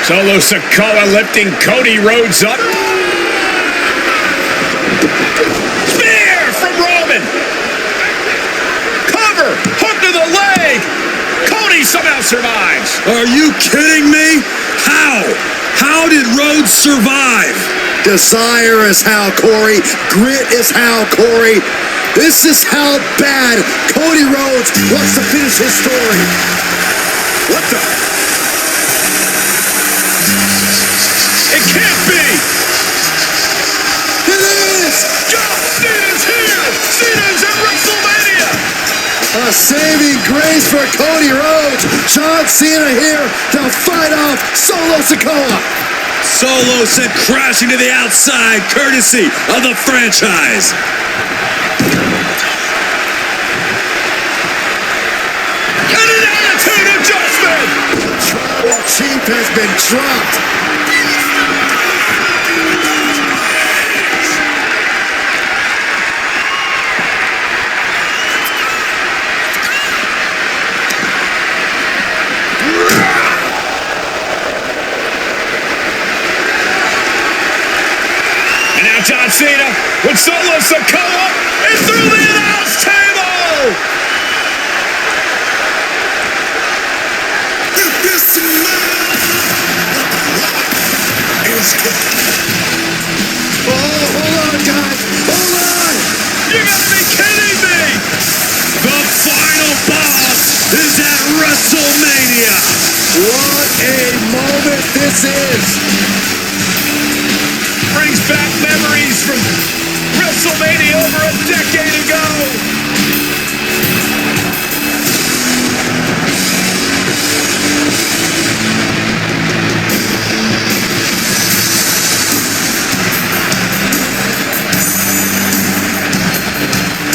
Solo Sikoa lifting Cody Rhodes up. Spear from Roman. Cover. Hook to the leg. Cody somehow survives. Are you kidding me? How? How did Rhodes survive? Desire is how, Corey. Grit is how, Corey. This is how bad Cody Rhodes wants to finish his story. What the? It can't be! It is! John Cena's here! Cena's at WrestleMania! A saving grace for Cody Rhodes. John Cena here to fight off Solo Sikoa. Solo sent crashing to the outside, courtesy of the franchise. And an attitude adjustment! The chief has been dropped. John Cena with Solo Sikoa and through the announce table! Oh, hold on, guys. Hold on. You gotta be kidding me! The final boss is at WrestleMania. What a moment this is. Brings back memories from WrestleMania over a decade ago.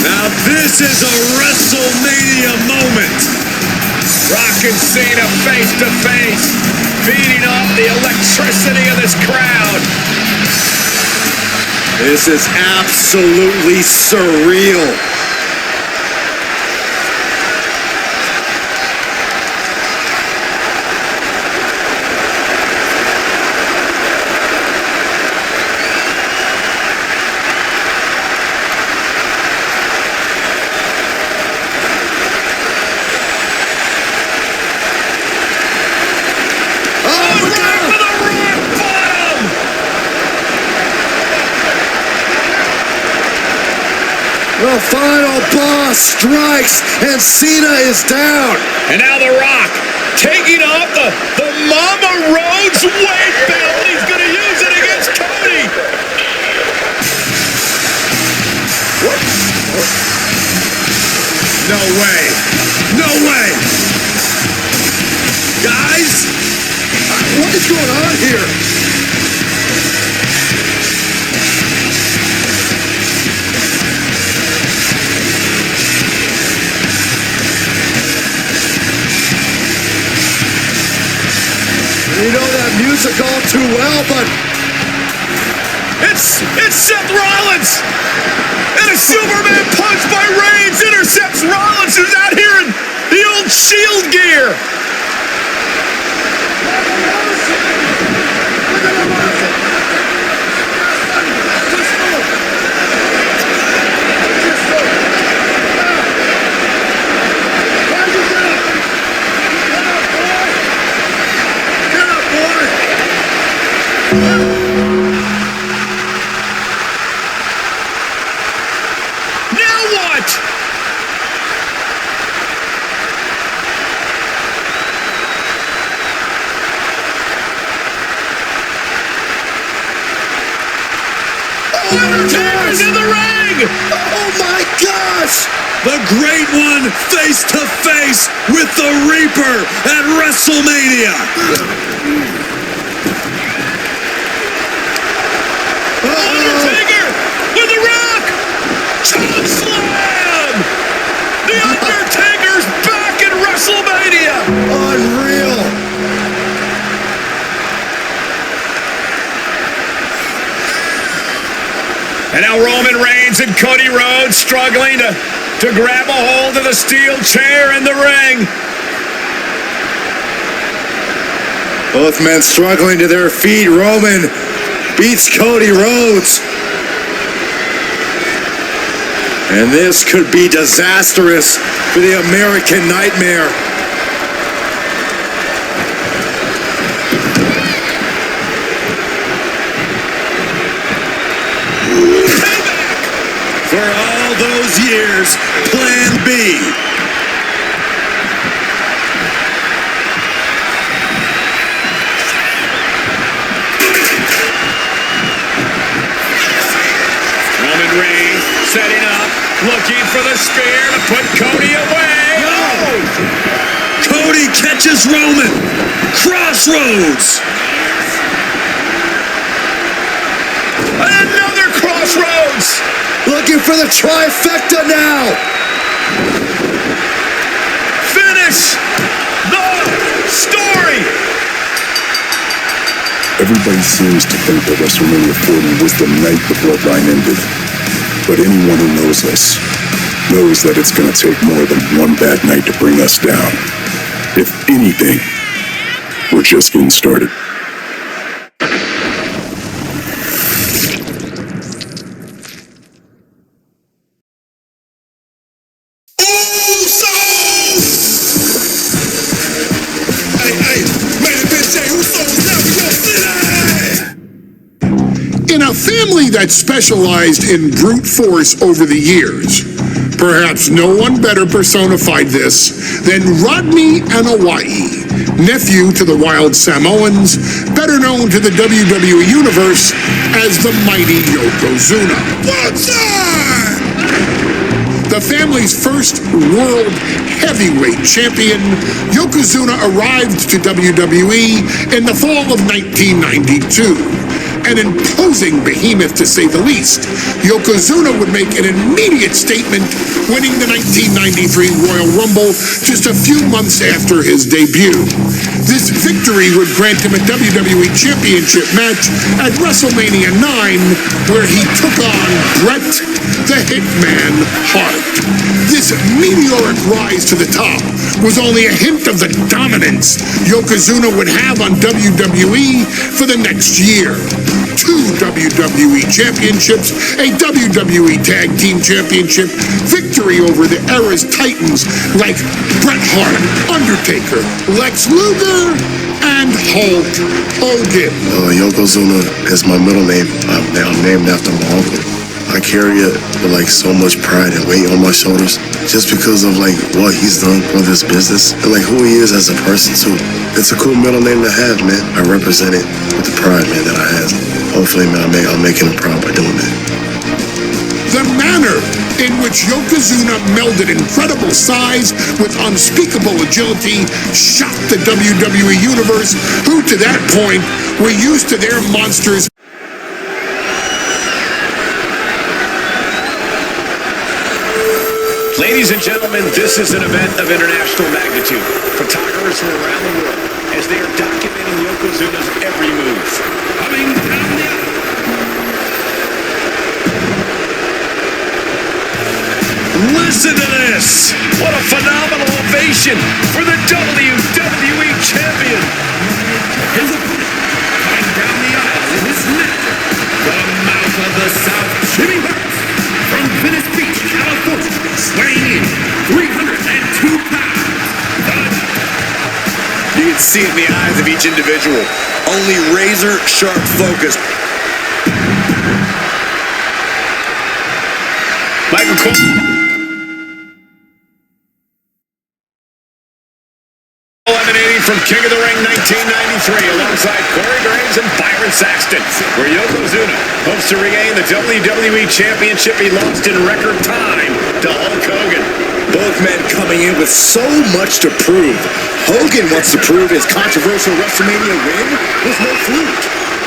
Now this is a WrestleMania moment. Rock and Cena face to face, feeding off the electricity of this crowd. This is absolutely surreal. The final boss strikes, and Cena is down. And now The Rock taking off the Mama Rhodes weight belt. He's going to use it against Cody. What? No way. No way. Guys, what is going on here? You know that music all too well, but it's Seth Rollins, and a Superman punch by Reigns intercepts Rollins, who's out here in the old Shield gear. Undertaker's in the ring! Oh my gosh! The Great One face to face with the Reaper at WrestleMania. Undertaker with The Rock! Choke slam! The Undertaker's back at WrestleMania! Unreal! And now Roman Reigns and Cody Rhodes struggling to grab a hold of the steel chair in the ring. Both men struggling to their feet. Roman beats Cody Rhodes. And this could be disastrous for the American Nightmare. For all those years, Plan B. Roman Reigns setting up, looking for the spear to put Cody away. No! Cody catches Roman. Crossroads. Another crossroads. Looking for the trifecta now. Finish the story. Everybody seems to think that WrestleMania 40 was the night the Bloodline ended. But anyone who knows us knows that it's going to take more than one bad night to bring us down. If anything, we're just getting started. In a family that specialized in brute force over the years, perhaps no one better personified this than Rodney Anoa'i, nephew to the Wild Samoans, better known to the WWE Universe as the mighty Yokozuna. What's up? The family's first world heavyweight champion, Yokozuna arrived to WWE in the fall of 1992. An imposing behemoth, to say the least, Yokozuna would make an immediate statement, winning the 1993 Royal Rumble just a few months after his debut. This victory would grant him a WWE Championship match at WrestleMania 9, where he took on Bret the Hitman Hart. This meteoric rise to the top was only a hint of the dominance Yokozuna would have on WWE for the next year. 2 WWE Championships, a WWE Tag Team Championship, victory over the era's titans like Bret Hart, Undertaker, Lex Luger, and Hulk Hogan. Yokozuna is my middle name. I'm named after my uncle. I carry it with like so much pride and weight on my shoulders just because of like what he's done for this business and like who he is as a person too. It's a cool middle name to have, man. I represent it with the pride, man, that I have. Hopefully, man, I'm making him proud by doing that. The manner in which Yokozuna melded incredible size with unspeakable agility shocked the WWE Universe, who to that point were used to their monsters. Ladies and gentlemen, this is an event of international magnitude. Photographers from around the world as they are documenting Yokozuna's every move. Coming down the aisle. Listen to this! What a phenomenal ovation for the WWE Champion. His opponent, coming down the aisle in his neck, the mouth of the South, Jimmy Hearst, from Venice Beach, California, weighing in 302 pounds. You can see it in the eyes of each individual. Only razor sharp focus. Michael Cole. Eliminating from King of the Ring 1993 alongside Corey Graves and Byron Saxton, where Yokozuna hopes to regain the WWE Championship he lost in record time to Hulk Hogan. Both men coming in with so much to prove. Hogan wants to prove his controversial WrestleMania win was no fluke.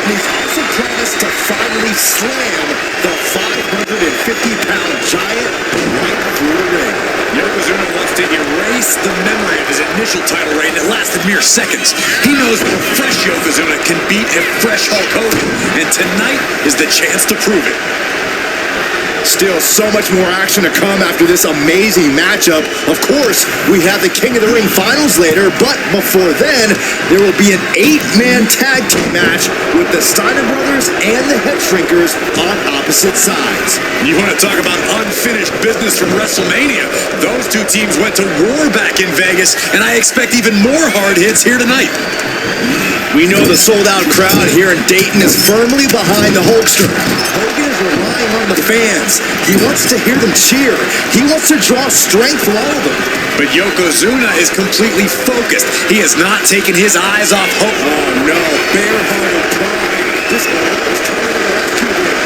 And he's also promised to finally slam the 550-pound giant right through the ring. Yokozuna wants to Erase the memory of his initial title reign that lasted mere seconds. He knows that a fresh Yokozuna can beat a fresh Hulk Hogan, and tonight is the chance to prove it. Still so much more action to come after this amazing matchup. Of course, we have the King of the Ring finals later, but before then, there will be an 8-man tag team match with the Steiner brothers and the Head Shrinkers on opposite sides. You want to talk about unfinished business from WrestleMania? Those two teams went to war back in Vegas, and I expect even more hard hits here tonight. We know the sold-out crowd here in Dayton is firmly behind the Hulkster. Hogan is relying on the fans. He wants to hear them cheer. He wants to draw strength from all of them. But Yokozuna is completely focused. He has not taken his eyes off Hogan. Oh no, bare-hearted pride. This guy is turning it around too big.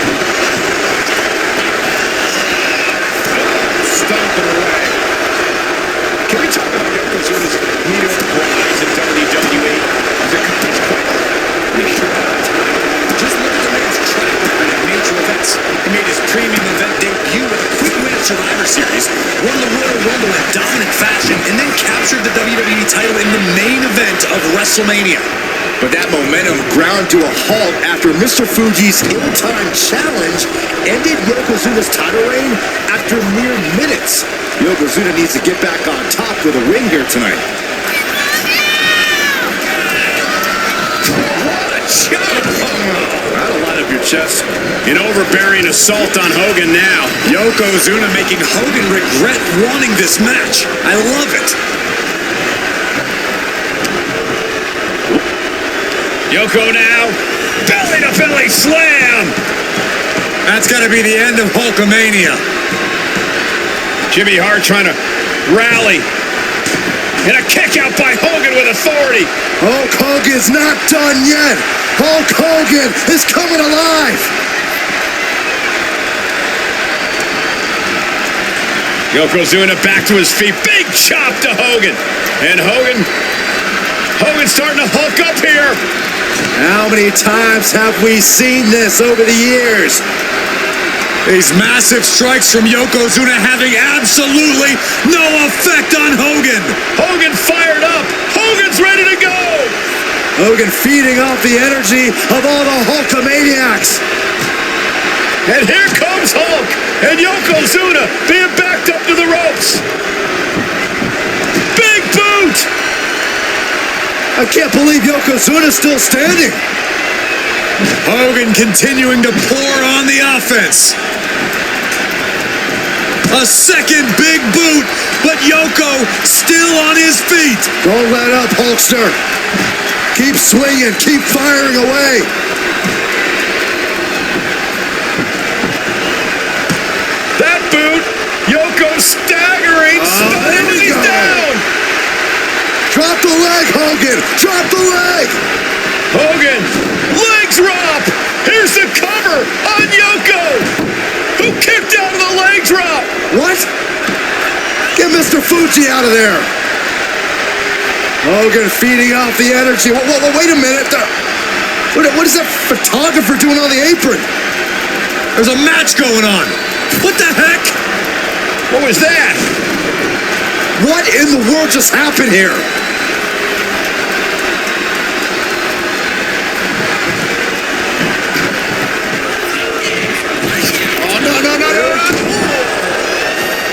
Stomping away. Can we talk about Yokozuna's meteoric rise in WWE? He's quite pretty sure about time. Just look at the man's track record in major events. He made his premium event debut with a quick win at Survivor Series, won the Royal Rumble in dominant fashion, and then captured the WWE title in the main event of WrestleMania. But that momentum ground to a halt after Mr. Fuji's ill-timed challenge ended Yokozuna's title reign after mere minutes. Yokozuna needs to get back on top with a win here tonight. That'll light up your chest. An overbearing assault on Hogan now. Yokozuna making Hogan regret wanting this match. I love it. Yoko now. Belly-to-belly slam. That's got to be the end of Hulkamania. Jimmy Hart trying to rally. And a kick out by Hogan with authority. Hulk Hogan's not done yet. Hulk Hogan is coming alive. Yokozuna back to his feet. Big chop to Hogan. And Hogan's starting to hulk up here. How many times have we seen this over the years? These massive strikes from Yokozuna having absolutely no effect on Hogan. Hogan fired up. Hogan's ready to go. Hogan feeding off the energy of all the Hulkamaniacs. And here comes Hulk. And Yokozuna being backed up to the ropes. Big boot. I can't believe Yokozuna's still standing. Hogan continuing to pour on the offense. A second big boot, but Yoko still on his feet. Don't let up, Hulkster. Keep swinging, keep firing away. That boot, Yoko staggering, and he's down. Drop the leg, Hogan. Drop the leg. Hogan, leg drop. Here's the cover on Yoko, who kicked out of the leg drop. What? Get Mr. Fuji out of there. Hogan feeding off the energy. Wait a minute. What is that photographer doing on the apron? There's a match going on. What the heck? What was that? What in the world just happened here?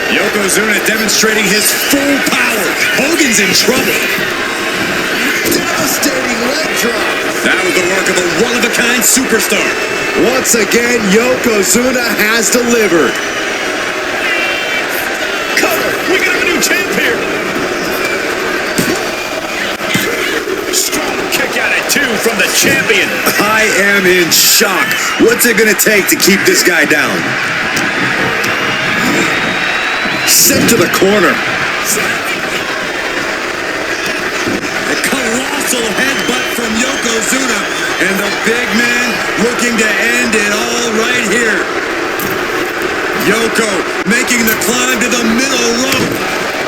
Yokozuna demonstrating his full power. Hogan's in trouble. Devastating leg drop. That was the work of a one-of-a-kind superstar. Once again, Yokozuna has delivered. Cover. We got a new champ here. Strong kick out at 2 from the champion. I am in shock. What's it going to take to keep this guy down? Sent to the corner. A colossal headbutt from Yokozuna, and the big man looking to end it all right here. Yoko making the climb to the middle rope.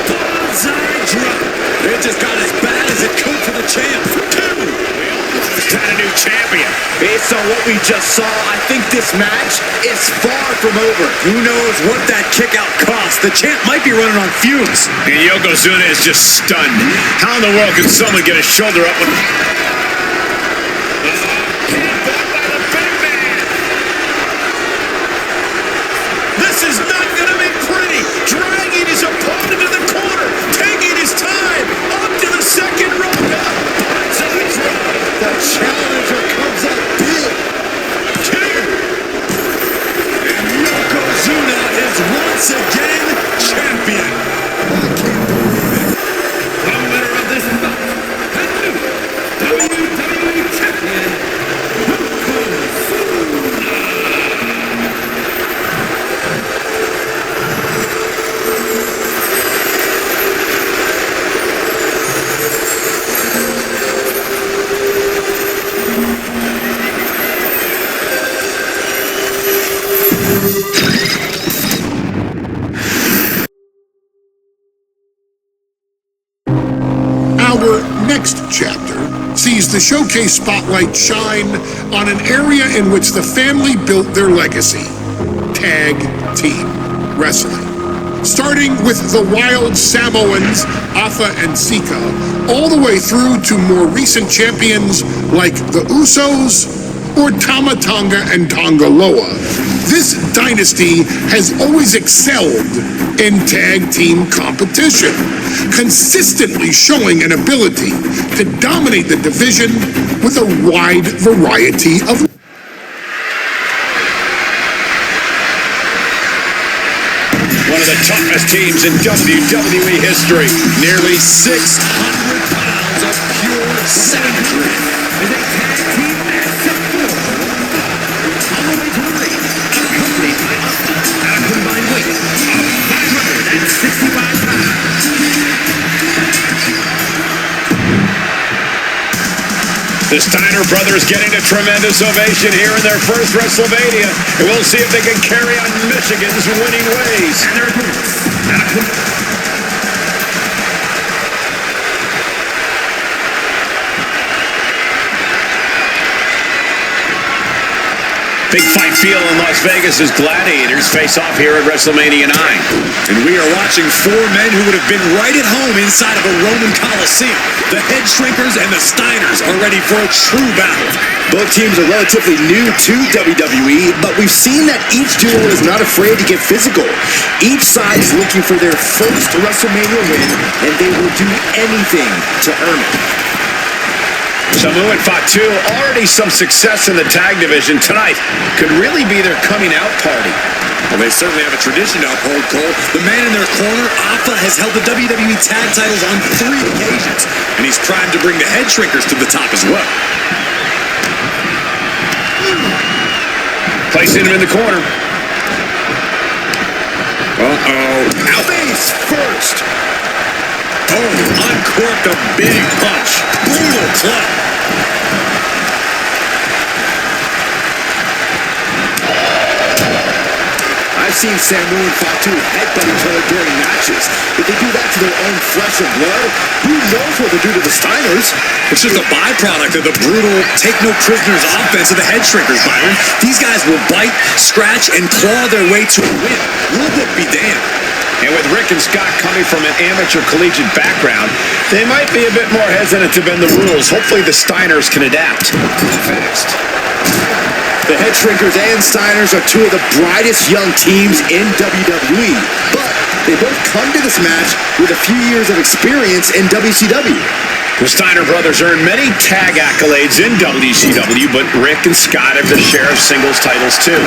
Bullseye drop. It just got as bad as it could for the champ. 2. Got a new champion. Based on what we just saw, I think this match is far from over. Who knows what that kick out cost? The champ might be running on fumes. And Yokozuna is just stunned. How in the world can someone get a shoulder up with... This next chapter sees the showcase spotlight shine on an area in which the family built their legacy: tag team wrestling. Starting with the wild Samoans, Alpha and Sikoa, all the way through to more recent champions like the Usos or Tama Tonga and Tongaloa. This dynasty has always excelled in tag team competition, consistently showing an ability to dominate the division with a wide variety of one of the toughest teams in WWE history. Nearly 600 pounds of pure savagery as a tag team match set forth on the way to the ring, accompanied by Asuka at a combined weight of 565 pounds. The Steiner brothers getting a tremendous ovation here in their first WrestleMania, and we'll see if they can carry on Michigan's winning ways. And their opponents at a Big fight feel in Las Vegas as Gladiators face off here at WrestleMania 9. And we are watching four men who would have been right at home inside of a Roman Coliseum. The Head Shrinkers and the Steiners are ready for a true battle. Both teams are relatively new to WWE, but we've seen that each duo is not afraid to get physical. Each side is looking for their first WrestleMania win, and they will do anything to earn it. Samoan Fatu, already some success in the tag division tonight, could really be their coming out party. Well, they certainly have a tradition to uphold, Cole. The man in their corner, Alpha, has held the WWE tag titles on 3 occasions, and he's primed to bring the Head Shrinkers to the top as well. Placing him in the corner. Out face first. Uncorked a big punch. Brutal club. I've seen Samoan Fatu headbutt each other during matches. If they do that to their own flesh and blood, who knows what they'll do to the Steiners? It's just a byproduct of the brutal take-no-prisoners offense of the Head Shrinkers, Byron. These guys will bite, scratch, and claw their way to a win. Rule book be damned. And with Rick and Scott coming from an amateur collegiate background, they might be a bit more hesitant to bend the rules. Hopefully the Steiners can adapt fast. The Head Shrinkers and Steiners are two of the brightest young teams in WWE, but they both come to this match with a few years of experience in WCW. The Steiner brothers earned many tag accolades in WCW, but Rick and Scott have their share of singles titles too.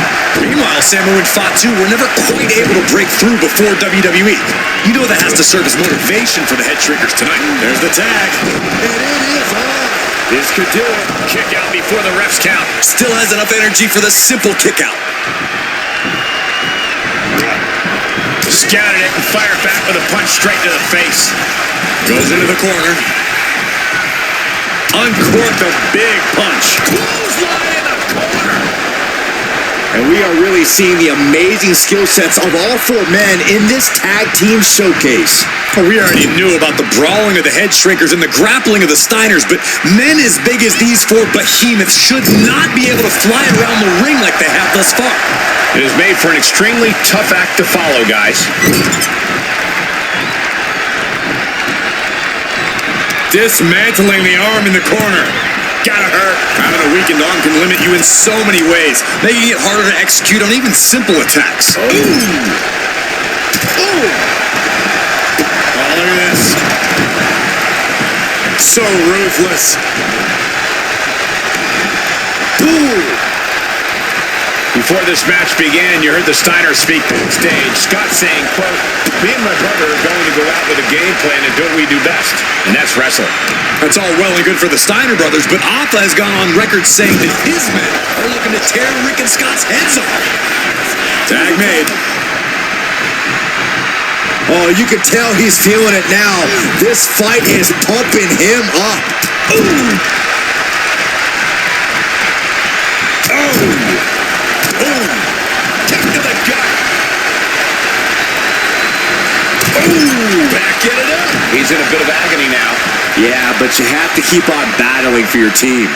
Meanwhile, Samu and Fatu were never quite able to break through before WWE. You know that has to serve as motivation for the Head Shrinkers tonight. There's the tag. And it is on. This could do it. Kick out before the refs count. Still has enough energy for the simple kick out. Scouted it and fired back with a punch straight to the face. Goes into the corner. Uncorked a big punch. Clothesline in the corner. And we are really seeing the amazing skill sets of all 4 men in this tag team showcase. Well, we already knew about the brawling of the Head Shrinkers and the grappling of the Steiners, but men as big as these 4 behemoths should not be able to fly around the ring like they have thus far. It is made for an extremely tough act to follow, guys. Dismantling the arm in the corner. Gotta hurt. Having a weakened arm can limit you in so many ways, making it harder to execute on even simple attacks. Ooh. Ooh. Oh, look at this. So ruthless. Ooh. Before this match began, you heard the Steiners speak backstage. Scott saying, quote, "Me and my brother are going to go out with a game plan and do what we do best, and that's wrestle." That's all well and good for the Steiner brothers, but Alpha has gone on record saying that his men are looking to tear Rick and Scott's heads off. Tag made. Oh, you can tell he's feeling it now. This fight is pumping him up. Ooh. Oh! Boom! Kick to the gut! Ooh! Backing it up! He's in a bit of agony now. Yeah, but you have to keep on battling for your team.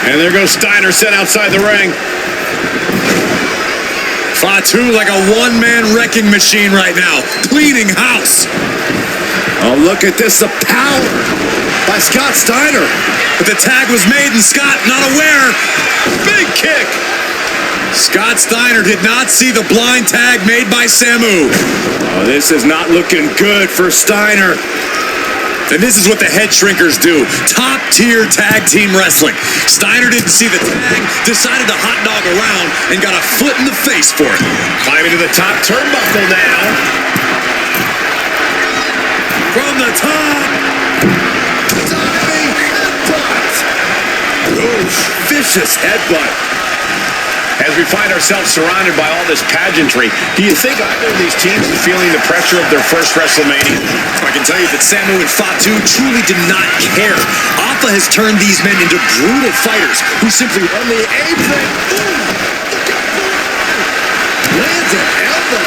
And there goes Steiner set outside the ring. Fatu like a one-man wrecking machine right now, cleaning house. Oh, look at this, the power by Scott Steiner. But the tag was made and Scott not aware. Big kick. Scott Steiner did not see the blind tag made by Samu. Oh, this is not looking good for Steiner. And this is what the head shrinkers do. Top-tier tag team wrestling. Steiner didn't see the tag, decided to hot dog around, and got a foot in the face for it. Climbing to the top turnbuckle now. From the top. Diving headbutt. Ooh, vicious headbutt. As we find ourselves surrounded by all this pageantry, do you think either of these teams is feeling the pressure of their first WrestleMania? I can tell you that Samu and Fatu truly did not care. Alpha has turned these men into brutal fighters who simply run the apron. Ooh, look at that. Lands an elbow.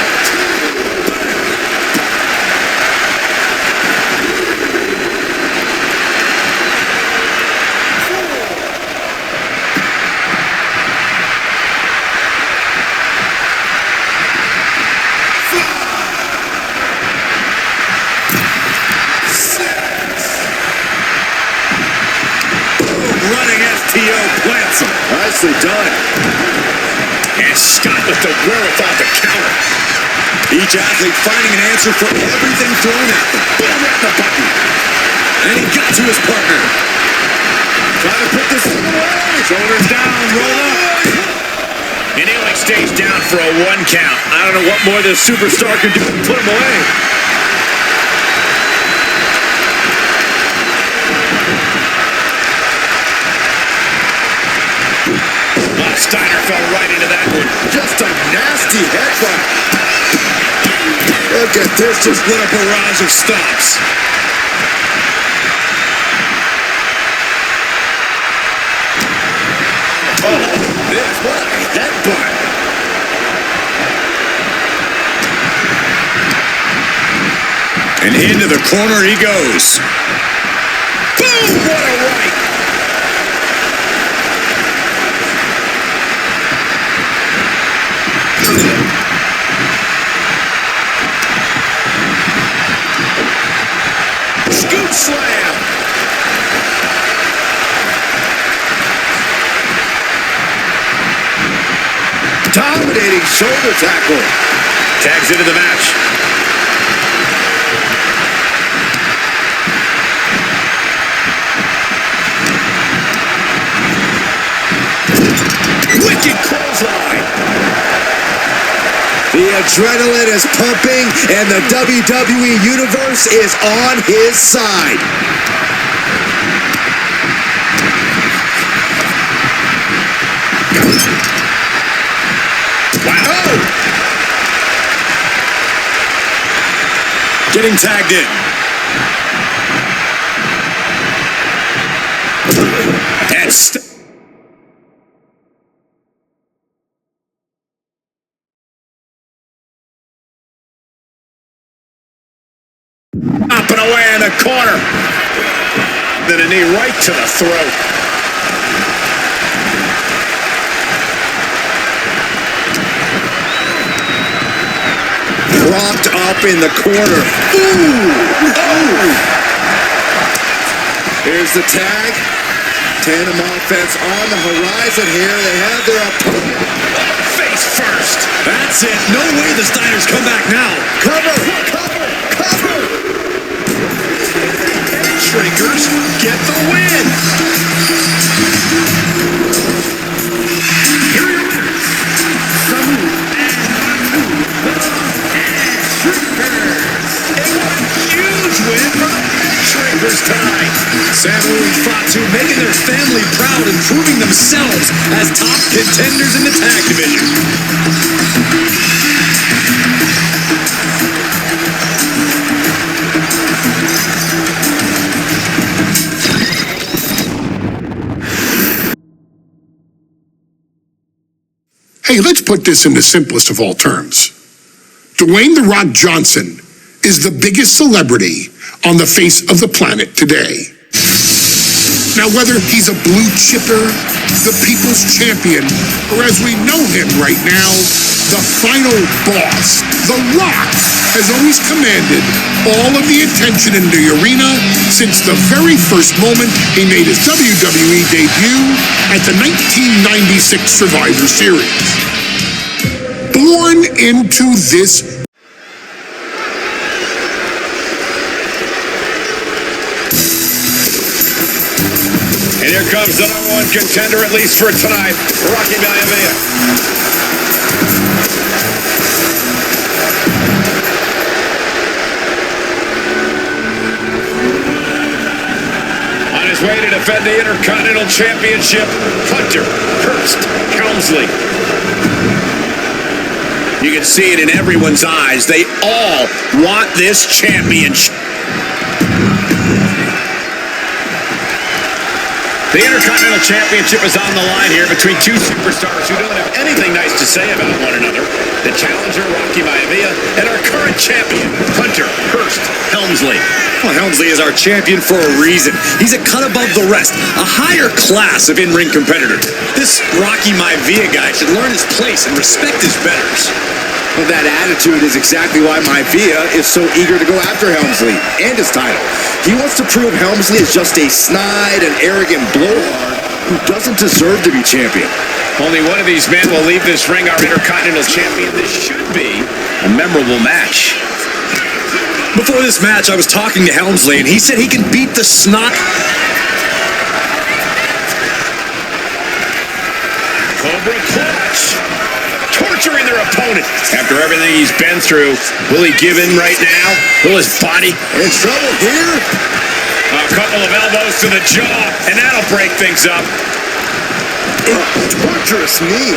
Nicely done. And Scott with the wherewithal to counter. Each athlete finding an answer for everything thrown at them. Boom, right in the button. And he got to his partner. Trying to put this away. Shoulders down, roll up. And he only stays down for a 1 count. I don't know what more this superstar can do to put him away. Steiner fell right into that one. Just a nasty headbutt. Look at this, just what a barrage of stops. Oh, this, what a headbutt. And into the corner he goes. Boom, what a right. Scoop slam. Dominating shoulder tackle. Tags into the match. Wicked clothesline. The adrenaline is pumping, and the WWE Universe is on his side. Wow. Getting tagged in. And up and away in the corner. Then a knee right to the throat. Propped up in the corner. Ooh! Oh! Here's the tag. Tandem offense on the horizon here. They have their opponent. Face first. That's it. No way the Steiners come back now. Cover! Cover! Cover! Shrinkers get the win. Here are your winners, Huge win for the Shrinkers tonight. Samu and Fatu making their family proud and proving themselves as top contenders in the tag division. Hey, let's put this in the simplest of all terms. Dwayne "The Rock" Johnson is the biggest celebrity on the face of the planet today. Now, whether he's a blue chipper, the people's champion, or as we know him right now, the final boss, The Rock has always commanded all of the attention in the arena since the very first moment he made his WWE debut at the 1996 Survivor Series. Born into this and here comes the number one contender, at least for tonight, Maivia. On his way to defend the Intercontinental Championship, Hunter Hearst Helmsley. You can see it in everyone's eyes. They all want this championship. The Intercontinental Championship is on the line here between two superstars who don't have anything nice to say about one another. The challenger, Maivia, and our current champion, Hunter Hearst Helmsley. Well, Helmsley is our champion for a reason. He's a cut above the rest, a higher class of in-ring competitor. This Maivia guy should learn his place and respect his betters. Well, that attitude is exactly why Maivia is so eager to go after Helmsley and his title. He wants to prove Helmsley is just a snide and arrogant blowhard who doesn't deserve to be champion. Only one of these men will leave this ring our Intercontinental Champion. This should be a memorable match. Before this match, I was talking to Helmsley, and he said he can beat the snot. Cobra Clutch. Torturing their opponent. After everything he's been through, will he give in right now? Will his body In trouble here? A couple of elbows to the jaw, and that'll break things up. A torturous knee.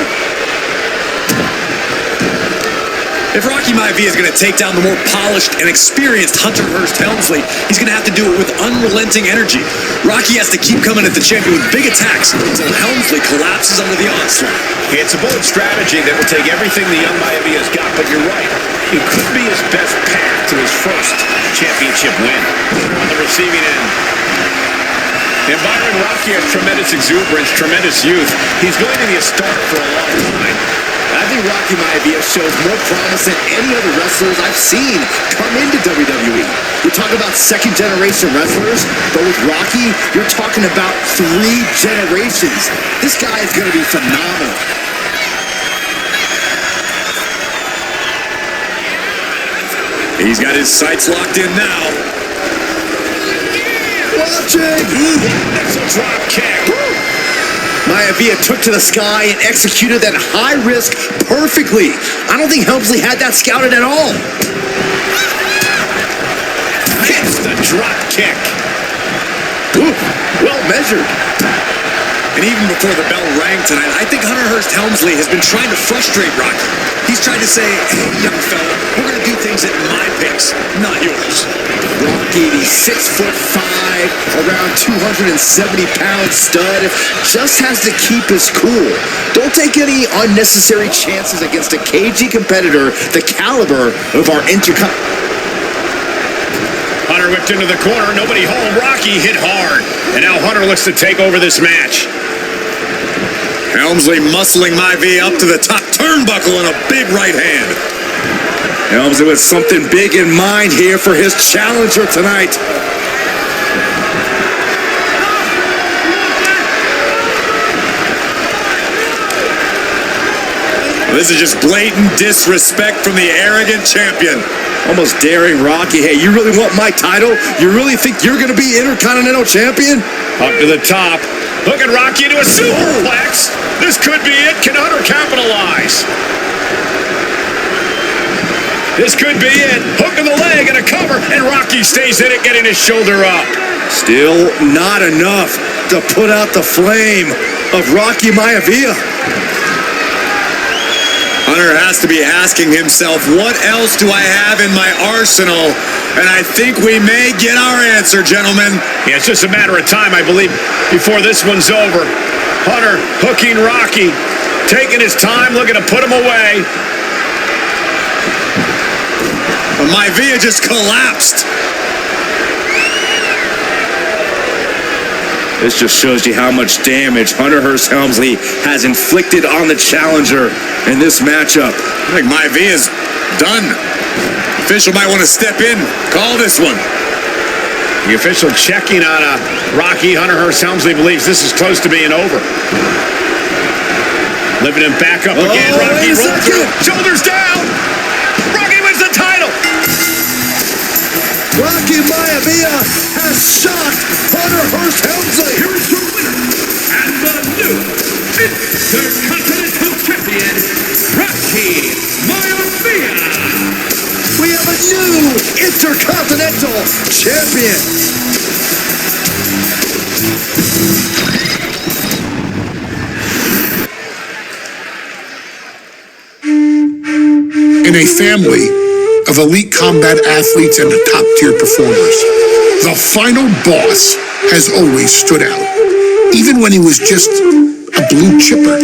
If Maivia is going to take down the more polished and experienced Hunter Hearst Helmsley, he's going to have to do it with unrelenting energy. Rocky has to keep coming at the champion with big attacks until Helmsley collapses under the onslaught. It's a bold strategy that will take everything the young Maivia's got, but you're right. It could be his best path to his first championship win. On the receiving end. And Byron, Rocky has tremendous exuberance, tremendous youth. He's going to be a star for a long time. I think Maivia shows more promise than any other wrestlers I've seen come into WWE. You're talking about second-generation wrestlers, but with Rocky, you're talking about 3 generations. This guy is going to be phenomenal. He's got his sights locked in now. Watching! That's a drop kick. Maivia took to the sky and executed that high risk perfectly. I don't think Helmsley had that scouted at all. Hits the drop kick. Ooh, well measured. And even before the bell rang tonight, I think Hunter Hearst Helmsley has been trying to frustrate Rocky. He's trying to say, hey, young fella, we're going to do things at my pace, not yours. Rocky, the 6'5", around 270-pound stud, just has to keep his cool. Don't take any unnecessary chances against a cagey competitor the caliber of our Intercontinental. Hunter whipped into the corner, nobody home. Rocky hit hard. And now Hunter looks to take over this match. Helmsley muscling Maivia up to the top turnbuckle in a big right hand. Helmsley with something big in mind here for his challenger tonight. This is just blatant disrespect from the arrogant champion. Almost daring Rocky, hey, you really want my title? You really think you're going to be Intercontinental Champion? Up to the top. Look at Rocky into a superplex. This could be it. Can Hunter capitalize? This could be it. Hook in the leg and a cover, and Rocky stays in it, getting his shoulder up. Still not enough to put out the flame of Maivia. Hunter has to be asking himself, what else do I have in my arsenal? And I think we may get our answer, gentlemen. Yeah, it's just a matter of time, I believe, before this one's over. Hunter hooking Rocky, taking his time, looking to put him away. Maivia just collapsed. This just shows you how much damage Hunter Hearst Helmsley has inflicted on the challenger in this matchup. I think Maivia's done. Official might want to step in, call this one. The official checking on Rocky. Hunter Hearst Helmsley believes this is close to being over. Lifting him back up again. Rocky rolls through. Shoulders down. Rocky wins the title. Rocky Maivia has shocked Hunter Hearst Helmsley. Here's your winner and the new Intercontinental Champion, Rocky Maivia. We have a new Intercontinental Champion. In a family of elite combat athletes and top-tier performers, the final boss has always stood out, even when he was just a blue chipper.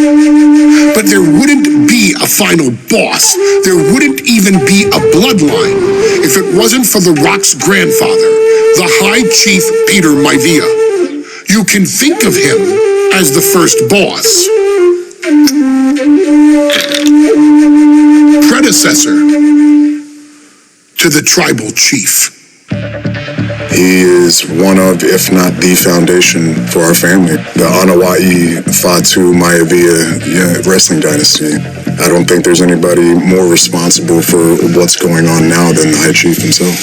But there wouldn't be a final boss. There wouldn't even be a bloodline if it wasn't for The Rock's grandfather, the High Chief Peter Maivia. You can think of him as the first boss. Predecessor to the tribal chief. He is one of, if not the foundation for our family. The Anoa'i Fatu Maivia wrestling dynasty. I don't think there's anybody more responsible for what's going on now than the High Chief himself.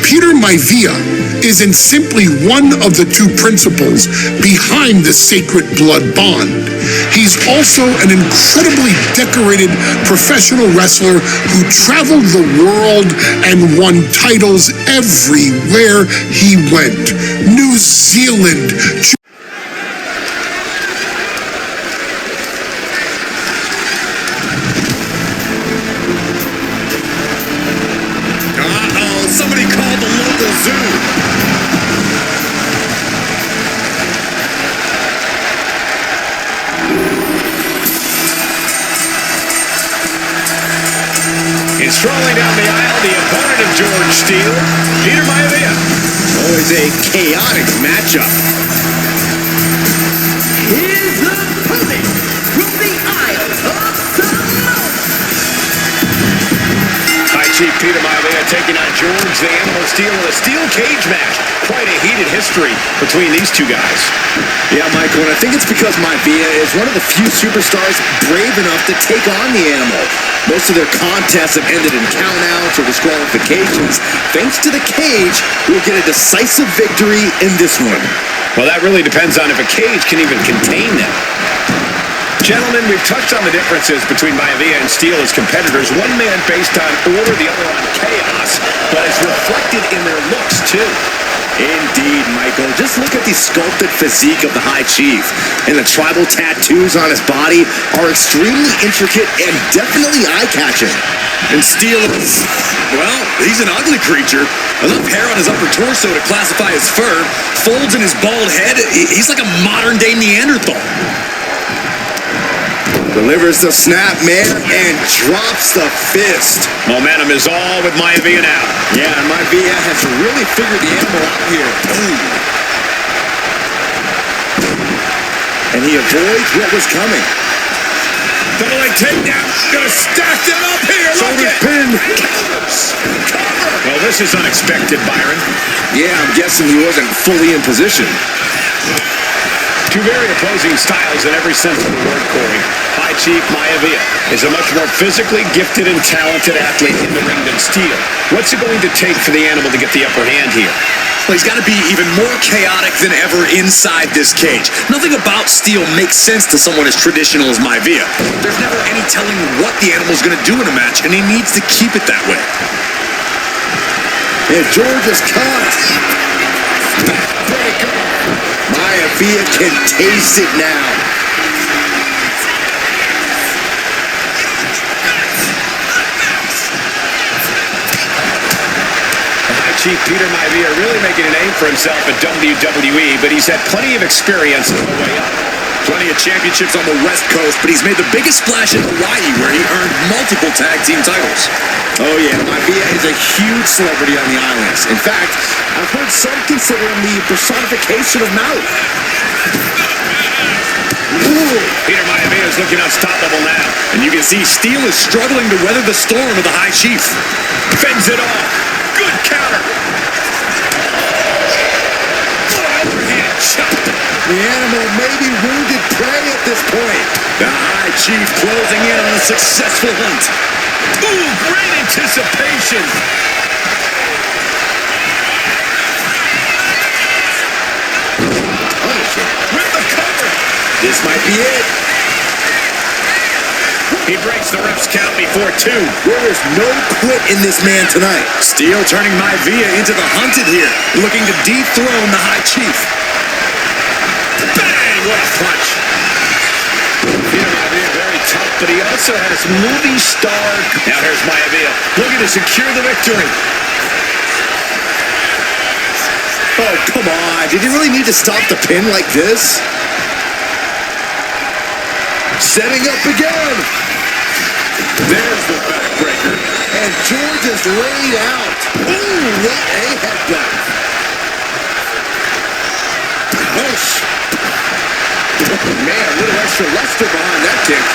Peter Maivia isn't simply one of the two principals behind the sacred blood bond. He's also an incredibly decorated professional wrestler who traveled the world and won titles everywhere he went. New Zealand, Somebody called the local zoo. And strolling down the aisle, the opponent of George Steele, Peter Maivia. Always a chaotic matchup. His opponent from the Isle of Samoa. High Chief Peter Maivia taking on George the Animal Steele in a steel cage match. Quite a heated history between these two guys. Yeah, Michael, and I think it's because Maivia is one of the few superstars brave enough to take on the animal. Most of their contests have ended in countouts or disqualifications. Thanks to the cage, we'll get a decisive victory in this one. Well, that really depends on if a cage can even contain them. Gentlemen, we've touched on the differences between Maivia and Steele as competitors. One man based on order, the other on chaos, but it's reflected in their looks, too. Indeed, Michael. Just look at the sculpted physique of the High Chief. And the tribal tattoos on his body are extremely intricate and definitely eye-catching. And Steele is, well, he's an ugly creature. Enough hair on his upper torso to classify as fur. Folds in his bald head. He's like a modern-day Neanderthal. Delivers the snap, man, and drops the fist. Momentum is all with Maivia now. Yeah, and Maivia has really figured the animal out here. Ooh. And he avoids what was coming. Double leg takedown. Gonna stack them up here. Shoulder pin. Well, this is unexpected, Byron. Yeah, I'm guessing he wasn't fully in position. Two very opposing styles in every sense of the word, Corey. High Chief Maivia is a much more physically gifted and talented athlete in the ring than Steele. What's it going to take for the animal to get the upper hand here? Well, he's got to be even more chaotic than ever inside this cage. Nothing about Steele makes sense to someone as traditional as Maivia. There's never any telling what the animal's going to do in a match, and he needs to keep it that way. And George is caught. Maivia can taste it now. Chief Peter Maivia really making a name for himself at WWE, but he's had plenty of experience on the way up. Plenty of championships on the West Coast, but he's made the biggest splash in Hawaii, where he earned multiple tag team titles. Oh yeah, Maivia is a huge celebrity on the islands. In fact, I've heard some consider him the personification of Maui. Peter Maivia is looking unstoppable now. And you can see Steel is struggling to weather the storm of the High Chief. Fends it off. Good counter. Overhand chop. The animal may be wounded prey at this point. The High Chief closing in on a successful hunt. Ooh, great anticipation. With the cover. This might be it. He breaks the ref's count before 2. There is no quit in this man tonight. Steel turning Maivia into the hunted here, looking to dethrone the High Chief. Bang! What a punch. Peter Maivia very tough, but he also has movie star. Now here's Maivia looking to secure the victory. Oh, come on. Did you really need to stop the pin like this? Setting up again. There's the backbreaker. And George is laid out. Ooh, what a headbutt. Man, a little extra luster behind that kick.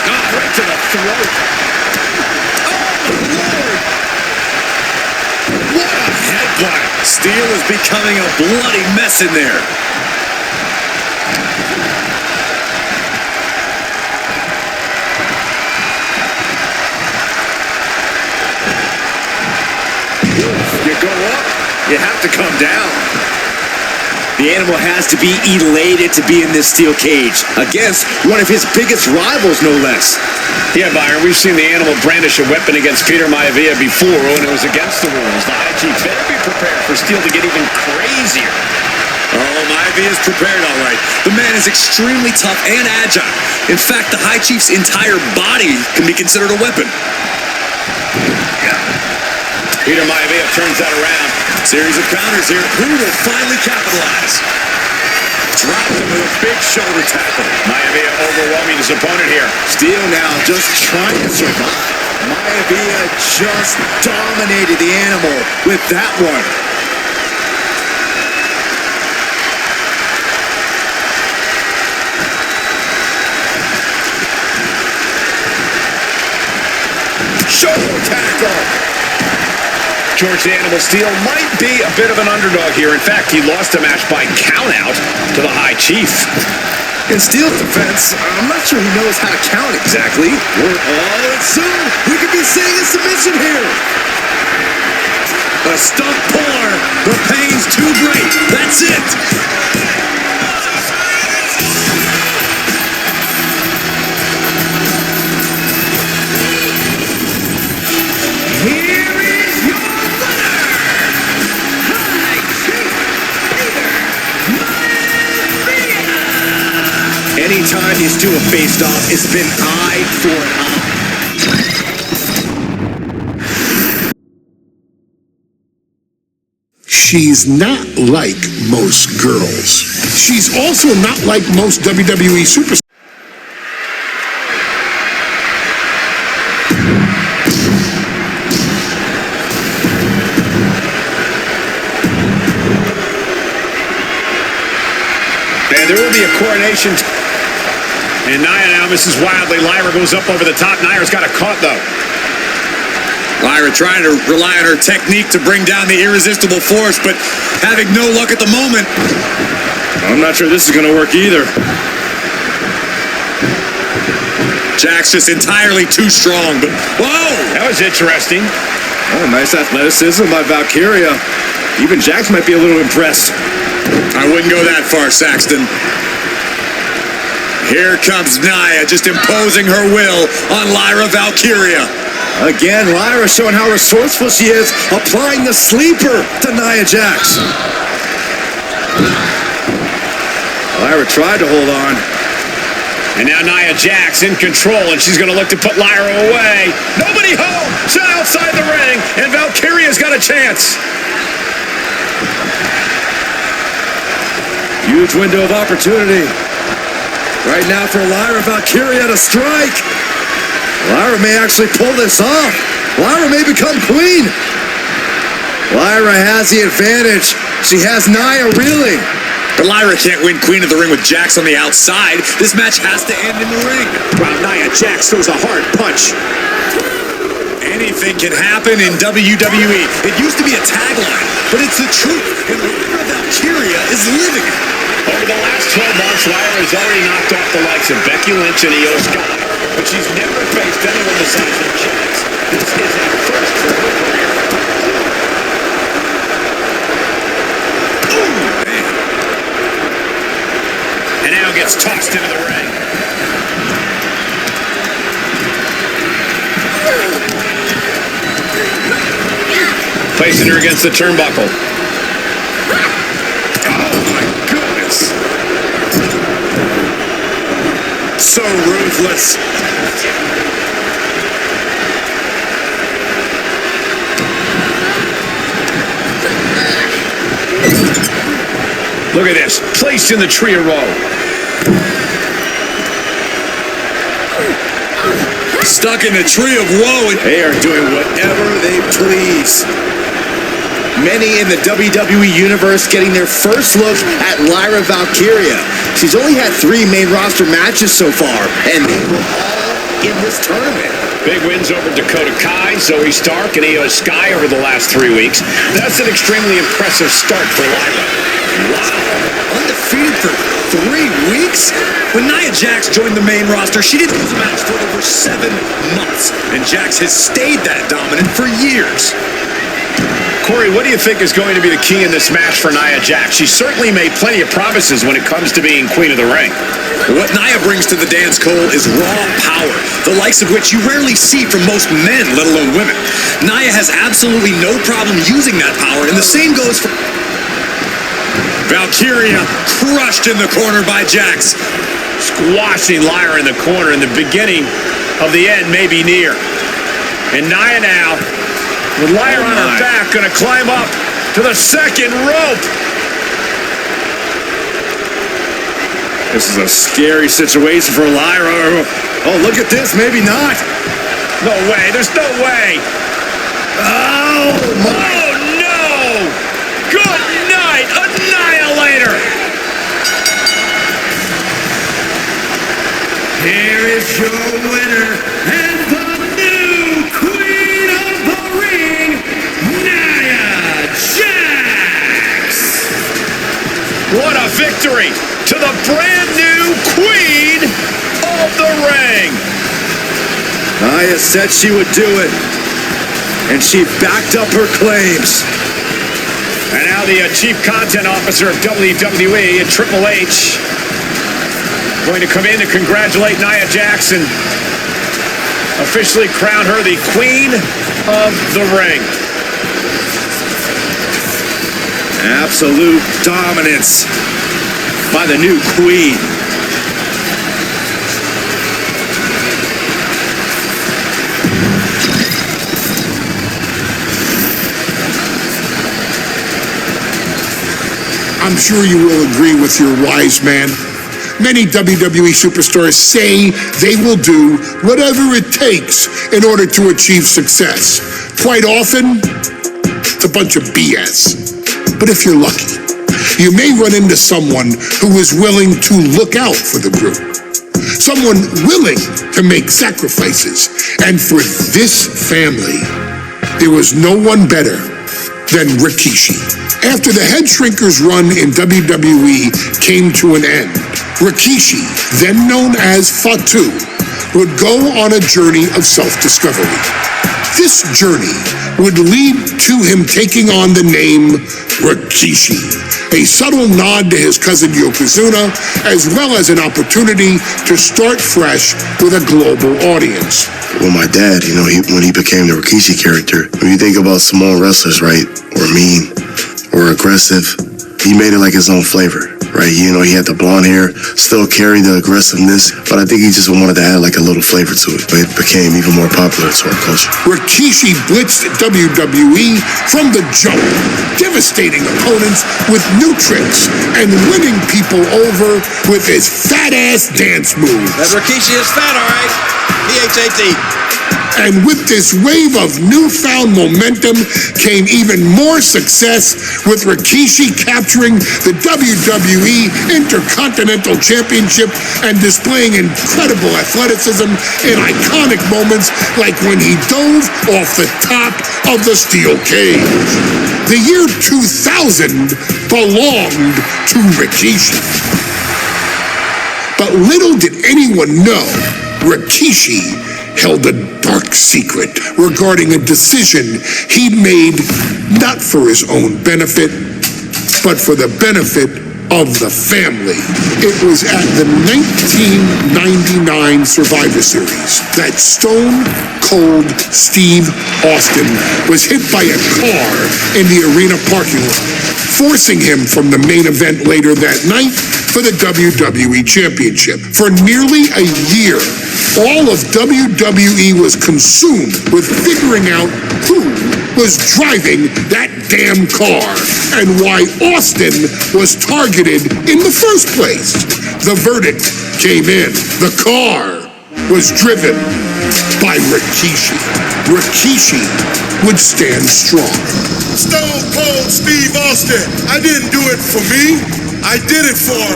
Oh, right to the throat. Oh, Lord. What a headbutt. Steel is becoming a bloody mess in there. You go up, you have to come down. The animal has to be elated to be in this steel cage against one of his biggest rivals, no less. Yeah, Byron, we've seen the animal brandish a weapon against Peter Maivia before, and it was against the rules. The High Chief better be prepared for Steel to get even crazier. Oh, Maivia is prepared, all right. The man is extremely tough and agile. In fact, the High Chief's entire body can be considered a weapon. Peter Maivia turns that around. Series of counters here. Who will finally capitalize? Dropped him with a big shoulder tackle. Maivia overwhelming his opponent here. Steel now just trying to survive. Maivia just dominated the animal with that one. Shoulder tackle. George the Animal Steel might be a bit of an underdog here. In fact, he lost a match by countout to the High Chief. In Steel's defense, I'm not sure he knows how to count exactly. We're all in soon. We could be seeing a submission here. A stump puller. The pain's too great. That's it. Anytime these two have faced off, it's been eye for an eye. She's not like most girls. She's also not like most WWE superstars. And there will be a coronation. And Nia now misses wildly. Lyra goes up over the top. Nia's got a caught, though. Lyra trying to rely on her technique to bring down the irresistible force, but having no luck at the moment. I'm not sure this is going to work either. Jack's just entirely too strong, but whoa! That was interesting. Oh, nice athleticism by Valkyria. Even Jax might be a little impressed. I wouldn't go that far, Saxton. Here comes Nia, just imposing her will on Lyra Valkyria. Again, Lyra showing how resourceful she is, applying the sleeper to Nia Jax. Lyra tried to hold on. And now Nia Jax in control, and she's going to look to put Lyra away. Nobody home. She's outside the ring, and Valkyria's got a chance. Huge window of opportunity. Right now for Lyra Valkyria to strike. Lyra may actually pull this off. Lyra may become queen. Lyra has the advantage. She has Nia reeling. But Lyra can't win Queen of the Ring with Jax on the outside. This match has to end in the ring. While Nia Jax throws a hard punch. Anything can happen in WWE. It used to be a tagline, but it's the truth. And Lyra Valkyria is living it. Over the last 12 months, Lyra has already knocked off the likes of Becky Lynch and Io Sky, but she's never faced anyone the size of Jax. This is a first for her career. And now gets tossed into the ring. Placing her against the turnbuckle. Oh my goodness. So ruthless. Look at this. Placed in the tree of woe. Stuck in the tree of woe. They are doing whatever they please. Many in the WWE Universe getting their first look at Lyra Valkyria. She's only had 3 main roster matches so far, and they were all in this tournament. Big wins over Dakota Kai, Zoe Stark, and Io Sky over the last 3 weeks. That's an extremely impressive start for Lyra. Wow. Undefeated for 3 weeks? When Nia Jax joined the main roster, she didn't lose a match for over 7 months. And Jax has stayed that dominant for years. Corey, what do you think is going to be the key in this match for Nia Jax? She certainly made plenty of promises when it comes to being Queen of the Ring. What Nia brings to the dance, Cole, is raw power, the likes of which you rarely see from most men, let alone women. Nia has absolutely no problem using that power, and the same goes for Valkyria, crushed in the corner by Jax. Squashing Lyra in the corner, and the beginning of the end may be near. And Nia now, with Lyra on her back, going to climb up to the second rope. This is a scary situation for Lyra. Oh, look at this. Maybe not. No way. There's no way. Oh, my. Oh, no. Good night, Annihilator. Here is your winner and the new Queen of the Ring, Nia Jax. What a victory to the brand new Queen of the Ring. Nia said she would do it, and she backed up her claims. And now the Chief Content Officer of WWE and Triple H going to come in to congratulate Nia Jax and officially crown her the Queen of the Ring. Absolute dominance by the new queen. I'm sure you will agree with your wise man. Many WWE superstars say they will do whatever it takes in order to achieve success. Quite often, it's a bunch of BS. But if you're lucky, you may run into someone who is willing to look out for the group. Someone willing to make sacrifices. And for this family, there was no one better than Rikishi. After the Head Shrinkers run in WWE came to an end, Rikishi, then known as Fatu, would go on a journey of self-discovery. This journey would lead to him taking on the name Rikishi, a subtle nod to his cousin Yokozuna, as well as an opportunity to start fresh with a global audience. Well, my dad, when he became the Rikishi character, when you think about Samoan wrestlers, right, or mean, or aggressive, he made it like his own flavor. right? You know, he had the blonde hair, still carried the aggressiveness, but I think he just wanted to add like a little flavor to it. But it became even more popular to our culture. Rikishi blitzed WWE from the jump, devastating opponents with new tricks and winning people over with his fat-ass dance moves. That Rikishi is fat, all right. P-H-A-T. And with this wave of newfound momentum came even more success, with Rikishi capturing the WWE Intercontinental Championship and displaying incredible athleticism in iconic moments like when he dove off the top of the steel cage. The year 2000 belonged to Rikishi. But little did anyone know, Rikishi held a dark secret regarding a decision he'd made not for his own benefit, but for the benefit of the family. It was at the 1999 Survivor Series that Stone Cold Steve Austin was hit by a car in the arena parking lot, forcing him from the main event later that night for the WWE Championship. For nearly a year, all of WWE was consumed with figuring out who was driving that damn car and why Austin was targeted in the first place. The verdict came in. The car was driven by Rikishi. Rikishi would stand strong. Stone Cold Steve Austin. I didn't do it for me. I did it for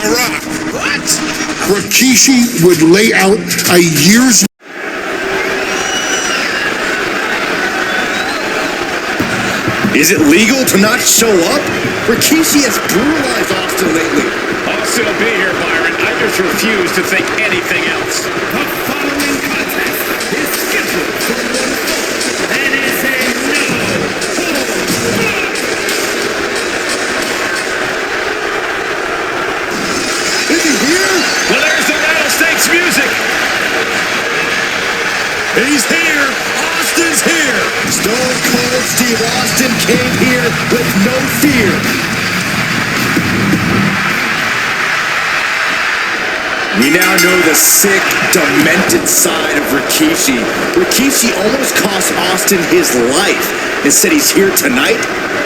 The Rock. What? Rikishi would lay out a year's. Is it legal to not show up? Rikishi has brutalized Austin lately. Austin will be here, Byron. I just refuse to think anything else. The following contest is scheduled for one fall and is a Is he here? Well, there's the rattlesnakes music. He's here. Austin's here. Stone Cold Steve Austin came here with no fear. We now know the sick, demented side of Rikishi. Rikishi almost cost Austin his life and said he's here tonight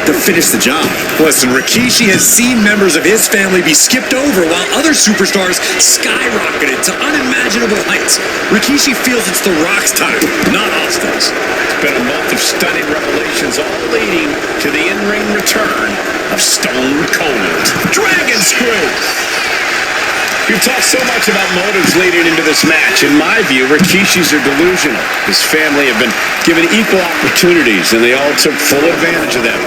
to finish the job. Listen, Rikishi has seen members of his family be skipped over while other superstars skyrocketed to unimaginable heights. Rikishi feels it's The Rock's time, not Austin's. It's been a month of stunning revelations, all leading to the in-ring return of Stone Cold. Dragon Screw! We've talked so much about motives leading into this match. In my view, Rikishis are delusional. His family have been given equal opportunities, and they all took full advantage of them.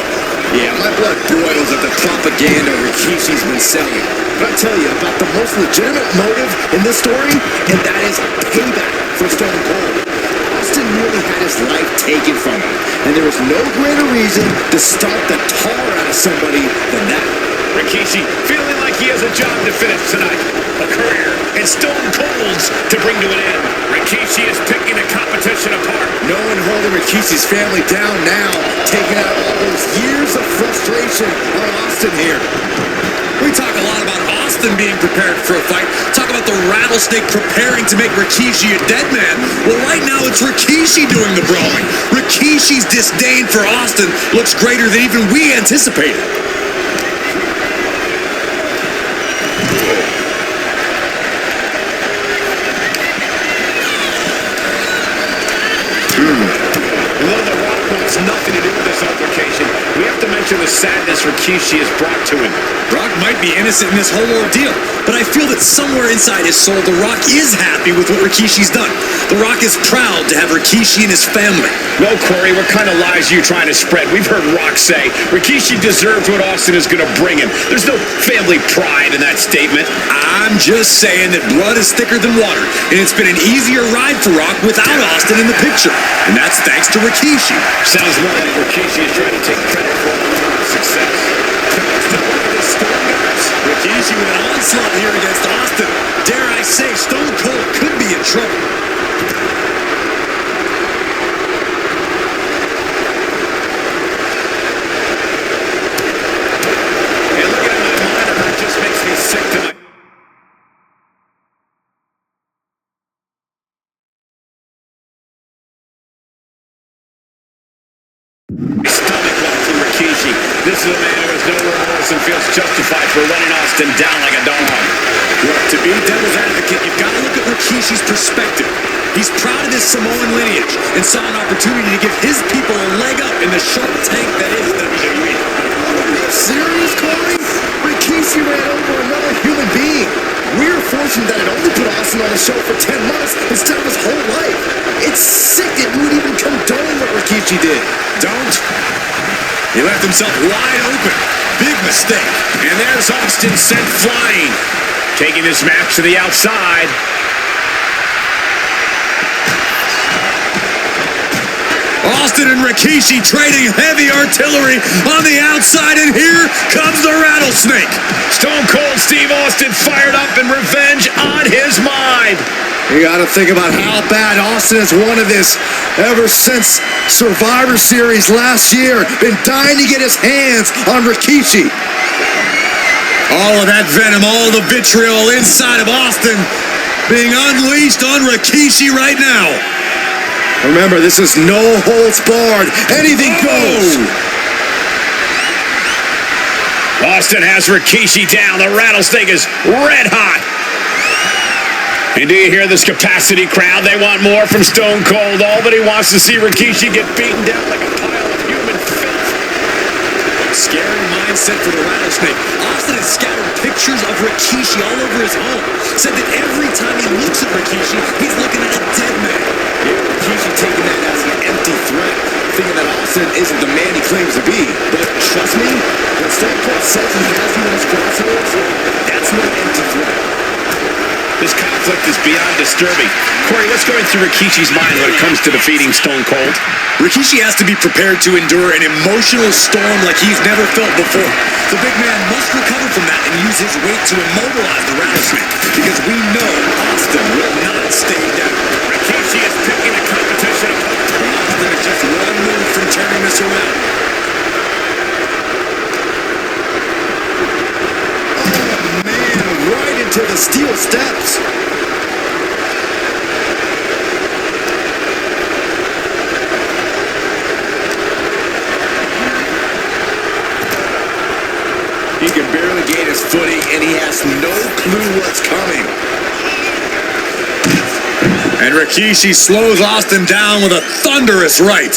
Yeah, my blood boils at the propaganda Rikishi's been selling. But I'll tell you about the most legitimate motive in this story, and that is payback for Stone Cold. Austin nearly had his life taken from him, and there was no greater reason to stomp the tar out of somebody than that. Rikishi feeling like he has a job to finish tonight. A career and Stone Cold's to bring to an end. Rikishi is picking the competition apart. No one holding Rikishi's family down now, taking out all those years of frustration on Austin here. We talk a lot about Austin being prepared for a fight. Talk about the rattlesnake preparing to make Rikishi a dead man. Well, right now it's Rikishi doing the brawling. Rikishi's disdain for Austin looks greater than even we anticipated. Although The Rock wants nothing to do with this altercation, we have to mention the sadness Rikishi has brought to him. Rock might be innocent in this whole ordeal, but I feel that somewhere inside his soul, The Rock is happy with what Rikishi's done. The Rock is proud to have Rikishi and his family. No, Corey, what kind of lies are you trying to spread? We've heard Rock say Rikishi deserves what Austin is going to bring him. There's no family pride in that statement. I'm just saying that blood is thicker than water, and it's been an easier ride for Rock without Austin in the picture. And that's thanks to Rikishi. Sounds more like Rikishi is trying to take credit for all success. Rikishi with an onslaught here against Austin. Dare I say, Stone Cold could be in trouble. Stomach lock from Rikishi. This is a man who has no remorse and feels justified for running Austin down like a dog. Look, to be devil's advocate, you've got to look at Rikishi's perspective. He's proud of his Samoan lineage and saw an opportunity to give his people a leg up in the shark tank that is WWE. Are you serious, Corey? Rikishi ran over another human being. We're fortunate that it only put Austin on the show for 10 months instead of his whole life. It's sick that we would even condone what Rikishi did. Don't. He left himself wide open. Big mistake. And there's Austin sent flying. Taking this match to the outside. Austin and Rikishi trading heavy artillery on the outside, and here comes the rattlesnake. Stone Cold Steve Austin fired up and revenge on his mind. You gotta think about how bad Austin has wanted this ever since Survivor Series last year. Been dying to get his hands on Rikishi. All of that venom, all the vitriol inside of Austin being unleashed on Rikishi right now. Remember, this is no holds barred. Anything goes. Austin has Rikishi down. The rattlesnake is red hot. And do you hear this capacity crowd? They want more from Stone Cold. All that he wants to see Rikishi get beaten down like a pile of human filth. Scary mindset for the rattlesnake. Austin has scattered pictures of Rikishi all over his home. Said that every time he looks at Rikishi, he's looking at a dead man. Rikishi taking that as an empty threat, thinking that Austin isn't the man he claims to be. But trust me, when Stone Cold says he has you in his crosshairs, that's no empty threat. This conflict is beyond disturbing. Corey, what's going through Rikishi's mind when it comes to defeating Stone Cold? Rikishi has to be prepared to endure an emotional storm like he's never felt before. The big man must recover from that and use his weight to immobilize the rattlesnake, because we know Austin will not stay down. Rikishi is picking a competition. Austin is just one move from turning this around. Oh, man, right into the steel steps. He can barely gain his footing, and he has no clue what's coming. And Rikishi slows Austin down with a thunderous right.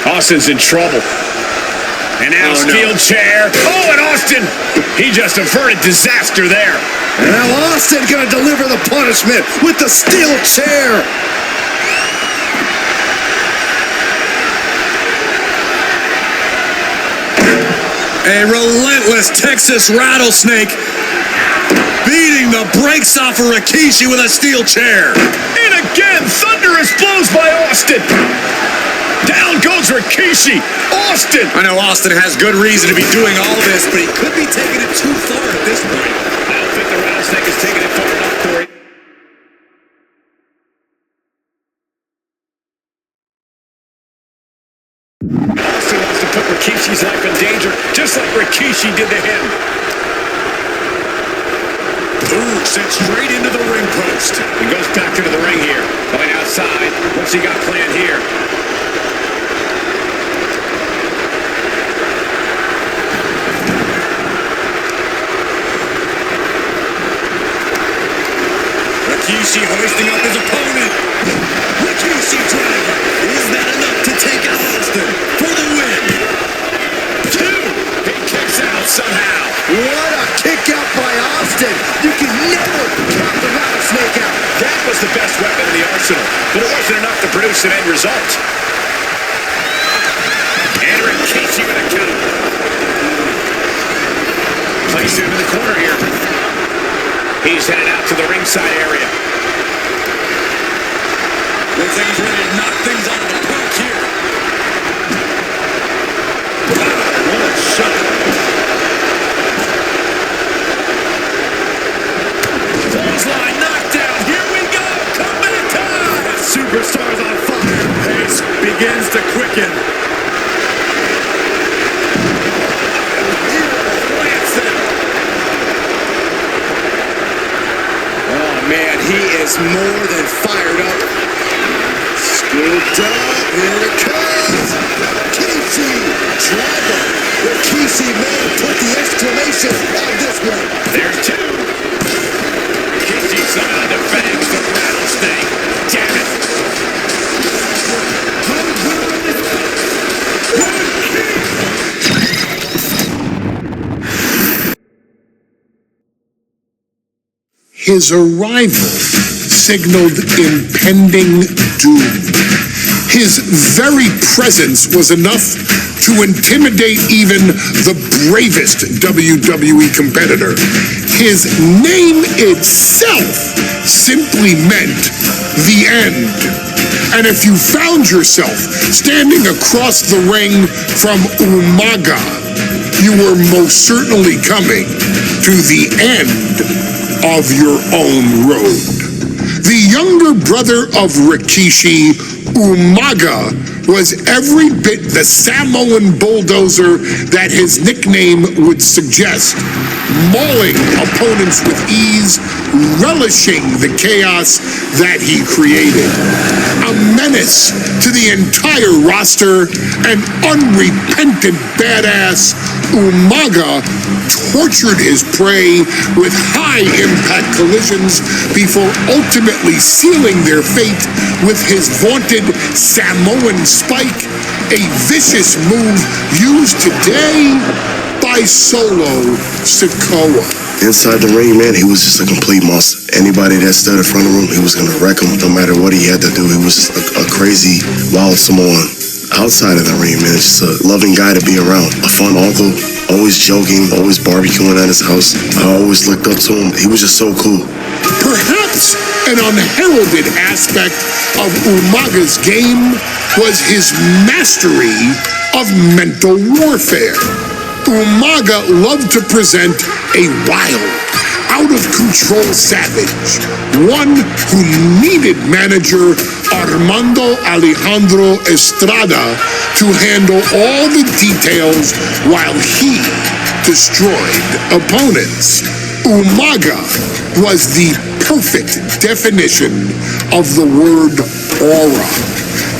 Austin's in trouble. And now steel chair. Oh, and Austin, he just averted disaster there. And now Austin gonna deliver the punishment with the steel chair. A relentless Texas rattlesnake beating the brakes off of Rikishi with a steel chair. And again, thunderous blows by Austin. Down goes Rikishi. Austin. I know Austin has good reason to be doing all this, but he could be taking it too far at this point. I don't think the rattlesnake is taking it far enough, Corey. Austin wants to put Rikishi's life in danger, just like Rikishi did to him. Ooh, sent straight into the ring post. He goes back into the ring here. Going outside. What's he got planned here? Rikishi hoisting up his opponent. Rikishi driver. Is that enough to take out Austin for the win? 2. He kicks out somehow. What a kick out by Austin. You can never count the rattlesnake out. That was the best weapon in the arsenal, but it wasn't enough to produce an end result. And Rikishi with a counter. Place him in the corner here. He's headed out to the ringside area. Looks like he's ready to knock things out of the park here. What a shot. Clothesline knockdown. Here we go. Comeback time. That superstar's on fire. Pace begins to quicken. Oh, man, he is more than fired up. Scooped up. here it comes. Rikishi Dragon. Rikishi may put the exclamation on this one. There's two. Rikishi somehow defends the rattlesnake. Damn it. His arrival signaled impending doom. His very presence was enough to intimidate even the bravest WWE competitor. His name itself simply meant the end. And if you found yourself standing across the ring from Umaga, you were most certainly coming to the end of your own road. The younger brother of Rikishi, Umaga, was every bit the Samoan bulldozer that his nickname would suggest, mauling opponents with ease, relishing the chaos that he created. A menace to the entire roster, an unrepentant badass, Umaga tortured his prey with high-impact collisions before ultimately sealing their fate with his vaunted Samoan spike, a vicious move used today by Solo Sikoa. Inside the ring, man, he was just a complete monster. Anybody that stood in front of him, he was going to wreck him no matter what he had to do. He was just a crazy, wild Samoan. Outside of the ring, man, just a loving guy to be around. A fun uncle, always joking, always barbecuing at his house. I always looked up to him. He was just so cool. Perhaps an unheralded aspect of Umaga's game was his mastery of mental warfare. Umaga loved to present a wild, out-of-control savage, one who needed manager Armando Alejandro Estrada to handle all the details while he destroyed opponents. Umaga was the perfect definition of the word aura.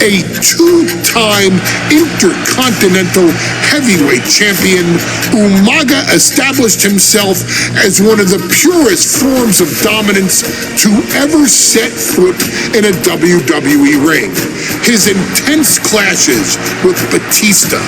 A two-time Intercontinental Heavyweight Champion, Umaga established himself as one of the purest forms of dominance to ever set foot in a WWE ring. His intense clashes with Batista,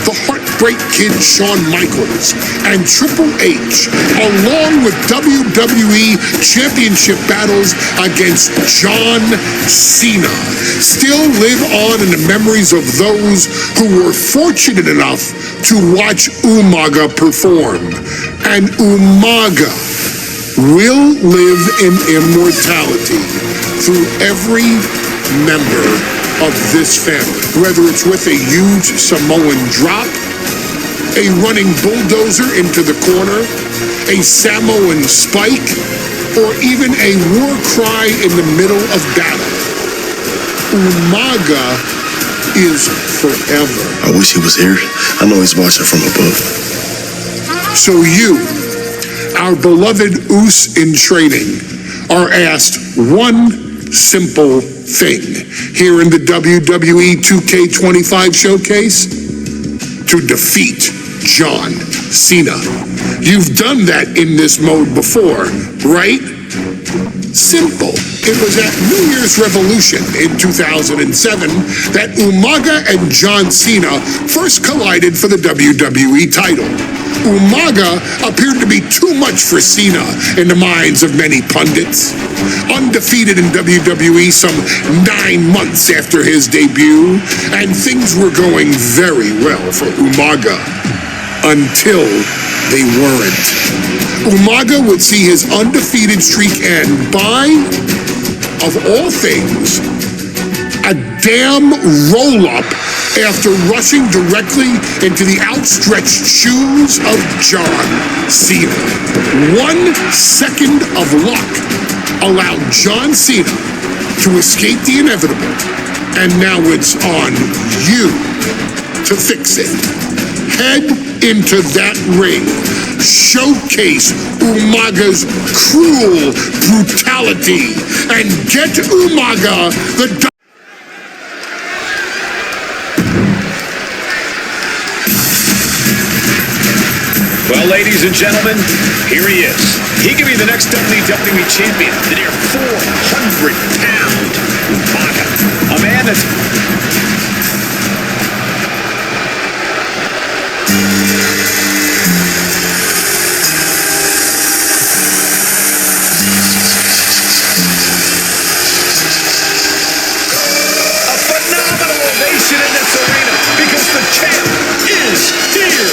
the Heartbreak Kid Shawn Michaels, and Triple H, along with WWE Championship battles against John Cena, still live on in the memories of those who were fortunate enough to watch Umaga perform. And Umaga will live in immortality through every member of this family, whether it's with a huge Samoan drop, a running bulldozer into the corner, a Samoan spike, or even a war cry in the middle of battle. Umaga is forever. I wish he was here. I know he's watching from above. So you, our beloved Us in training, are asked one simple thing here in the WWE 2K25 showcase: to defeat John Cena. You've done that in this mode before, right? Simple. It was at New Year's Revolution in 2007 that Umaga and John Cena first collided for the WWE title. Umaga appeared to be too much for Cena in the minds of many pundits. Undefeated in WWE some 9 months after his debut, and things were going very well for Umaga. Until they weren't. Umaga would see his undefeated streak end by, of all things, a damn roll-up after rushing directly into the outstretched shoes of John Cena. 1 second of luck allowed John Cena to escape the inevitable, and now it's on you to fix it. Head into that ring. Showcase Umaga's cruel brutality and get Umaga the Well, ladies and gentlemen, here he is. He could be the next WWE champion, the near 400-pound Umaga. A man that's... in this arena because the champ is here.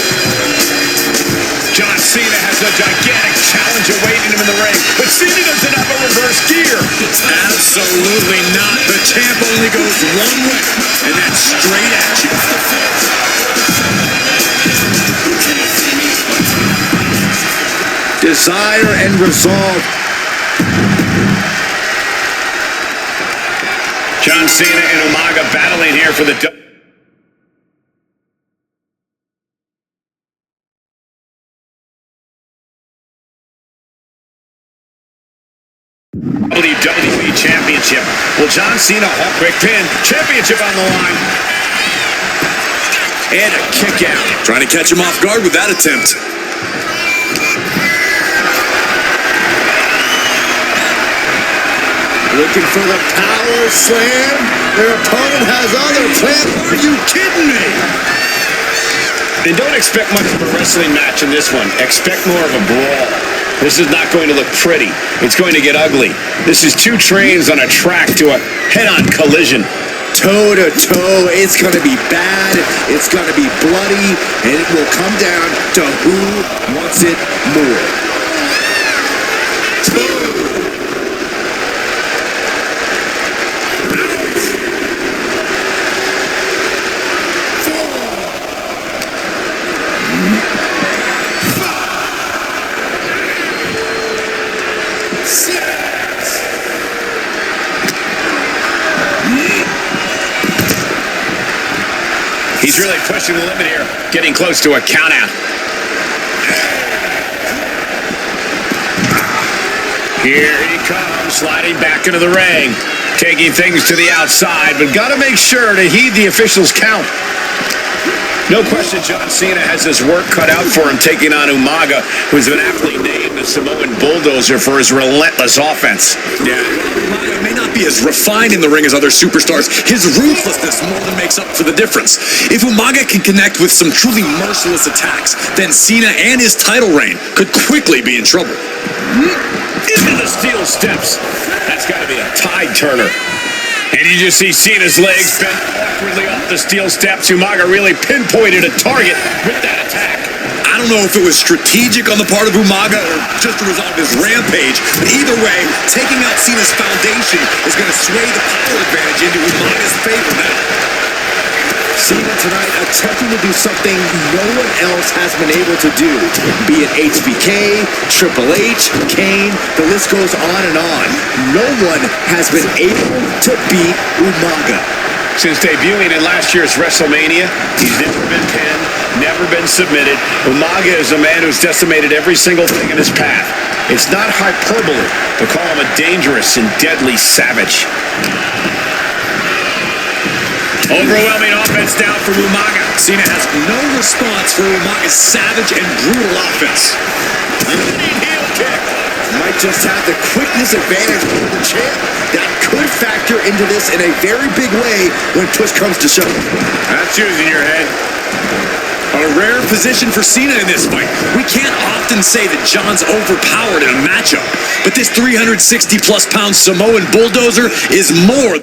John Cena has a gigantic challenge awaiting him in the ring, but Cena doesn't have a reverse gear. Absolutely not. The champ only goes one way, and that's straight at you. Desire and resolve. John Cena and Umaga battling here for the WWE Championship. Well, John Cena, quick pin, championship on the line. And a kick out. Trying to catch him off guard with that attempt. Looking for the power slam. Their opponent has other plans. Are you kidding me? And don't expect much of a wrestling match in this one. Expect more of a brawl. This is not going to look pretty. It's going to get ugly. This is two trains on a track to a head-on collision. Toe to toe. It's going to be bad. It's going to be bloody. And it will come down to who wants it more. He's really pushing the limit here, getting close to a countout. Here he comes, sliding back into the ring, taking things to the outside, but got to make sure to heed the official's count. No question John Cena has his work cut out for him taking on Umaga, who's been aptly named the Samoan bulldozer for his relentless offense. Yeah, Umaga may not be as refined in the ring as other superstars. His ruthlessness more than makes up for the difference. If Umaga can connect with some truly merciless attacks, then Cena and his title reign could quickly be in trouble. Into the steel steps. That's got to be a tide turner. And you just see Cena's legs bent awkwardly off the steel steps. Umaga really pinpointed a target with that attack. I don't know if it was strategic on the part of Umaga or just a result of his rampage, but either way, taking out Cena's foundation is going to sway the power advantage into Umaga's favor now. Cena tonight attempting to do something no one else has been able to do. Be it HBK, Triple H, Kane, the list goes on and on. No one has been able to beat Umaga. Since debuting in last year's WrestleMania, he's never been pinned, never been submitted. Umaga is a man who's decimated every single thing in his path. It's not hyperbole to call him a dangerous and deadly savage. Overwhelming offense down from Umaga. Cena has no response for Umaga's savage and brutal offense. Heel kick. Might just have the quickness advantage over the champ. That could factor into this in a very big way when push comes to shove. That's using your head. A rare position for Cena in this fight. We can't often say that John's overpowered in a matchup, but this 360-plus pound Samoan bulldozer is more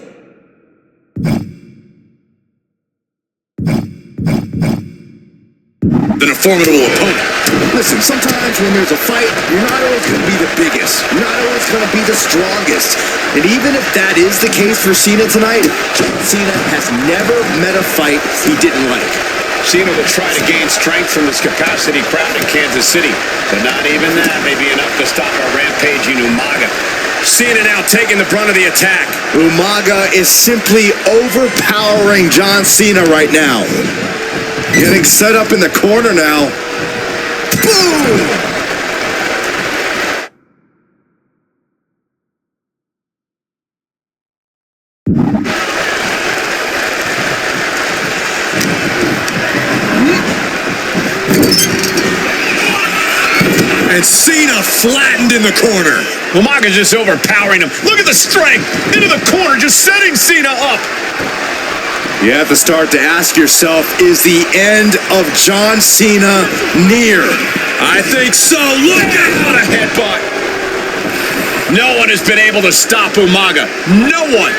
than a formidable opponent. Listen, sometimes when there's a fight, you're not always going to be the biggest. You're not always going to be the strongest. And even if that is the case for Cena tonight, John Cena has never met a fight he didn't like. Cena will try to gain strength from this capacity crowd in Kansas City, but not even that may be enough to stop a rampaging Umaga. Cena now taking the brunt of the attack. Umaga is simply overpowering John Cena right now. Getting set up in the corner now. Boom! And Cena flattened in the corner. Umaga's just overpowering him. Look at the strength. Into the corner, just setting Cena up. You have to start to ask yourself, is the end of John Cena near? I think so. Look at What a headbutt. No one has been able to stop Umaga. No one.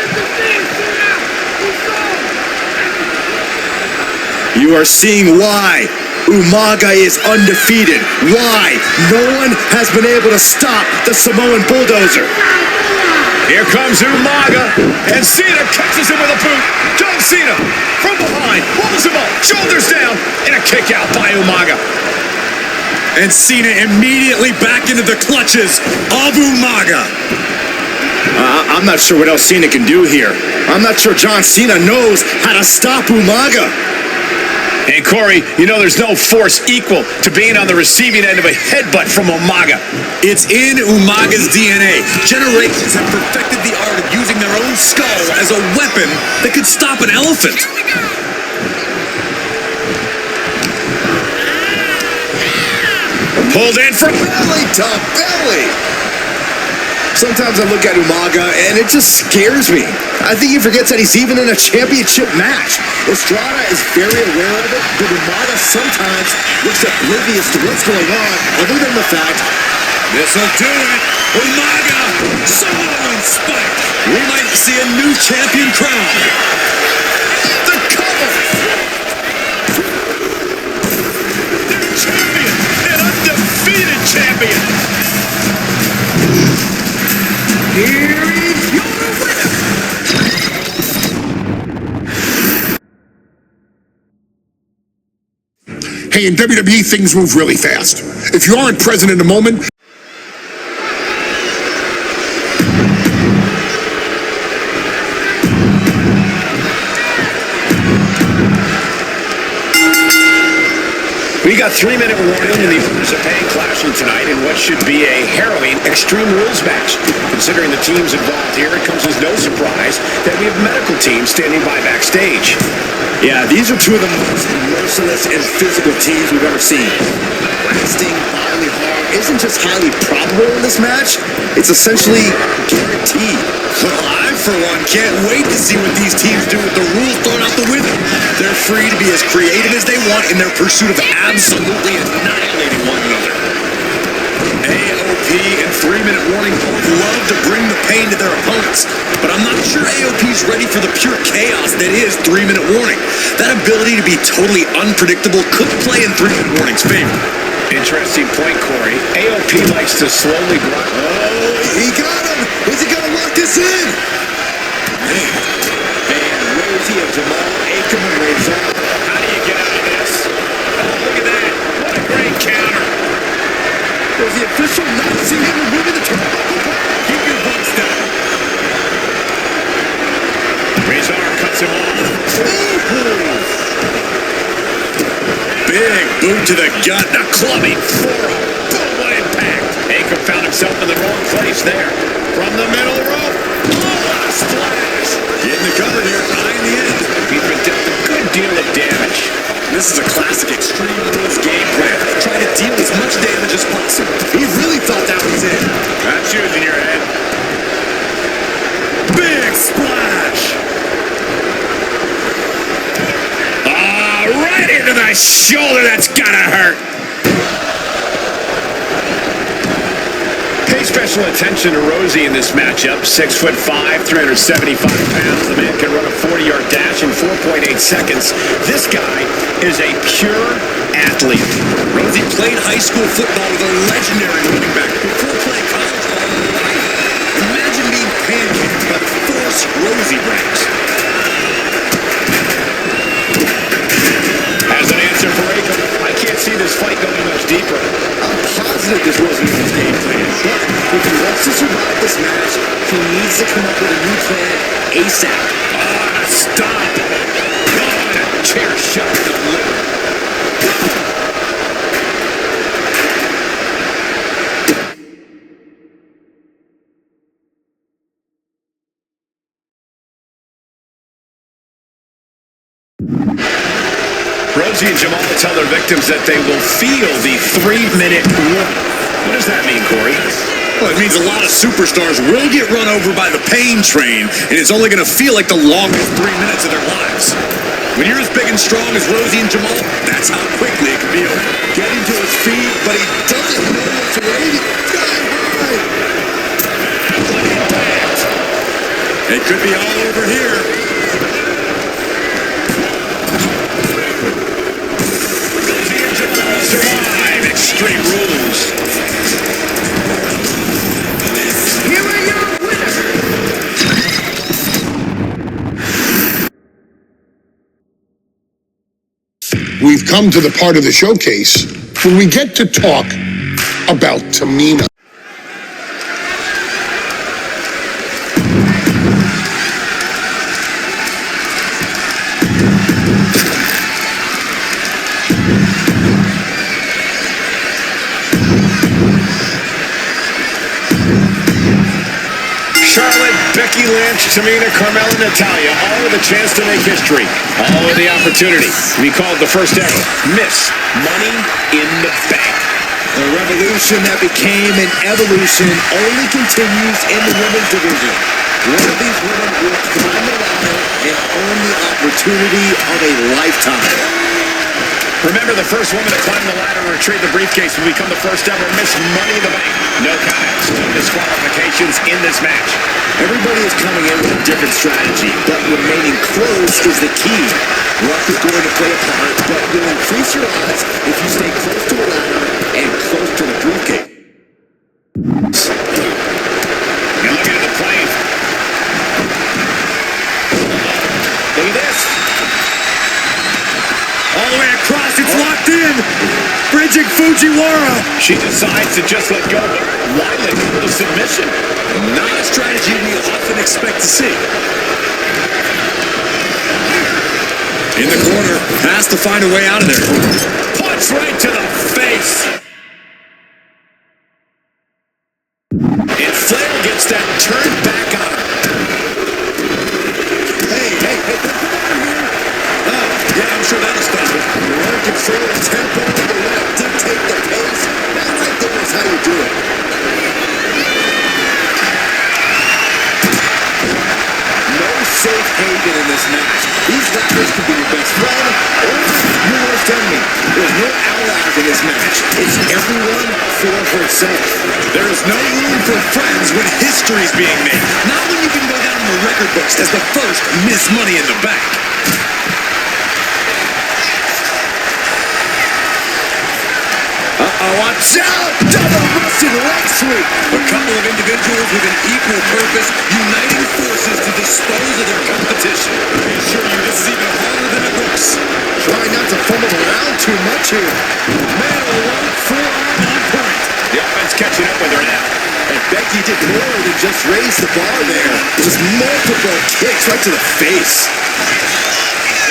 You are seeing why Umaga is undefeated. Why no one has been able to stop the Samoan bulldozer. Here comes Umaga, and Cena catches him with a boot. John Cena from behind, pulls him up, shoulders down, and a kick out by Umaga. And Cena immediately back into the clutches of Umaga. I'm not sure what else Cena can do here. I'm not sure John Cena knows how to stop Umaga. And Corey, you know there's no force equal to being on the receiving end of a headbutt from Umaga. It's in Umaga's DNA. Generations have perfected the art of using their own skull as a weapon that could stop an elephant. Pulled in from Belly to belly. Sometimes I look at Umaga and it just scares me. I think he forgets that he's even in a championship match. Estrada is very aware of it, but Umaga sometimes looks oblivious to what's going on, other than the fact This'll do it. Umaga, Samoan spike. We might see a new champion crown. the cover. New champion, an undefeated champion. Here is your winner. Hey, in WWE, things move really fast. If you aren't present in the moment, We got 3-minute warning, and the owners of paying clashing tonight in what should be a harrowing Extreme Rules match. Considering the teams involved here, it comes as no surprise that we have medical teams standing by backstage. yeah, these are two of the most merciless and physical teams we've ever seen. Lasting bodily harm isn't just highly probable in this match, it's essentially guaranteed. Well, I, for one, can't wait to see what these teams do with the rules thrown out the window. They're free to be as creative as they want in their pursuit of absolutely annihilating one another. AOP and 3-minute warning both love to bring the pain to their opponents, but I'm not sure AOP's ready for the pure chaos that is 3-minute warning. That ability to be totally unpredictable could play in 3-minute warning's favor. Interesting point, Corey. AOP likes to slowly grind. Oh, he got him! Is he gonna lock this in? Man, Rosie and Jamal Aikman resolve. How do you get out of this? Oh, look at that. What a great counter. Was the official not seeing him removing the turnbuckle? Keep your voice down. Razor cuts him off. Big boot to the gut. The clubbing forearm. Boom, what impact. Aikman found himself in the wrong place there. From the middle rope. Oh, what a splash. Getting the cover here, behind the end. He's been dealt a good deal of damage. This is a classic Extreme Rules game plan. Try to deal as much damage as possible. He really thought that was it. That's using your head. Big splash! Right into the shoulder. That's gotta hurt. Pay special attention to Rosie in this matchup. 6'5", 375 pounds. The man can run a 40-yard dash in 4.8 seconds. This guy is a pure athlete. Rosie played high school football with a legendary running back before playing college all her life. Imagine being pancaked by the force Rosie brings. As an answer for Aikman, I can't see this fight going much deeper. I'm positive this wasn't his game plan, but if he wants to survive this match, he needs to come up with a new plan ASAP. Stop. God, a chair shot to the liver. Rosie and Jamal tell their victims that they will feel the 3-minute warning. What does that mean, Corey? Well, it means a lot of superstars will get run over by the pain train, and it's only going to feel like the longest 3 minutes of their lives. When you're as big and strong as Rosie and Jamal, that's how quickly it can be over. Getting to his feet, but he doesn't know what's waiting. It could be all over here. Survive Extreme Rules. Here are your winners. We've come to the part of the showcase where we get to talk about Tamina. Charlotte, Becky Lynch, Tamina, Carmelo, Natalya, all with a chance to make history. All with the opportunity to be called the first ever Miss Money in the Bank. The revolution that became an evolution only continues in the women's division. One of these women will climb the ladder and earn the opportunity of a lifetime. Remember, the first woman to climb the ladder and retrieve the briefcase will become the first ever Miss Money in the Bank. No countouts, no disqualifications in this match. Everybody is coming in with a different strategy, but remaining close is the key. Luck is going to play a part, but will increase your odds if you stay close to the ladder and close to the briefcase. And look at the plane. Look at this. All the way across, it's locked in. Bridging Fujiwara. She decides to just let go, but why let go of the submission? Not a strategy we often expect to see. In the corner, has to find a way out of there. Punch right to the face. And Flair gets that turned back on. Hey, come on here. Yeah, I'm sure that'll stop it. You want to control the tempo, you want to dictate the pace. That's right there is how you do it. No safe haven in this match. These ladders could be your best friend or your worst enemy. There's no allies in this match. It's everyone for herself. There is no room for friends when history's being made. Not when you can go down in the record books as the first Miss Money in the Bank. Watch out! Double rusted leg sweep! A couple of individuals with an equal purpose, uniting forces to dispose of their competition. I assure you, this is even harder than it looks. Try not to fumble around too much here. Man, a long forearm on point. The offense catching up with her now. And Becky did more than just raise the bar there. It was multiple kicks right to the face.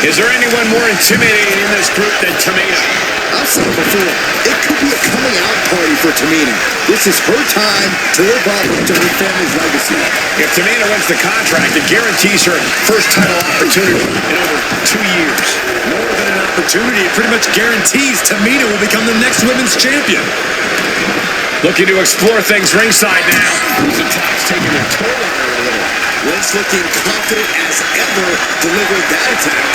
Is there anyone more intimidating in this group than Tamina? I've said it before, it could be a coming out party for Tamina. This is her time to live up to her family's legacy. If Tamina wins the contract, it guarantees her first title opportunity in over 2 years. More than an opportunity, it pretty much guarantees Tamina will become the next women's champion. Looking to explore things ringside now. Whose attack's taking a toll on her a little. Lynch looking confident as ever, delivered that attack.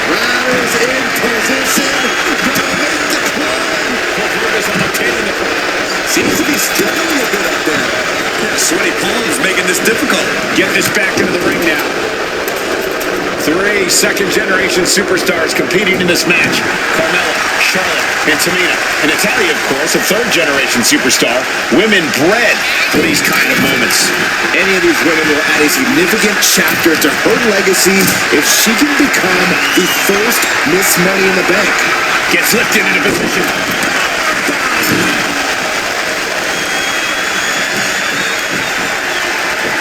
Riders in position, gonna make the climb. Seems to be struggling a bit up there. Sweaty palms making this difficult. Get this back into the ring now. 3 second-generation superstars competing in this match. Carmelo, Charlotte, and Tamina. And Natalya, of course, a third-generation superstar. Women bred for these kind of moments. Any of these women will add a significant chapter to her legacy if she can become the first Miss Money in the Bank. Gets lifted into position.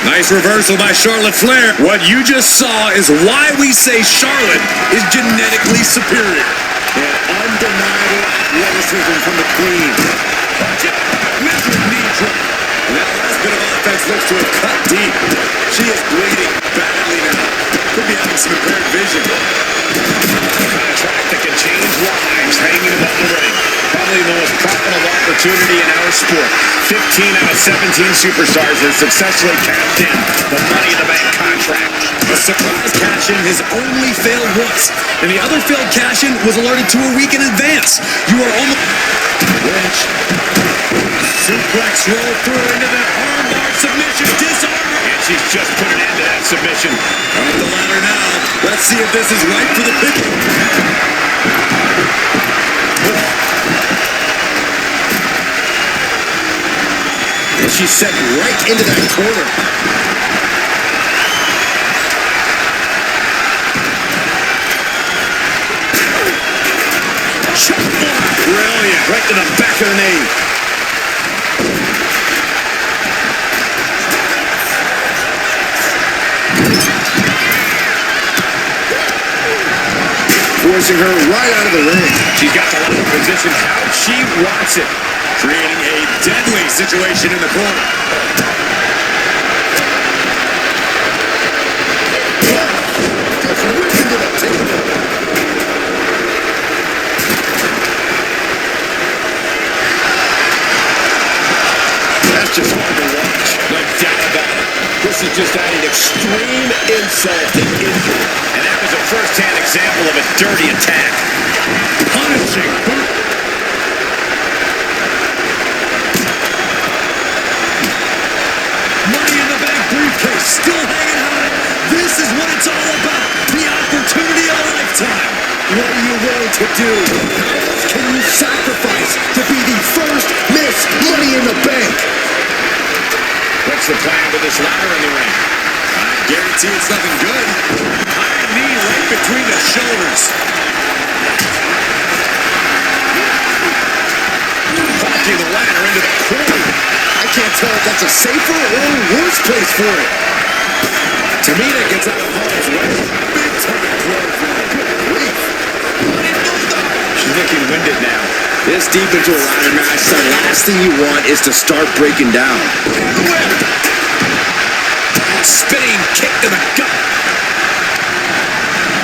Nice reversal by Charlotte Flair. What you just saw is why we say Charlotte is genetically superior. And undeniable athleticism from the Queen. Measured knee drop. And that last bit of offense looks to have cut deep. She is bleeding badly now. Could be having some impaired vision. A contract that can change lives hanging above the ring. probably the most profitable opportunity in our sport. 15 out of 17 superstars have successfully cashed in the Money in the Bank contract. The surprise cash-in has only failed once, and the other failed cash-in was alerted to a week in advance. You are almost... Lynch. Suplex roll through into the armbar submission, disarmor. And she's just put an end to that submission. Up the ladder now. Let's see if this is right for the picking. And she's set right into that corner. Brilliant. Right to the back of the knee. Forcing her right out of the ring. She's got the ladder position how she wants it. Creating a deadly situation in the corner. Just ripped into the table. That's just hard to watch. No doubt about it. This is just adding extreme insult to injury. And that was a first-hand example of a dirty attack. Punishing. Money in the Bank briefcase still hanging high. This is what it's all about. The opportunity of a lifetime. What are you willing to do? How much can you sacrifice to be the first Miss Money in the Bank? What's the plan with this ladder in the ring? I guarantee it's nothing good. High knee right between the shoulders. Walking the ladder into the corner. I can't tell if that's a safer or worse place for it. Tamina gets out of harm's way. Big time blow. She's looking winded now. This deep into a ladder match, the last thing you want is to start breaking down. Spinning kick to the gut.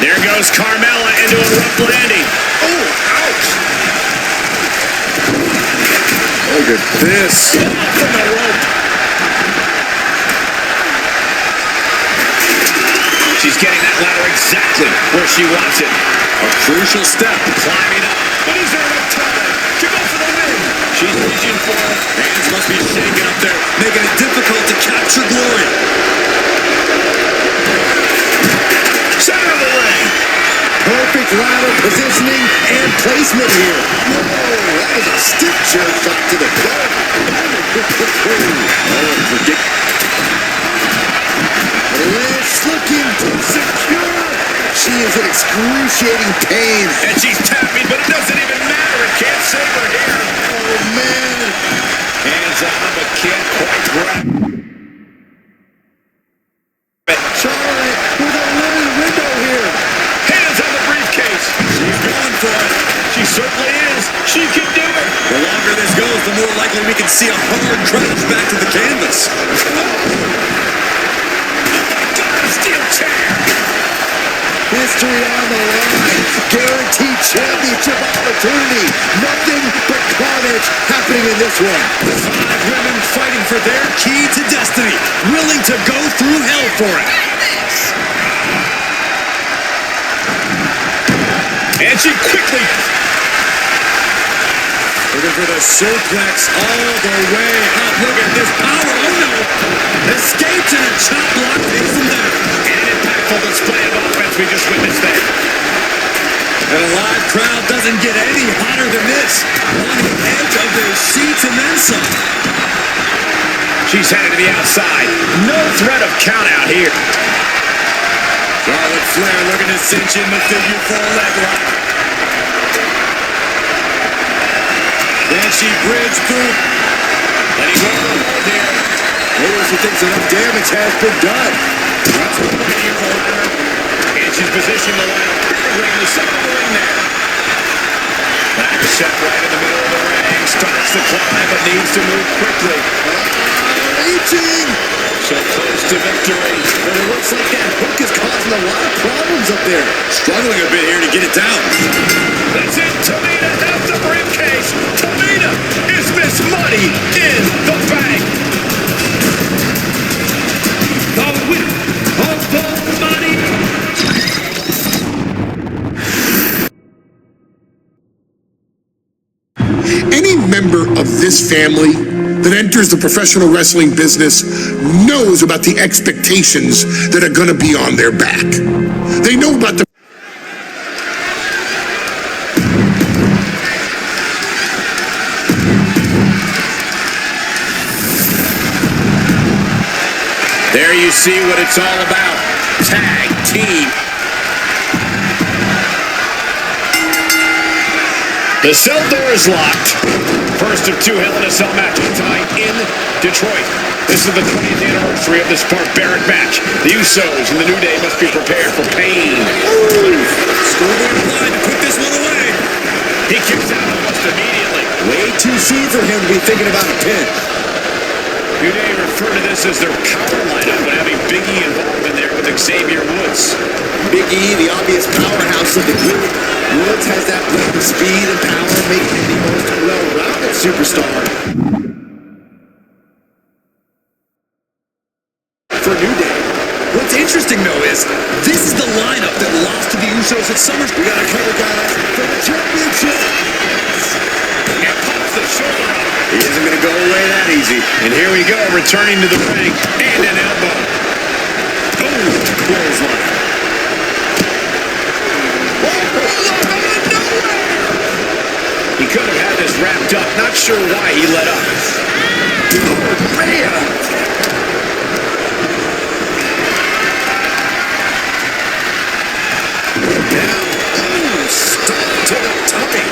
There goes Carmelo into a rough landing. Oh, ouch. Look at this. From the rope. She's getting that ladder exactly where she wants it. A crucial step. Climbing up. But is there enough time to go for the win? She's reaching for it. Hands must be shaking up there, making it difficult to capture glory. Center of the ring. Perfect ladder positioning and placement here. Whoa, that was a stiff chair shot to the gut. Liz looking secure. She is in excruciating pain. And she's tapping, but it doesn't even matter. It can't save her here. Oh, man. Hands on, but can't quite grab it. Charlotte with a limited window here. Hands on the briefcase. She's going for it. She certainly is. She can do it. The longer this goes, the more likely we can see a hard crash back to the canvas. Steel chair. History on the line. Guaranteed championship opportunity. Nothing but carnage happening in this one. 5 women fighting for their key to destiny. Willing to go through hell for it. And she quickly... Looking for the suplex all the way up. Look at this power. Oh no. Escapes in a chop block. Takes him down. And an impactful display of offense we just witnessed there. And a live crowd doesn't get any hotter than this. On the edge of their seats and then some. She's headed to the outside. No threat of count out here. Charlotte Flair looking to cinch in the figure 4 leg lock. Then she bridged through. Letting go of the hold here. Maybe she thinks enough damage has been done. That's what we're here for her. And she's positioned the ladder ring the center of the ring there. Ladder set right in the middle of the ring. Starts to climb but needs to move quickly. Reaching. So close to victory. But it looks like that hook is causing a lot of problems up there. Struggling a bit here to get it down. That's it. Tamina has the briefcase. Tamina is Miss Money in the Bank. The winner of the Money. Any member of this family that enters the professional wrestling business knows about the expectations that are going to be on their back. They know about the There you see what it's all about. Tag team. The cell door is locked. First of two Hell in a Cell matches tonight in Detroit. This is the 20th anniversary of this barbaric match. The Usos and the New Day must be prepared for pain. Scoreboard line to put this one away. He kicks out almost immediately. Way too soon for him to be thinking about a pin. New Day refer to this as their power lineup, but having Big E involved in there with Xavier Woods. Big E, the obvious powerhouse of the group. Woods has that blend of speed and power, making him the most well-rounded superstar. For New Day. What's interesting, though, is this is the lineup that lost to the Usos at SummerSlam. We got a cover guy for the championship. And pops the shoulder up. He isn't going to go away that easy. And here we go, returning to the ring. And an elbow. Oh, clothesline. He could have had this wrapped up. Not sure why he let up. Oh, man. Stop to the tummy.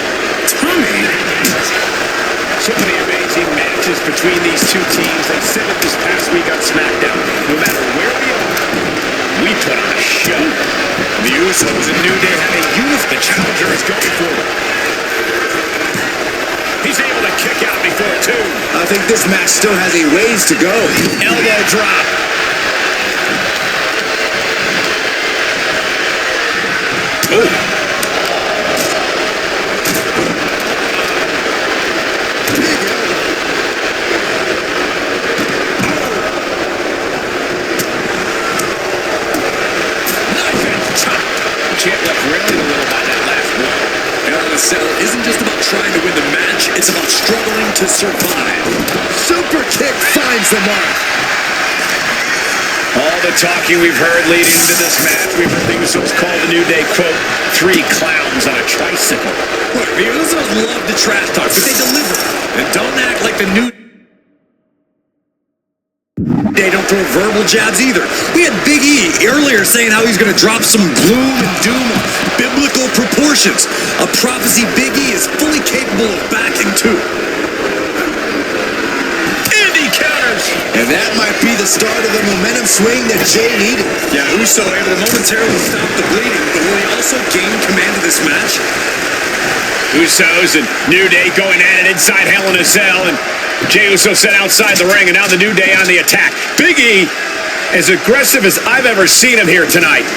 So many amazing matches between these two teams. They said it this past week on SmackDown. No matter where we are, we put on a show. The Usos and New Day have a unit. The challenger is going for it. He's able to kick out before two. I think this match still has a ways to go. Elbow drop. Oh. Champ left railing a little by that last blow. Hell in a Cell isn't just about trying to win the match, it's about struggling to survive. Super kick finds the mark. All the talking we've heard leading into this match, we've heard the Usos call the New Day, quote, three clowns on a tricycle. Look, the Usos love the trash talk, but they deliver. And don't act like the New Day don't throw verbal jabs either. We had Big E earlier saying how he's going to drop some gloom and doom of biblical proportions. A prophecy Big E is fully capable of backing too. And he counters. And that might be the start of the momentum swing that Jay needed. Yeah, Uso able to momentarily stop the bleeding, but will he also gain command of this match? Usos and New Day going at it inside Hell in a Cell, and Jey Uso set outside the ring, and now the New Day on the attack. Big E, as aggressive as I've ever seen him here tonight.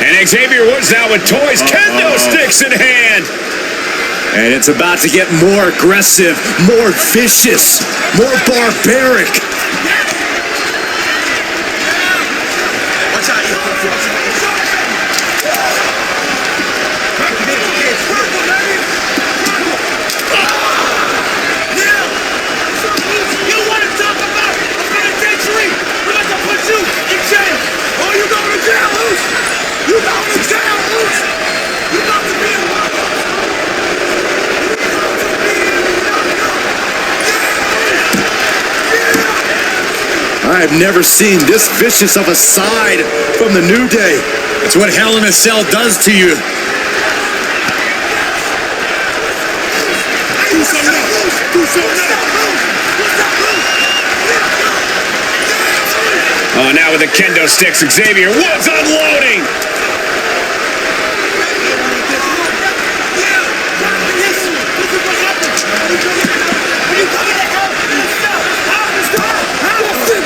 And Xavier Woods now with toys, kendo sticks in hand. And it's about to get more aggressive, more vicious, more barbaric. Watch out, I've never seen this vicious of a side from the New Day. It's what Hell in a Cell does to you. Oh, now with the kendo sticks, Xavier Woods unloading.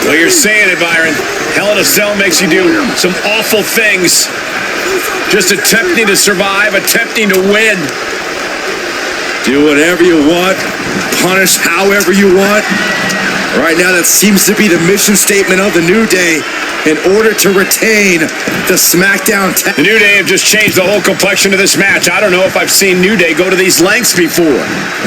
Well, you're saying it, Byron. Hell in a Cell makes you do some awful things. Just attempting to survive, attempting to win. Do whatever you want, punish however you want. Right now, that seems to be the mission statement of the New Day in order to retain the SmackDown tag. The New Day have just changed the whole complexion of this match. I don't know if I've seen New Day go to these lengths before.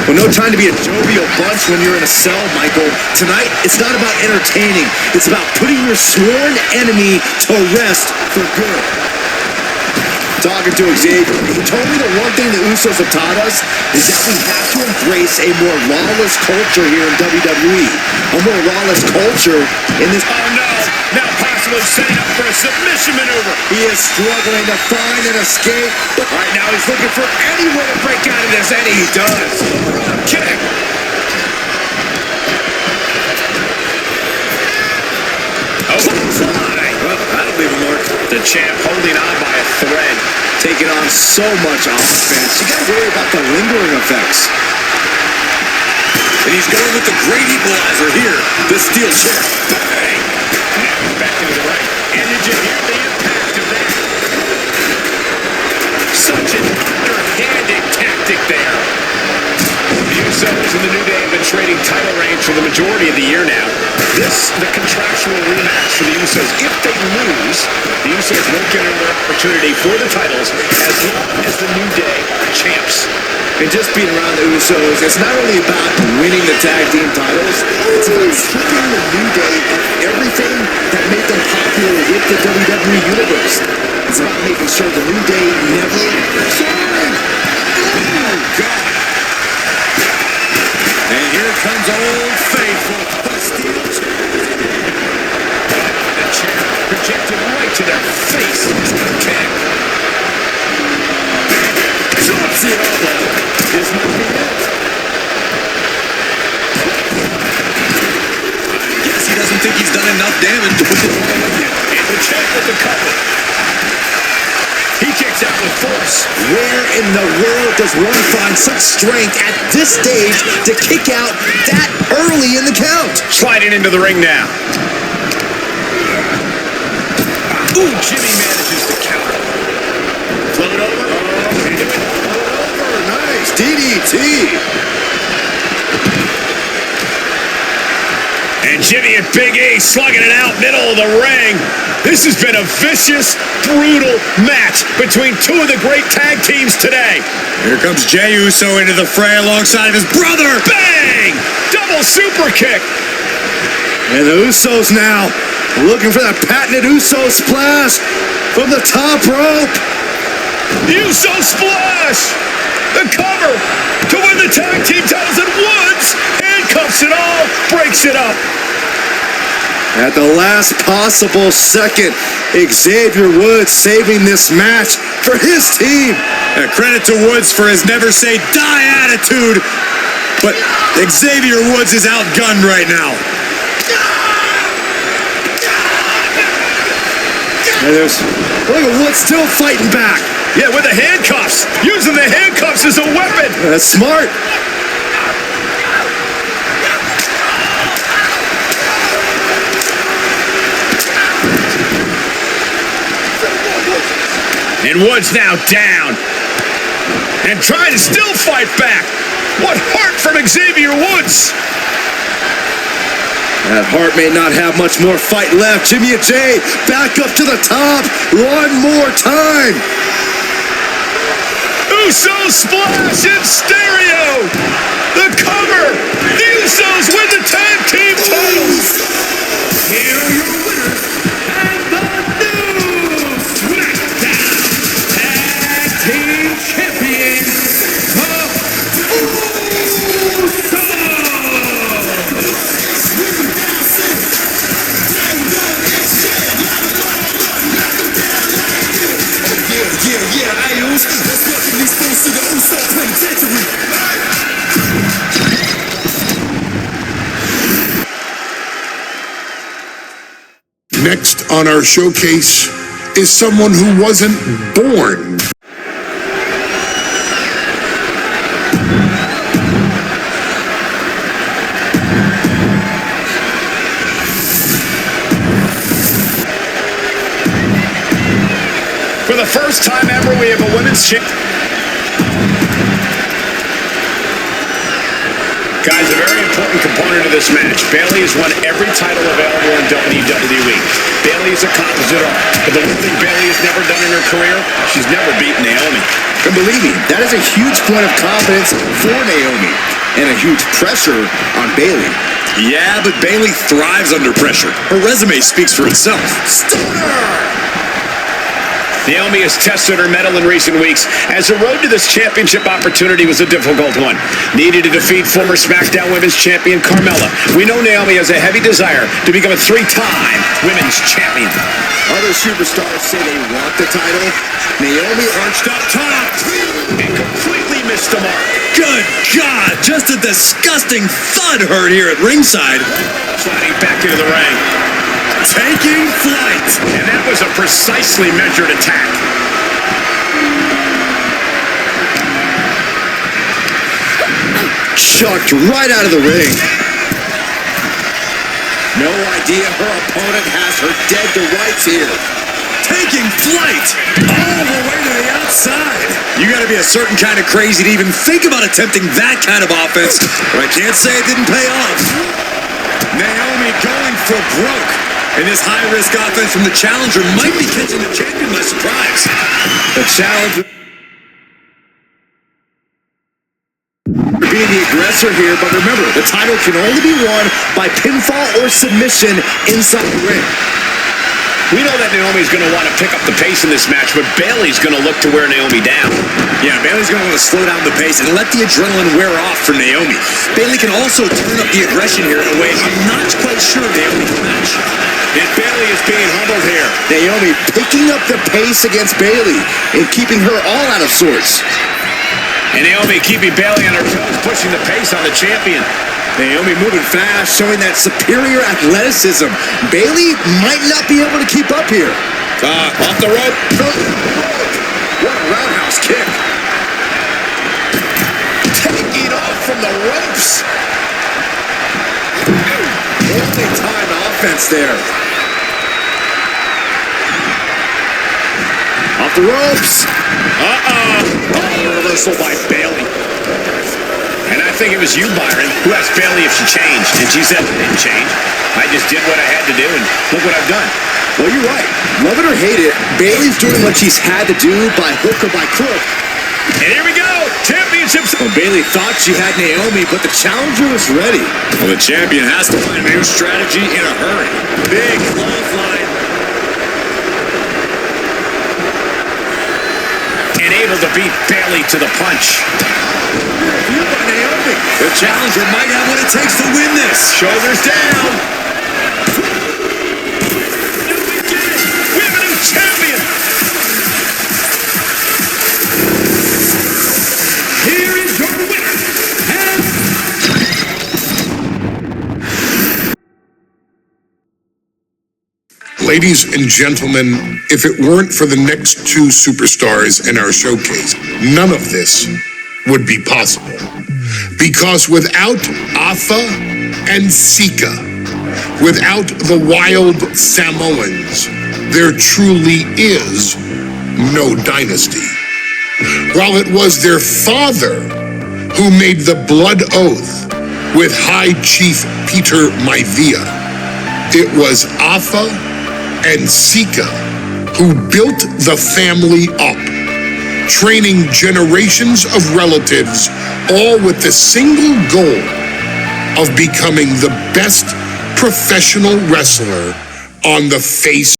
Well, no time to be a jovial bunch when you're in a cell, Michael. Tonight, it's not about entertaining. It's about putting your sworn enemy to rest for good. Talking to Xavier, he told me the one thing the Usos have taught us is that we have to embrace a more lawless culture here in WWE. A more lawless culture in this... Oh, no. Now possibly setting up for a submission maneuver. He is struggling to find an escape. But right now, he's looking for any way to break out of this, and he does. Kick. Oh, fly. Well, that'll leave a mark. The champ holding on by a thread. Taking on so much offense. You gotta worry about the lingering effects. And he's going with the great equalizer here. The steel chair. Bang! Now back into the right. And did you hear the impact of that? Such an underhanded tactic there. The Usos and the New Day have been trading title reigns for the majority of the year now. This, the contractual rematch for the Usos. If they lose, the Usos won't get another opportunity for the titles as long as the New Day are champs. And just being around the Usos, it's not only about winning the tag team titles, it's about stripping the New Day of everything that made them popular with the WWE Universe. It's about making sure the New Day never... Oh, God. And here comes Old Faithful. The steel chair. The chair projected right to their face. Kick. Drops it elbow. This might be it. I guess he doesn't think he's done enough damage to put this one away yet. And the champ with the cover. He kicks out with force. Where in the world does one find such strength at this stage to kick out that early in the count? Sliding into the ring now. Ooh, Jimmy manages to counter. Float over. Nice DDT. And Jimmy and Big E slugging it out middle of the ring. This has been a vicious, brutal match between two of the great tag teams today. Here comes Jey Uso into the fray alongside of his brother. Bang! Double super kick. And the Usos now looking for that patented Uso splash from the top rope. Uso splash. The cover to win the tag team titles, and Woods handcuffs it all, breaks it up. At the last possible second, Xavier Woods saving this match for his team. Credit to Woods for his never say die attitude. But Xavier Woods is outgunned right now. And look at Woods still fighting back. Yeah, with the handcuffs. Using the handcuffs as a weapon. That's smart. And Woods now down. And trying to still fight back. What heart from Xavier Woods. That heart may not have much more fight left. Jimmy and Jey back up to the top one more time. Uso splash in stereo. The cover. The Usos win the tag team titles. Here are your winners and the new SmackDown Tag Team Champions, the Usos. Yeah, Ios. Let's welcome these fools to the Uso Penitentiary. Next on our showcase is someone who wasn't born. first time ever we have a women's champ. Guys, a very important component of this match. Bayley has won every title available in WWE. Bayley is a compositor, but the one thing Bayley has never done in her career, she's never beaten Naomi. And believe me, that is a huge point of confidence for Naomi and a huge pressure on Bayley. Yeah, but Bayley thrives under pressure. Her resume speaks for itself. Stunner! Naomi has tested her mettle in recent weeks, as the road to this championship opportunity was a difficult one. Needed to defeat former SmackDown Women's Champion Carmelo. We know Naomi has a heavy desire to become a three-time Women's Champion. Other superstars say they want the title. Naomi arched up top And completely missed the mark. Good God, just a disgusting thud heard here at ringside. Sliding back into the ring. Taking flight. And that was a precisely measured attack. chucked right out of the ring. No idea her opponent has her dead to rights here. Taking flight all the way to the outside. You gotta be a certain kind of crazy to even think about attempting that kind of offense, but I can't say it didn't pay off. Naomi going for broke. And this high-risk offense from the challenger might be catching the champion by surprise. The challenger being the aggressor here, but remember, the title can only be won by pinfall or submission inside the ring. We know that Naomi's going to want to pick up the pace in this match, but Bayley's going to look to wear Naomi down. Yeah, Bayley's going to want to slow down the pace and let the adrenaline wear off for Naomi. Bayley can also turn up the aggression here in a way I'm not quite sure Naomi can match. And Bayley is being humbled here. Naomi picking up the pace against Bayley and keeping her all out of sorts. And Naomi keeping Bayley on her toes, pushing the pace on the champion. Naomi moving fast, showing that superior athleticism. Bayley might not be able to keep up here. Off the rope. What a roundhouse kick. Taking off from the ropes. Multi-time offense there. Off the ropes. Reversal by Bayley. And I think it was you, Byron, who asked Bayley if she changed. And she said, I didn't change. I just did what I had to do, and look what I've done. Well, you're right. Love it or hate it, Bayley's doing what she's had to do by hook or by crook. And here we go. Championships. Well, Bayley thought she had Naomi, but the challenger was ready. Well, the champion has to find a new strategy in a hurry. Big clothesline. And able to beat Bayley to the punch. Viewed by Naomi. The challenger might have what it takes to win this. Shoulders down. And we did it. We have a new champion. Here is your winner, Ladies and gentlemen, if it weren't for the next two superstars in our showcase, none of this would be possible. Because without Afa and Sika, without the wild Samoans, there truly is no dynasty. While it was their father who made the blood oath with High Chief Peter Maivia, it was Afa and Sika who built the family up, training generations of relatives, all with the single goal of becoming the best professional wrestler on the face.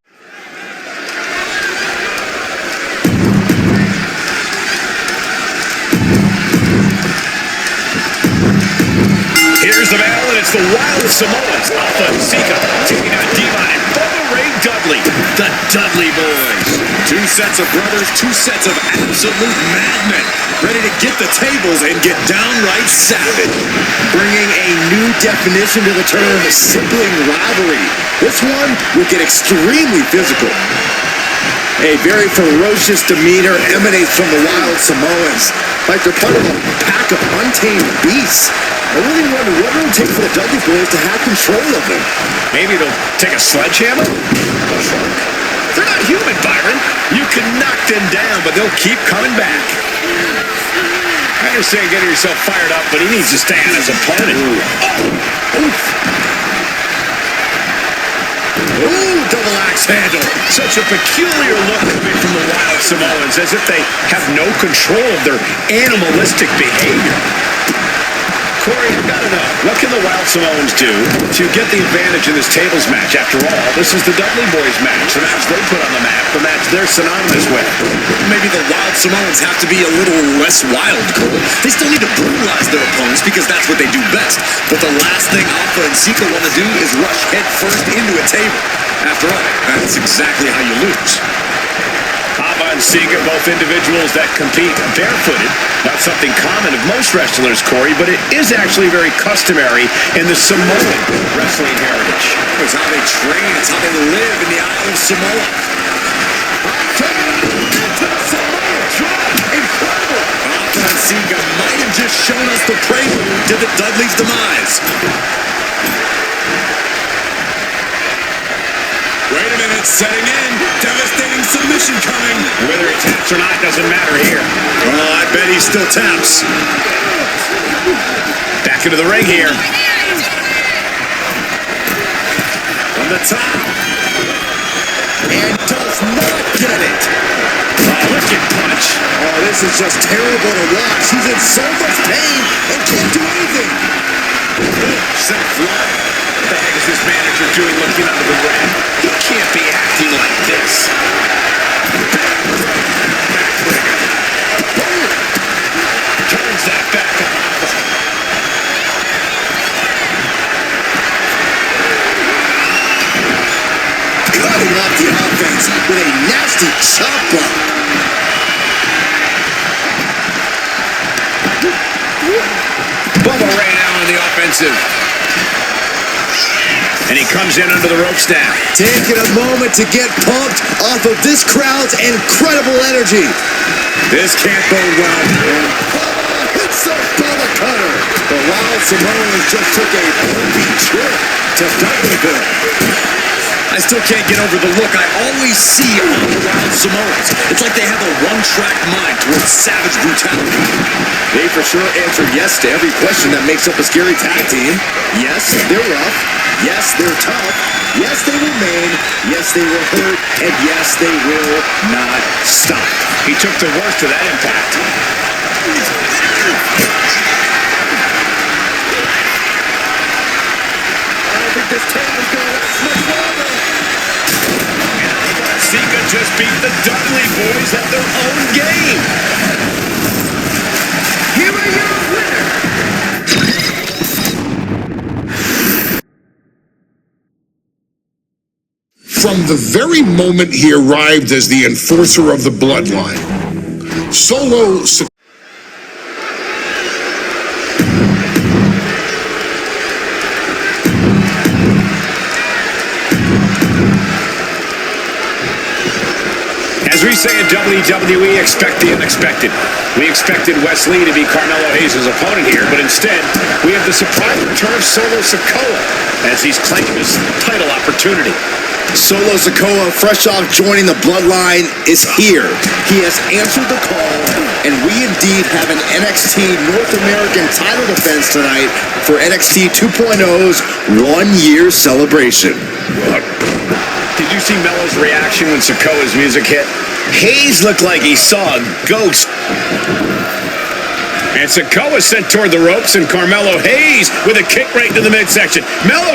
Here's the battle, and it's the Wild Samoans, Alpha and Sika, taking on Devon and Bubba Ray Dudley, the Dudley Boys. Two sets of brothers, two sets of absolute madmen, ready to get the tables and get downright savage. Bringing a new definition to the term sibling rivalry. This one will get extremely physical. A very ferocious demeanor emanates from the Wild Samoans, like they're part of a pack of untamed beasts. I really wonder what it'll take for the Dudley Boys to have control of them. Maybe they'll take a sledgehammer? They're not human, Byron. You can knock them down, but they'll keep coming back. I understand getting yourself fired up, but he needs to stay on his opponent. Ooh, double axe handle. Such a peculiar look coming from the Wild Samoans, as if they have no control of their animalistic behavior. Corey, I gotta know, what can the Wild Samoans do to get the advantage in this tables match? After all, this is the Dudley Boys match, the match they put on the map, the match they're synonymous with. Maybe the Wild Samoans have to be a little less wild, Cole. They still need to brutalize their opponents because that's what they do best. But the last thing Alpha and Sikoa want to do is rush head first into a table. After all, that's exactly how you lose. Alpha and Sikoa, both individuals that compete barefooted. Not something common of most wrestlers, Corey, but it is actually very customary in the Samoan wrestling heritage. It's how they train, it's how they live in the Isle of Samoa. Incredible! Alpha and Sikoa might have just shown us the prelude to the Dudley's demise. Wait a minute, setting in. Devastating submission coming. Whether he taps or not doesn't matter here. Oh, I bet he still taps. Back into the ring here. From the top. And does not get it. Lifted punch. Oh, this is just terrible to watch. He's in so much pain and can't do anything. Sent flying. What the heck is this manager doing looking under the ring? He can't be acting like this. Turns that back on Alpha. Cutting off the offense with a nasty chop block. Bubba Ray now on the offensive. And he comes in under the ropes now. Taking a moment to get pumped off of this crowd's incredible energy. This can't bode well. It's a Bubba cutter. The Wild Samoans just took a bumpy trip to Dudleyville. I still can't get over the look I always see on the Wild Samoans. It's like they have a one-track mind towards savage brutality. They for sure answer yes to every question that makes up a scary tag team. Yes, they're rough. Yes, they're tough. Yes, they remain. Yes, they will hurt. And yes, they will not stop. He took the worst of that impact. I don't think this table's going to last much longer. Sikoa just beat the Dudley Boys at their own game. Here are your winners. From the very moment he arrived as the enforcer of the Bloodline, Solo As we say in WWE, expect the unexpected. We expected Wes Lee to be Carmelo Hayes' opponent here, but instead, we have the surprise return of Solo Sikoa as he's claimed his title opportunity. Solo Sikoa, fresh off joining the Bloodline, is here. He has answered the call, and we indeed have an NXT North American title defense tonight for NXT 2.0's one-year celebration. Did you see Melo's reaction when Sikoa's music hit? Hayes looked like he saw a ghost. And Sikoa sent toward the ropes, and Carmelo Hayes with a kick right into the midsection. Melo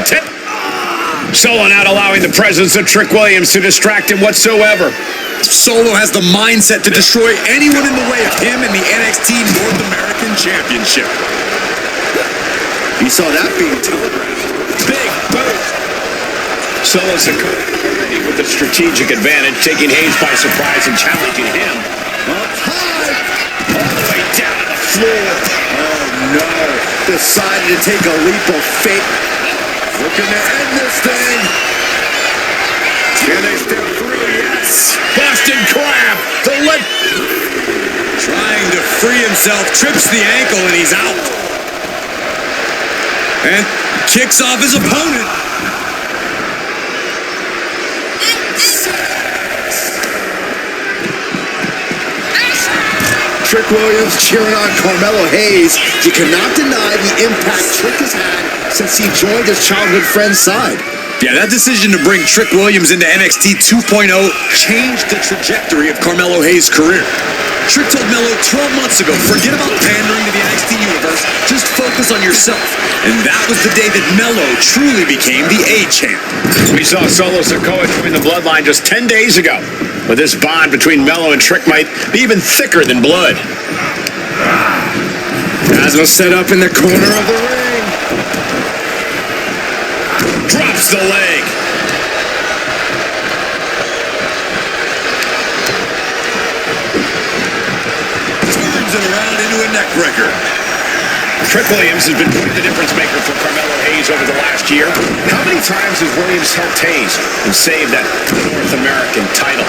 Solo not allowing the presence of Trick Williams to distract him whatsoever. Solo has the mindset to destroy anyone in the way of him in the NXT North American Championship. You saw that being telegraphed. Big boot. Solo Sikoa with a strategic advantage, taking Hayes by surprise and challenging him. Up high. All the way down to the floor. Oh no. Decided to take a leap of faith. Looking to end this thing. Can they step through? Yes. Boston Crab. The leg. Trying to free himself, trips the ankle, and he's out. And kicks off his opponent. Trick Williams cheering on Carmelo Hayes. You cannot deny the impact Trick has had since he joined his childhood friend's side. Yeah, that decision to bring Trick Williams into NXT 2.0 changed the trajectory of Carmelo Hayes' career. Trick told Melo 12 months ago, forget about pandering to the NXT universe, just focus on yourself. And that was the day that Melo truly became the A-champ. We saw Solo Sikoa join the Bloodline just 10 days ago. But this bond between Melo and Trick might be even thicker than blood. Guys will set up in the corner of the ring. Drops the leg. Turns it around into a neckbreaker. Trick Williams has been quite the difference maker for Carmelo Hayes over the last year. How many times has Williams helped Hayes and saved that North American title?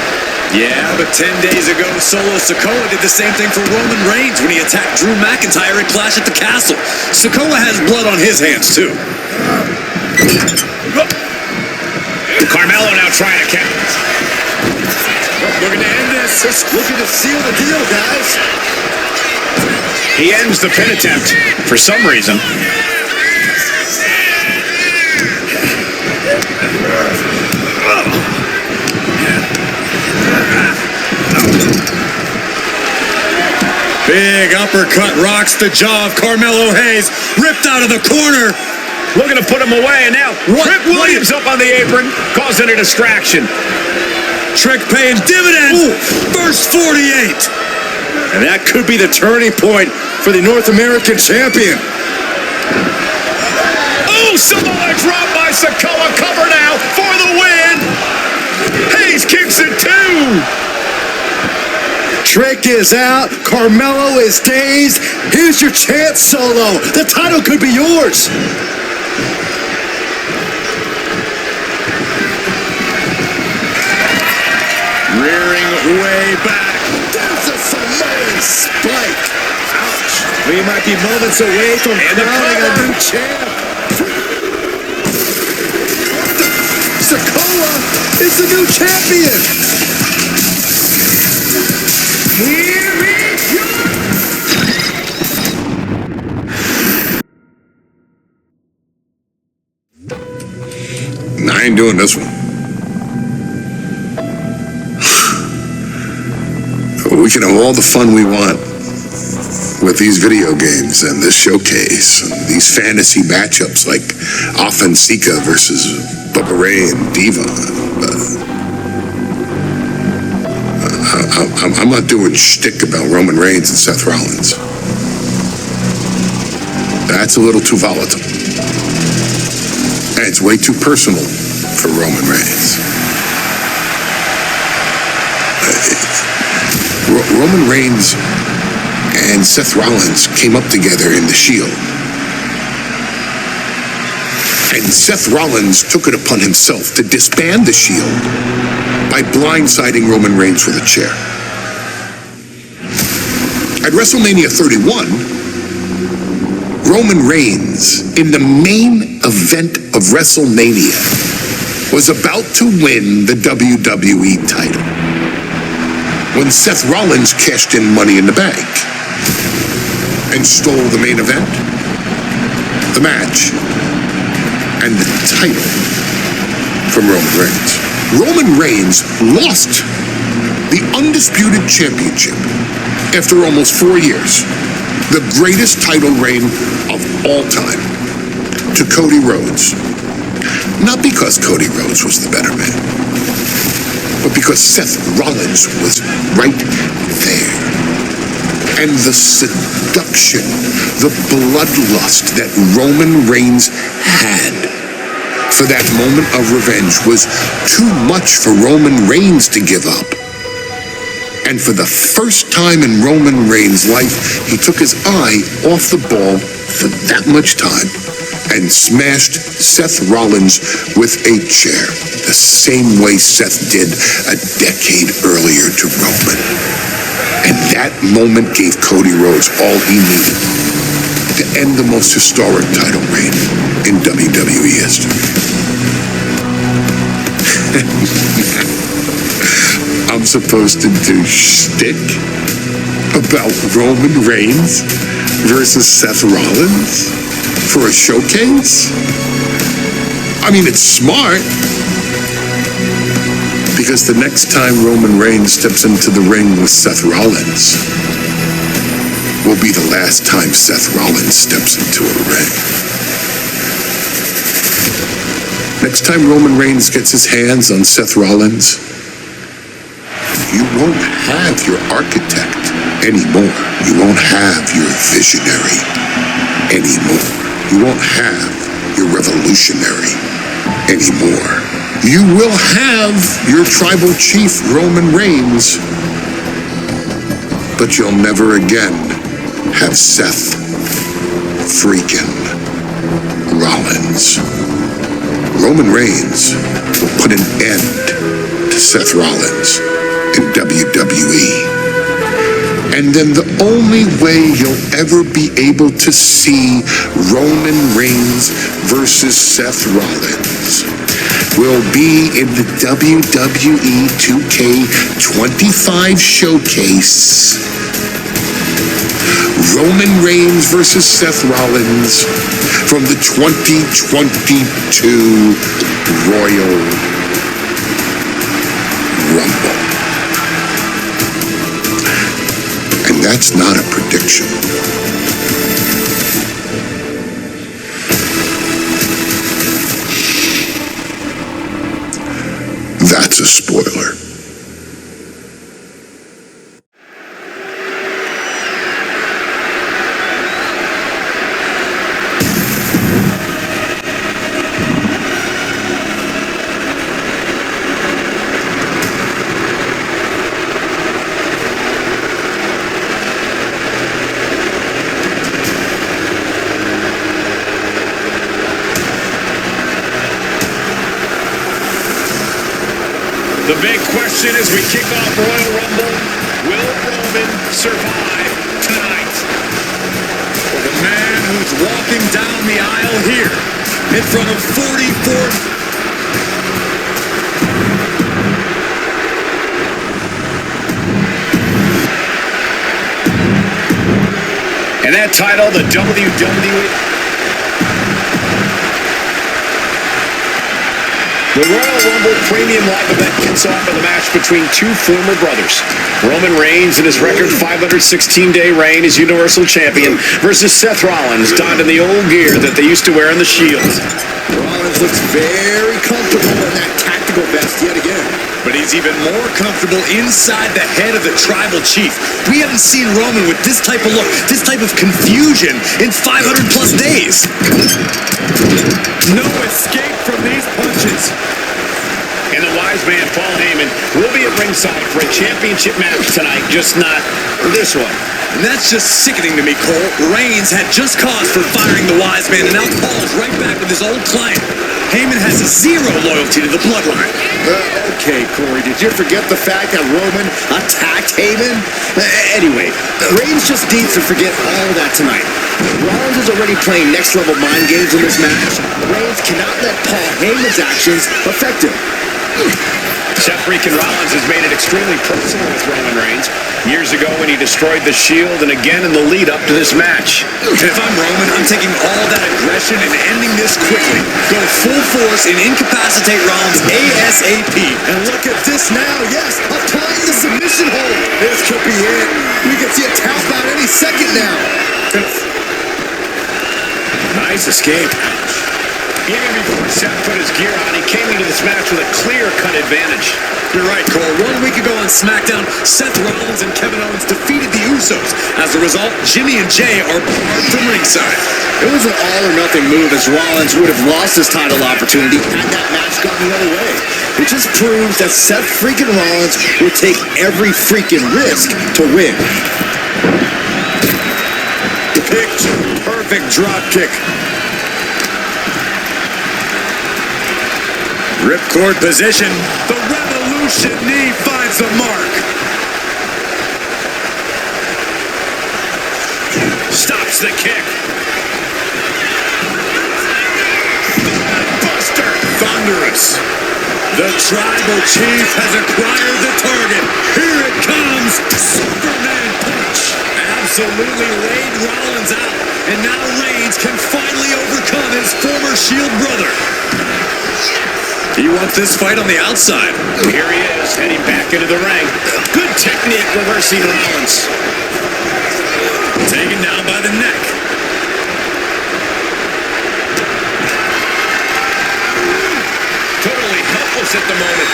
Yeah, but 10 days ago, Solo Sikoa did the same thing for Roman Reigns when he attacked Drew McIntyre at Clash at the Castle. Sikoa has blood on his hands, too. Carmelo now trying to catch. Looking to end this. Just looking to seal the deal, guys. He ends the pin attempt for some reason. Big uppercut rocks the jaw of Carmelo Hayes, ripped out of the corner. Looking to put him away, and now Trick Williams up on the apron, causing a distraction. Trick paying dividends. Verse 48. And that could be the turning point for the North American champion. Oh, Samoa drop by Sikoa, cover now for the win. Hayes kicks it too. Trick is out. Carmelo is dazed. Here's your chance, Solo. The title could be yours. Rearing way back. There's a Samoan spike. Ouch. We might be moments away from crowning a new champ. Sikoa is the new champion. Here is I ain't doing this one. We can have all the fun we want with these video games and this showcase and these fantasy matchups like Offensica versus Bubba Ray and Diva. I'm not doing shtick about Roman Reigns and Seth Rollins. That's a little too volatile. And it's way too personal for Roman Reigns. Roman Reigns and Seth Rollins came up together in the Shield. And Seth Rollins took it upon himself to disband the Shield by blindsiding Roman Reigns with a chair. At WrestleMania 31, Roman Reigns, in the main event of WrestleMania, was about to win the WWE title when Seth Rollins cashed in Money in the Bank and stole the main event, the match, and the title from Roman Reigns. Roman Reigns lost the undisputed championship after almost 4 years, the greatest title reign of all time, to Cody Rhodes. Not because Cody Rhodes was the better man, but because Seth Rollins was right there. And the seduction, the bloodlust that Roman Reigns had for that moment of revenge was too much for Roman Reigns to give up. And for the first time in Roman Reigns' life, he took his eye off the ball for that much time and smashed Seth Rollins with a chair, the same way Seth did a decade earlier to Roman. And that moment gave Cody Rhodes all he needed to end the most historic title reign in WWE history. I'm supposed to do shtick? about Roman Reigns versus Seth Rollins for a showcase? I mean, it's smart, because the next time Roman Reigns steps into the ring with Seth Rollins will be the last time Seth Rollins steps into a ring. Next time Roman Reigns gets his hands on Seth Rollins, you won't have your architect anymore. You won't have your visionary anymore. You won't have your revolutionary anymore. You will have your tribal chief, Roman Reigns, but you'll never again have Seth freaking Rollins. Roman Reigns will put an end to Seth Rollins in WWE. And then the only way you'll ever be able to see Roman Reigns versus Seth Rollins will be in the WWE 2K25 showcase. Roman Reigns versus Seth Rollins from the 2022 Royal Rumble. And that's not a prediction. That's a spoiler. The big question as we kick off Royal Rumble, will Roman survive tonight? For the man who's walking down the aisle here in front of 44... And that title, the WWE... The Royal Rumble Premium Live event kicks off with a match between two former brothers. Roman Reigns in his record 516-day reign as Universal Champion versus Seth Rollins, donned in the old gear that they used to wear in the Shield. Rollins looks very comfortable in that tactical vest yet again. But he's even more comfortable inside the head of the tribal chief. We haven't seen Roman with this type of look, this type of confusion in 500 plus days. No escape from these punches. And the Wiseman, Paul Heyman, will be at ringside for a championship match tonight, just not this one. And that's just sickening to me, Cole. Reigns had just cause for firing the Wiseman, and now Paul's right back with his old client. Heyman has zero loyalty to the Bloodline. Okay, Corey, did you forget the fact that Roman attacked Heyman? Anyway, Reigns just needs to forget all that tonight. Rollins is already playing next-level mind games in this match. Reigns cannot let Paul Heyman's actions affect him. Seth freaking Rollins has made it extremely personal with Roman Reigns. Years ago when he destroyed the Shield, and again in the lead up to this match. If I'm Roman, I'm taking all that aggression and ending this quickly. Go full force and incapacitate Rollins ASAP. And look at this now, yes, applying the submission hold. This could be it. We could see a tap out any second now. Nice escape. Even before Seth put his gear on, he came into this match with a clear-cut advantage. You're right, Cole. 1 week ago on SmackDown, Seth Rollins and Kevin Owens defeated the Usos. As a result, Jimmy and Jay are barred from ringside. It was an all-or-nothing move, as Rollins would have lost his title opportunity had that match gone the other way. It just proves that Seth freaking Rollins would take every freaking risk to win. Picture perfect drop kick. Ripcord position. The Revolution knee finds the mark. Stops the kick. Buster. Thunderous. The tribal chief has acquired the target. Here it comes. Superman punch. absolutely laid Rollins out. And now Reigns can finally overcome his former Shield brother. He wants this fight on the outside. Here he is, heading back into the ring. Good technique reversing Rollins. Taken down by the neck. Totally helpless at the moment.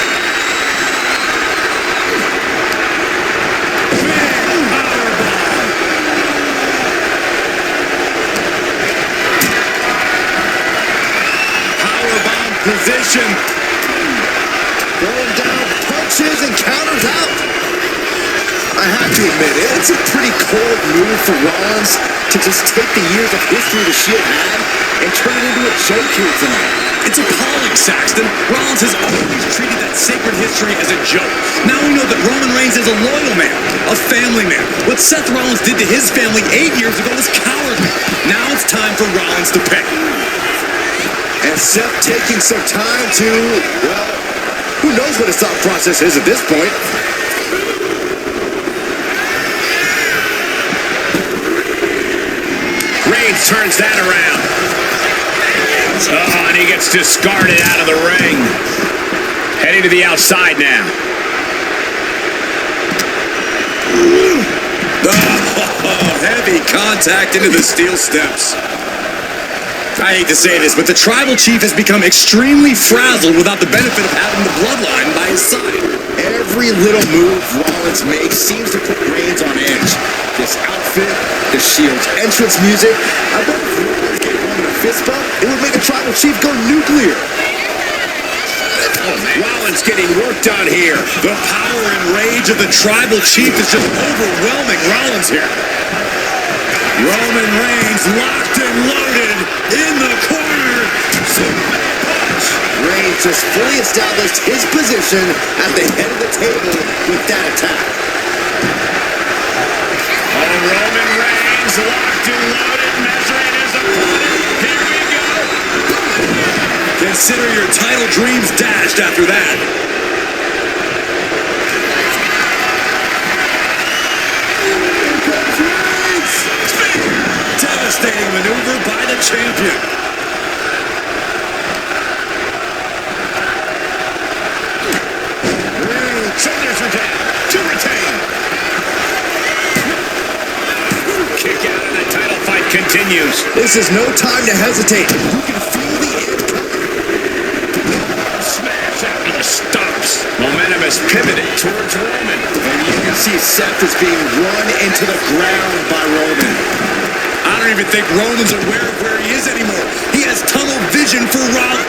Powerbomb position. Going down, punches and counters out. I have to admit, it's a pretty cold move for Rollins to just take the years of history the Shield had and turn it into a joke here tonight. It's appalling, Saxton. Rollins has always treated that sacred history as a joke. Now we know that Roman Reigns is a loyal man, a family man. What Seth Rollins did to his family 8 years ago was cowardly. Now it's time for Rollins to pick. And Seth taking some time to, well, who knows what his thought process is at this point. Reigns turns that around. And he gets discarded out of the ring. Heading to the outside now. Oh, heavy contact into the steel steps. I hate to say this, but the Tribal Chief has become extremely frazzled without the benefit of having the Bloodline by his side. Every little move Rollins makes seems to put Reigns on edge. This outfit, the Shield's entrance music, I bet if Rollins gave Roman a fist bump, it would make the Tribal Chief go nuclear. Rollins getting worked on here. The power and rage of the Tribal Chief is just overwhelming Rollins here. Roman Reigns locked and loaded in the corner. Reigns just fully established his position at the head of the table with that attack. Roman Reigns locked and loaded, measuring his opponent. Here we go. Consider your title dreams dashed after that. Devastating maneuver by the champion. Shoulders are down to retain. Kick out and the title fight continues. This is no time to hesitate. You can feel the end coming. Smash after the stomps. Momentum is pivoted towards Roman. And you can see Seth is being run into the ground by Roman. I don't even think Roman's aware of where he is anymore. He has tunnel vision for Rollins.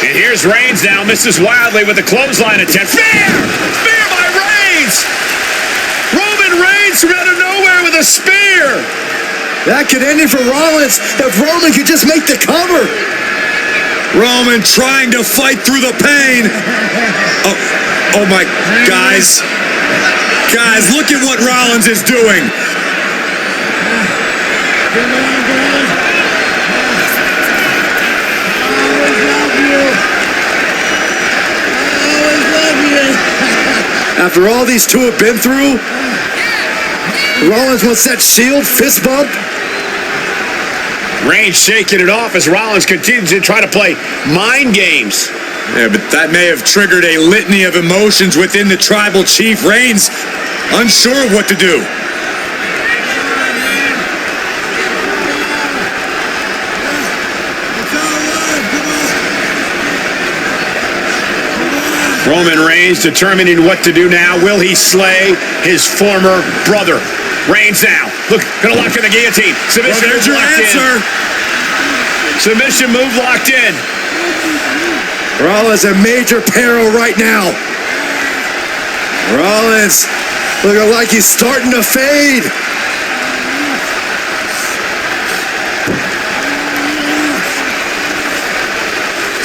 And here's Reigns now, misses wildly with a clothesline attempt. Spear! Spear by Reigns! Roman Reigns from out of nowhere with a spear! That could end it for Rollins if Roman could just make the cover. Roman trying to fight through the pain. Oh my, guys. Guys, look at what Rollins is doing. After all these two have been through, Rollins wants that Shield fist bump. Reigns shaking it off as Rollins continues to try to play mind games. Yeah, but that may have triggered a litany of emotions within the Tribal Chief. Reigns unsure of what to do. Roman Reigns determining what to do now. Will he slay his former brother? Reigns now. Look, gonna lock in the guillotine. Submission there's move your locked answer. in. Submission move locked in. Rollins in major peril right now. Rollins looking like he's starting to fade.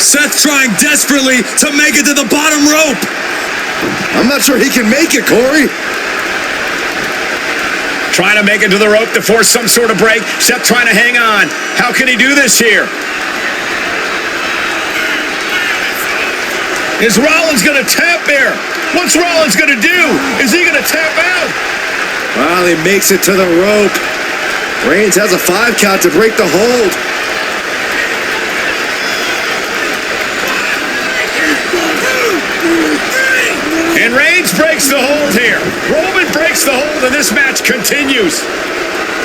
Seth trying desperately to make it to the bottom rope. I'm not sure he can make it, Corey. Trying to make it to the rope to force some sort of break. Seth trying to hang on. How can he do this here? Is Rollins going to tap there? What's Rollins going to do? Is he going to tap out? Well, he makes it to the rope. Reigns has a 5 count to break the hold. And Reigns breaks the hold here. Roman breaks the hold, and this match continues.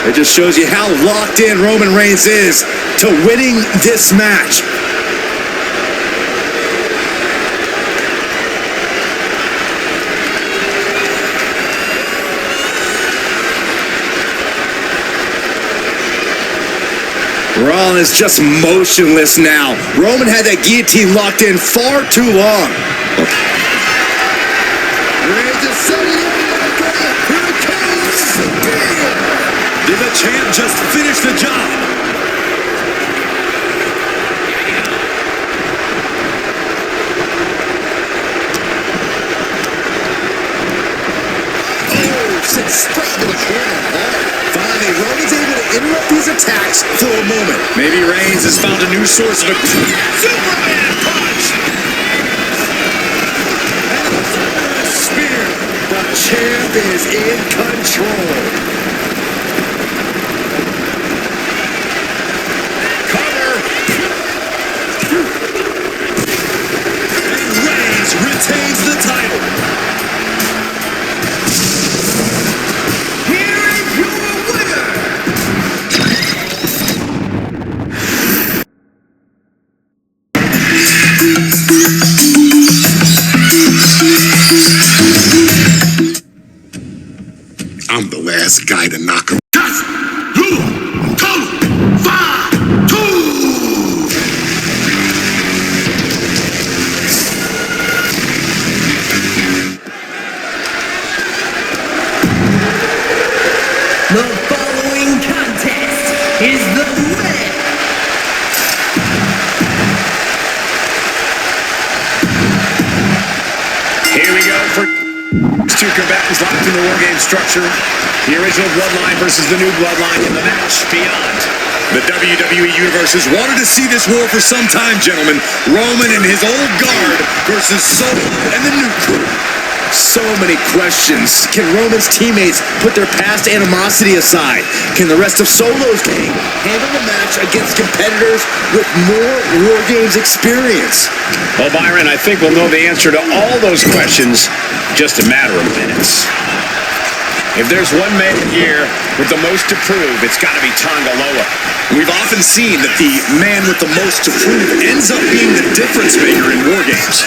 It just shows you how locked in Roman Reigns is to winning this match. Rollins is just motionless now. Roman had that guillotine locked in far too long. Reigns is setting up. Here it comes. Did the champ just finish the job? Oh, sent straight to the corner. Finally, Roman's able to interrupt these attacks for a moment. Maybe Reigns has found a new source of Superman punch. Spear. The champ is in control. Cover. And Reigns retains the title. Here is your winner. I'm the last guy to knock him. The following contest is the winner. Here we go for two combatants locked in the War Game structure. The original Bloodline versus the new Bloodline in the match beyond. The WWE Universe has wanted to see this war for some time, gentlemen. Roman and his old guard versus Solo and the new crew. So many questions. Can Roman's teammates put their past animosity aside? Can the rest of Solo's gang handle the match against competitors with more War Games experience? Well, Byron, I think we'll know the answer to all those questions just a matter of minutes. If there's one man here with the most to prove, it's got to be Tonga Loa. We've often seen that the man with the most to prove ends up being the difference maker in War Games.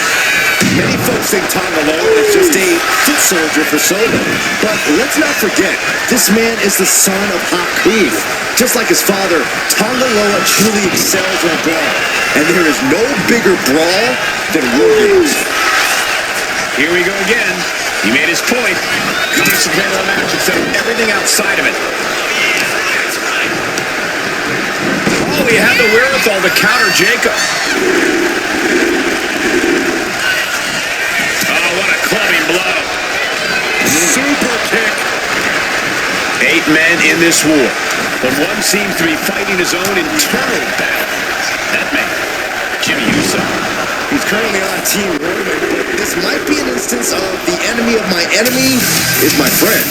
Many folks think Tonga Loa is just a foot soldier for Solo. But let's not forget, this man is the son of Haku. Just like his father, Tonga Loa truly excels in a brawl. And there is no bigger brawl than War Games. Here we go again. He made his point. He needs to handle the match instead of everything outside of it. Oh, he had the wherewithal to counter Jacob. Oh, what a clubbing blow. Super kick. 8 men in this war, but one seems to be fighting his own internal battle. That man, Jimmy Uso. He's currently on Team Roman, but this might be an instance of the enemy of my enemy is my friend.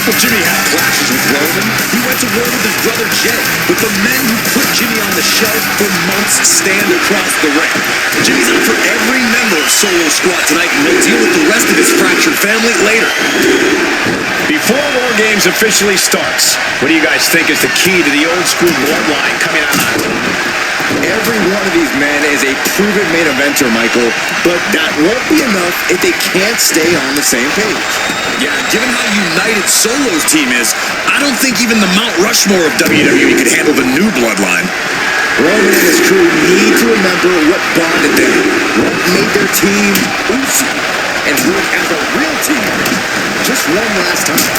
Well, Jimmy had clashes with Roman. He went to war with his brother Jay, but the men who put Jimmy on the shelf for months stand across the ring. Jimmy's out for every member of Solo Squad tonight, and we'll deal with the rest of his fractured family later. Before War Games officially starts, what do you guys think is the key to the old school bloodline coming out on top? Every one of these men is a proven main eventer, Michael, but that won't be enough if they can't stay on the same page. Yeah, given how united Solo's team is, I don't think even the Mount Rushmore of WWE could handle the new bloodline. Roman and his crew need to remember what bonded them, what made their team Uso, and work as a real team just one last time.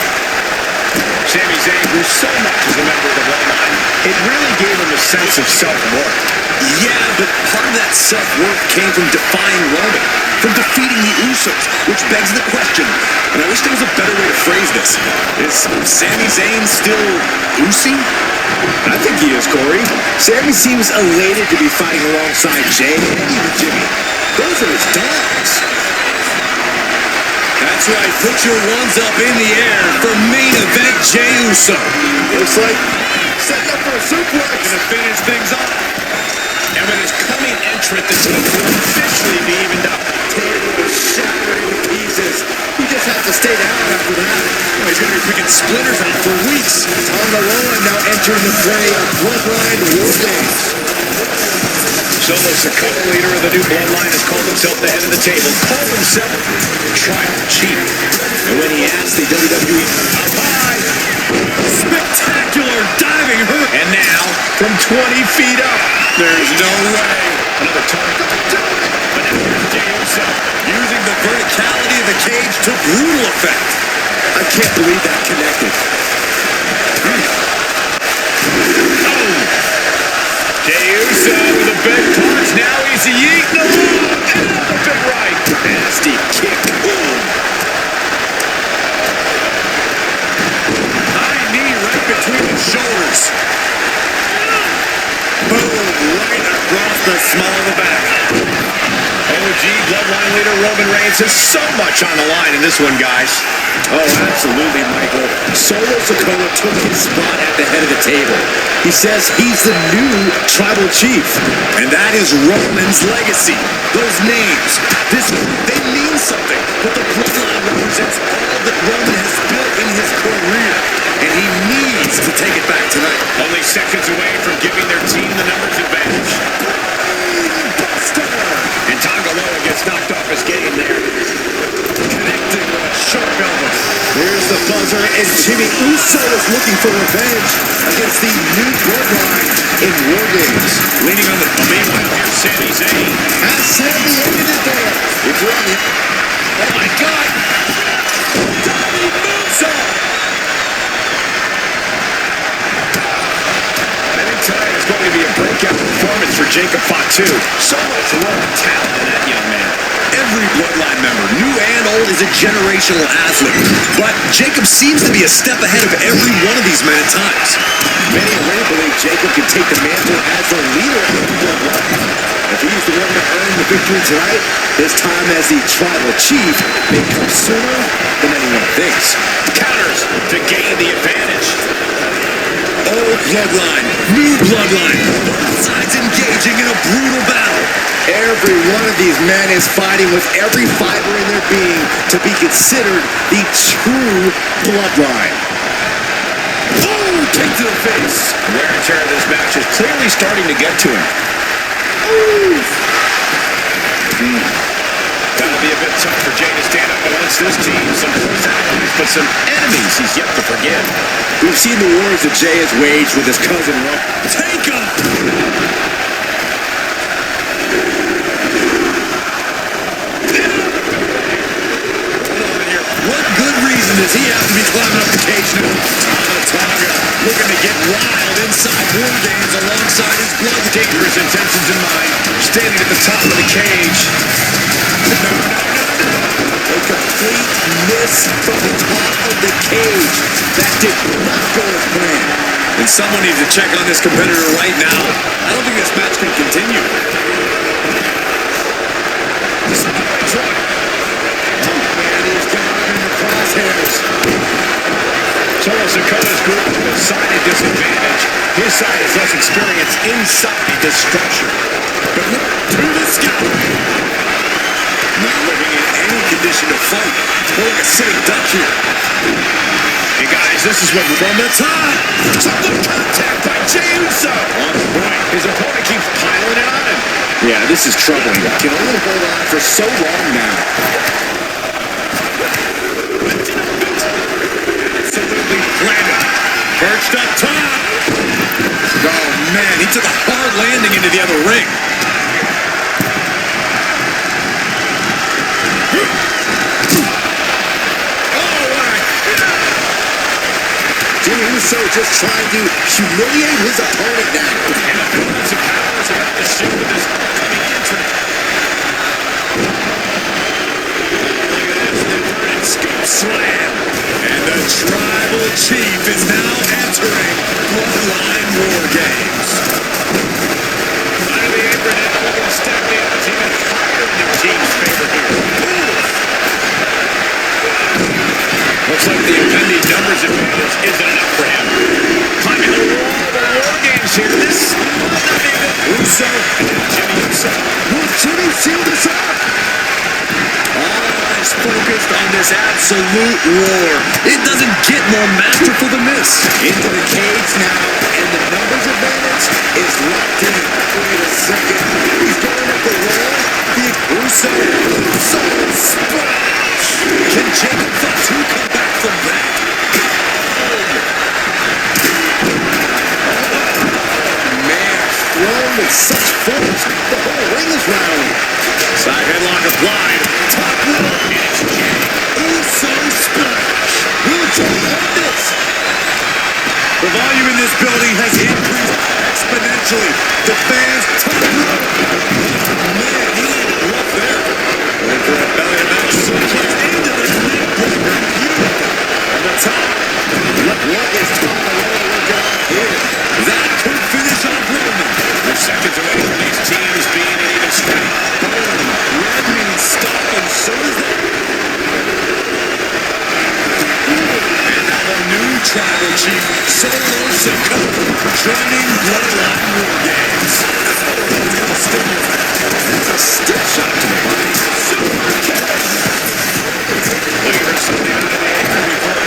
Sami Zayn grew so much as a member of the bloodline, it really gave him a sense of self-worth. Yeah, but part of that self-worth came from defying Roman, from defeating the Usos, which begs the question, and I wish there was a better way to phrase this. Is Sami Zayn still Usi? I think he is, Corey. Sami seems elated to be fighting alongside Jay and even Jimmy. Those are his dogs. That's That's right, put your ones up in the air for main event Jey Uso. Looks like setting up for a suplex. Gonna finish things off. And with his coming entrant, this will officially be evened up. Table shattering to pieces. He just has to stay down after that. Oh, he's gonna be picking splinters out for weeks. Carmelo now entering the fray of Bloodline War Games. Solo Sikoa, leader of the new Bloodline, has called himself the head of the table, called himself Tribal Chief. And when he asked the WWE Up high, Spectacular diving hurt. and now from 20 feet up, There's no way. another target. But now here's Jey Uso. Using the verticality of the cage to brutal effect. I can't believe that connected. Jey Uso with a big punch. Now he's yeeting along. And another big right. Nasty kick. Boom. High knee right between the shoulders. Boom, right across the small of the back. OG Bloodline leader Roman Reigns has so much on the line in this one, guys. Oh, absolutely, Michael. Solo Sikoa took his spot at the head of the table. He says he's the new Tribal Chief. And that is Roman's legacy. Those names, they mean something. But the Bloodline represents all that Roman has built in his career. And he needs to take it back tonight. Only seconds away from giving their team the numbers advantage. And Tangaloa gets knocked off his game there. Connecting with a sharp elbow. Here's the buzzer, and Jimmy Uso is looking for revenge against the new Bloodline in War Games. Leaning on the meanwhile, here's Sami Zayn. Has Sammy ended it there? If you're on it. Oh my God! He moves on. I think tonight is going to be a breakout performance for Jacob Fatu. So much raw talent in that young man. Every Bloodline member, new and old, is a generational athlete. But Jacob seems to be a step ahead of every one of these men at times. Many already believe Jacob can take the mantle as the leader of the Bloodline. If he's the one to earn the victory tonight, his time as the Tribal Chief may come sooner than anyone thinks. Counters to gain the advantage. Old Bloodline, new Bloodline, both sides engaging in a brutal battle. Every one of these men is fighting with every fiber in their being to be considered the true Bloodline. Oh, kick to the face. Wear and tear of this match is clearly starting to get to him. That'll be a bit tough for Jey to stand up against this team. Some close allies, but some enemies he's yet to forgive. We've seen the wars that Jey has waged with his cousin Roman. Take him. What good reason does he have to be climbing up the cage now? Tonga looking to get wild inside War Games alongside his blood. Dangerous intentions in mind. Standing at the top of the cage. A complete miss from the top of the cage. That did not go as planned. And someone needs to check on this competitor right now. I don't think this match can continue. Solo Sikoa's group has a decided disadvantage. His side has less experience inside this structure. But look to the sky. Not looking in any condition to fight. More like a sitting duck here. Hey guys, this is what From the top. Solid contact by Jey Uso. On point. His opponent keeps piling it on him. Yeah, this is troubling. Can only hold on for so long now. Absolutely planted. Perched up top. Oh man, he took a hard landing into the other ring. Jey Uso just trying to humiliate his opponent now. And the balance of powers about to shoot with his coming entrant. Look at this inverted scoop slam. And the Tribal Chief is now entering Bloodline War Games. Under the apron now, looking to stack the odds even higher in their team's favor here. Looks like the impending numbers advantage isn't enough for him. Climbing the wall, the war games here. This Uso. Jimmy Uso. Will Jimmy seal this up? All eyes focused on this absolute war. It doesn't get more masterful than this. Into the cage now, and the numbers advantage is locked in. Wait a second. He's going up the wall. The Uso splash. Can Jacob Fatu come back from that? Man, thrown with such force. The whole ring is rallying. Side headlock applied. Top rope. Uso splash. Will Jimmy end this? The volume in this building has increased exponentially. The fans top rope. Man, he looked rough there. Going for a belly-to-belly suplex into the neck breaker. On the top. What is Carmelo working on here? That could finish off Roman. We're seconds away from these teams being an even strength. Red means stop, and so does that. And now the new tribal chief, Sikoa, joining Bloodline War Games. That's a stiff shot to the body. Super kick. Looking for something out of the air before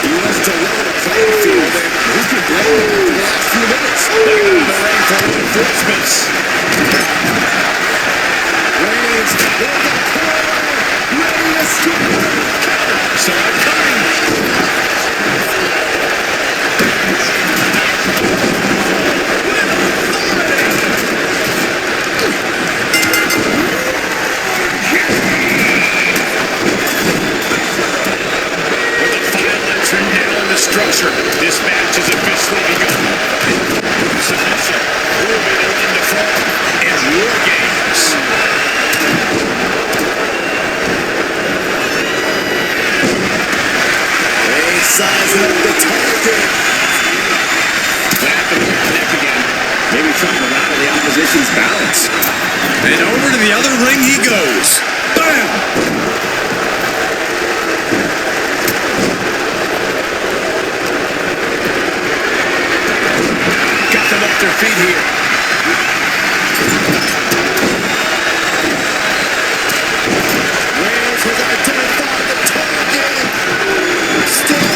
He wants to level the playing field, and who can blame him in the last few minutes? looking out of the ring for reinforcements. Reigns in the corner, ready to strike. Saw it coming. With the final entrant now in the structure, this match is officially begun. Submission, moving into form, and War Games. Reigns sizing up the target. Back to the neck again. Maybe trying to rattle the opposition's balance. And over to the other ring he goes. Bam! Got them off their feet here. Reigns has identified the target. Still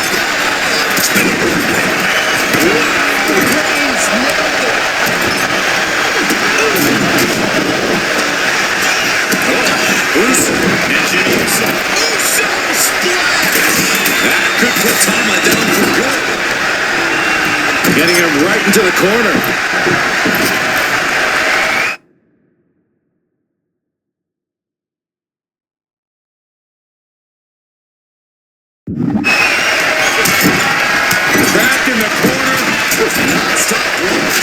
Reigns nailed it. Uso and Jimmy Uso. Uso splash. That could put Tama down for good. Getting him right into the corner. Trapped in the corner with non-stop blows.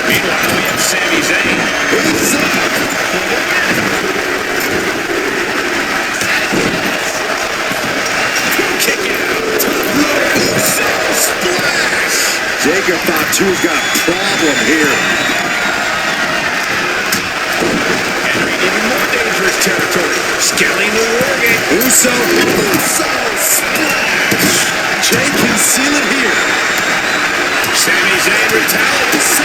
Meanwhile, we have Sami Zayn. Kick out. Top rope. Uso splash. Jacob Fatu's got a problem here. Entering even more dangerous territory. Scaling the War Game. Uso splash. Jay can seal it here. Sami Zayn retaliates.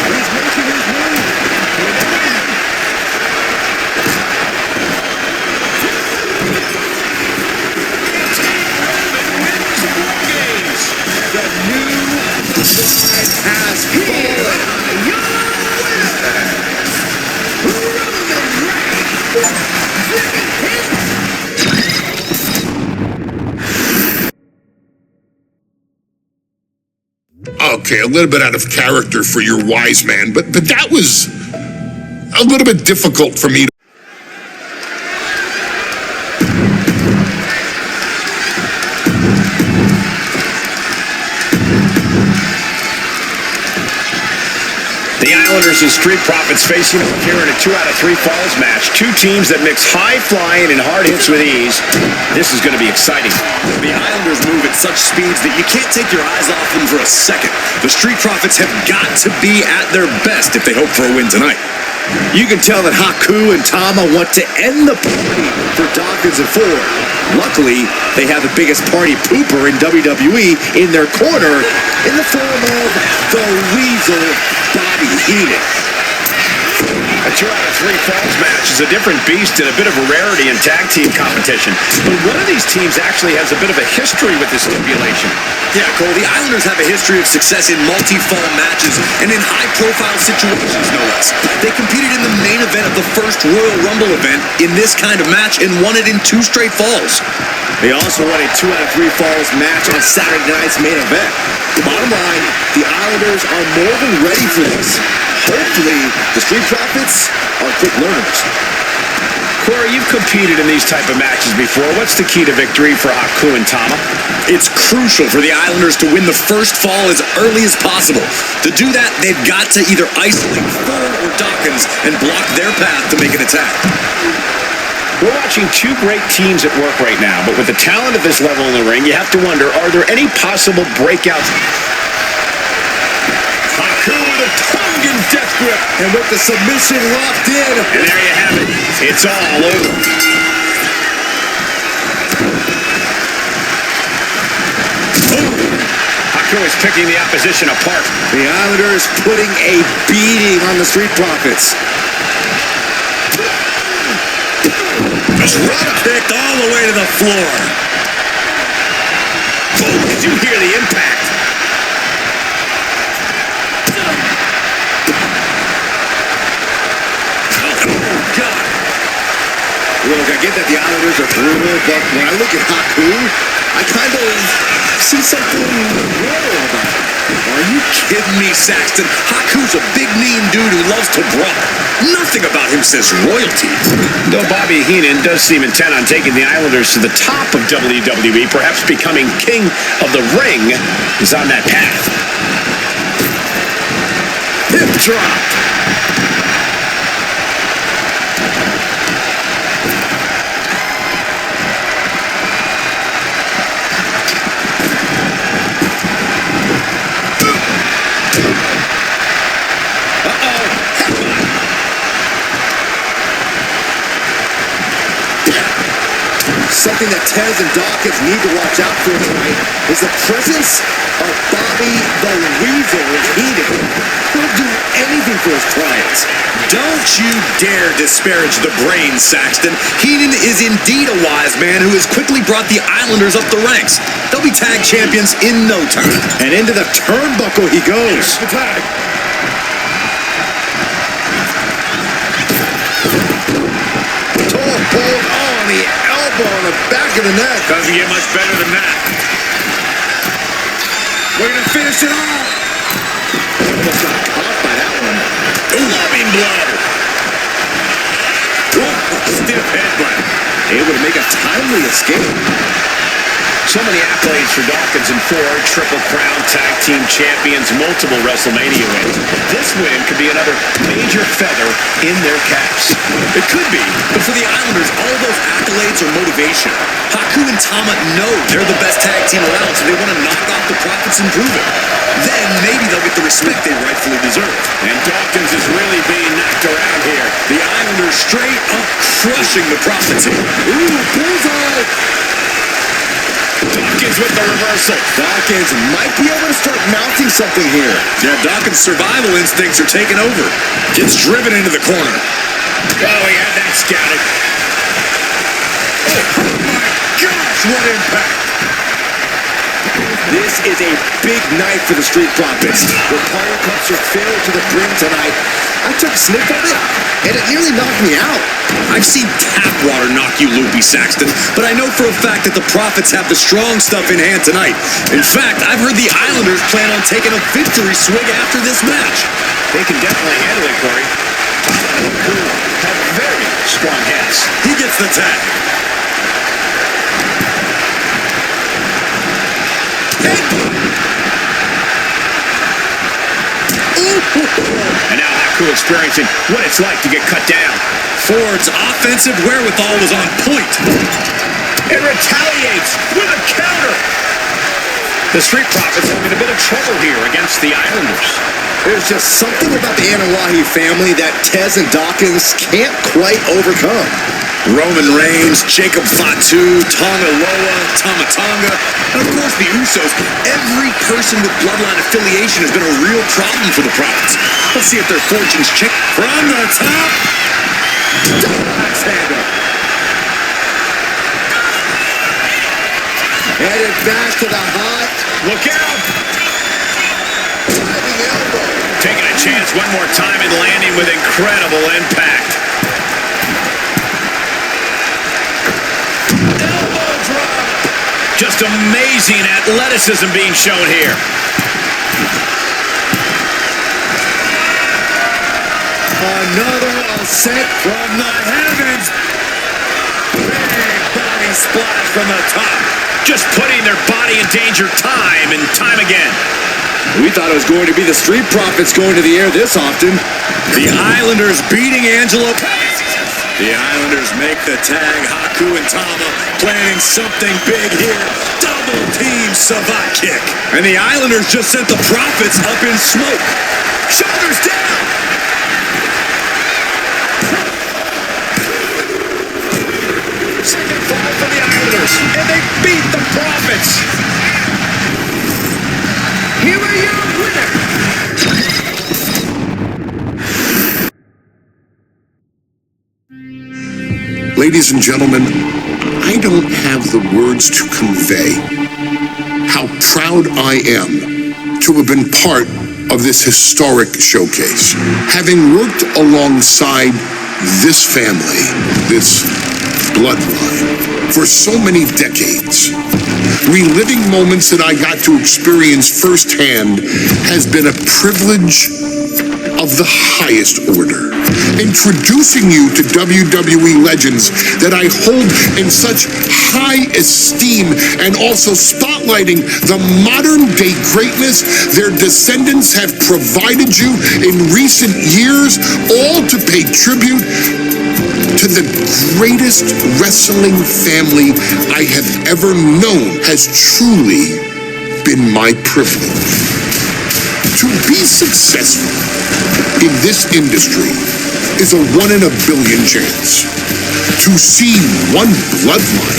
He's making his move. The new bride has fallen. Okay, a little bit out of character for your Wiseman, but that was a little bit difficult for me to. The Island Islanders and Street Profits facing up here in a 2 out of 3 falls match. Two teams that mix high flying and hard hits with ease. This is going to be exciting. The Islanders move at such speeds that you can't take your eyes off them for a second. The Street Profits have got to be at their best if they hope for a win tonight. You can tell that Haku and Tama want to end the party for Dawkins and Ford. Luckily, they have the biggest party pooper in WWE in their corner in the form of the Weasel, Bobby Heenan. A 2 out of 3 falls match is a different beast and a bit of a rarity in tag team competition. But one of these teams actually has a bit of a history with this stipulation. Yeah, Cole, the Islanders have a history of success in multi-fall matches and in high-profile situations, no less. They competed in the main event of the first Royal Rumble event in this kind of match and won it in 2 straight falls. They also won a 2 out of 3 falls match on Saturday night's main event. Bottom line, the Islanders are more than ready for this. Hopefully, the Street Profits are quick learners. Corey, you've competed in these type of matches before. What's the key to victory for Haku and Tama? It's crucial for the Islanders to win the first fall as early as possible. To do that, they've got to either isolate Ford or Dawkins and block their path to make an attack. We're watching two great teams at work right now, but with the talent at this level in the ring, you have to wonder, are there any possible breakouts? Haku with a Tongan death grip. And with the submission locked in. And there you have it. It's all over. Haku is picking the opposition apart. The Islanders putting a beating on the Street Profits. Just kicked all the way to the floor. Boom, did you hear the impact? Look, I get that the Islanders are brutal, but when I look at Haku, I kind of see something royal about him. Are you kidding me, Saxton? Haku's a big, mean dude who loves to brawl. Nothing about him says royalty. Though Bobby Heenan does seem intent on taking the Islanders to the top of WWE, perhaps becoming king of the ring, is on that path. Hip drop. Something that Tez and Dawkins need to watch out for tonight is the presence of Bobby the Weasel Heenan. He'll do anything for his clients. Don't you dare disparage the brains, Saxton. Heenan is indeed a wise man who has quickly brought the Islanders up the ranks. They'll be tag champions in no time. And into the turnbuckle he goes. The tag. Tall hold on the elbow on the back of the neck. Doesn't get much better than that. We're going to finish it off. Almost got caught by that one. Loving blow. Stiff headbutt. Able to make a timely escape. So many accolades for Dawkins and Ford, Triple Crown Tag Team Champions, multiple WrestleMania wins. This win could be another major feather in their caps. It could be, but for the Islanders, all those accolades are motivation. Haku and Tama know they're the best tag team around, so they want to knock off the Profits and prove it. Then maybe they'll get the respect they rightfully deserve. And Dawkins is really being knocked around here. The Islanders straight up crushing the Profits here. Ooh, bullseye. Dawkins with the reversal. Dawkins might be able to start mounting something here. Yeah, Dawkins' survival instincts are taking over. Gets driven into the corner. Oh, he had that scouted. Oh my gosh, what impact! This is a big night for the Street Profits. The party cups are filled to the brim tonight. I took a sniff of it, and it nearly knocked me out. I've seen tap water knock you loopy, Saxton, but I know for a fact that the Profits have the strong stuff in hand tonight. In fact, I've heard the Islanders plan on taking a victory swig after this match. They can definitely handle it, Corey. Cool. Have very strong hands. He gets the tag. And now Haku experiencing what it's like to get cut down. Ford's offensive wherewithal was on point. And retaliates with a counter. The Street Profits having a bit of trouble here against the Islanders. There's just something about the Anoa'i family that Tez and Dawkins can't quite overcome. Roman Reigns, Jacob Fatu, Tonga Loa, Tama Tonga, and of course the Usos. Every person with bloodline affiliation has been a real problem for the Profits. Let's see if their fortunes check from the top. Headed back to the hot. Look out! Diving elbow. Taking a chance one more time and landing with incredible impact. Elbow drop! Just amazing athleticism being shown here. Another ascent from the heavens. Big body splash from the top. Just putting their body in danger time and time again. We thought it was going to be the Street Profits going to the air this often. The Islanders beating Angelo. The Islanders make the tag. Haku and Tama planning something big here. Double team Savate kick. And the Islanders just sent the Profits up in smoke. Shoulders down. Second fall for the Islanders, and they beat the Profits. Here are your winners. Ladies and gentlemen, I don't have the words to convey how proud I am to have been part of this historic showcase. Having worked alongside this family, this bloodline, for so many decades, reliving moments that I got to experience firsthand has been a privilege of the highest order. Introducing you to WWE legends that I hold in such high esteem, and also spotlighting the modern day greatness their descendants have provided you in recent years, all to pay tribute to the greatest wrestling family I have ever known has truly been my privilege. To be successful in this industry is a 1 in a billion chance. To see one bloodline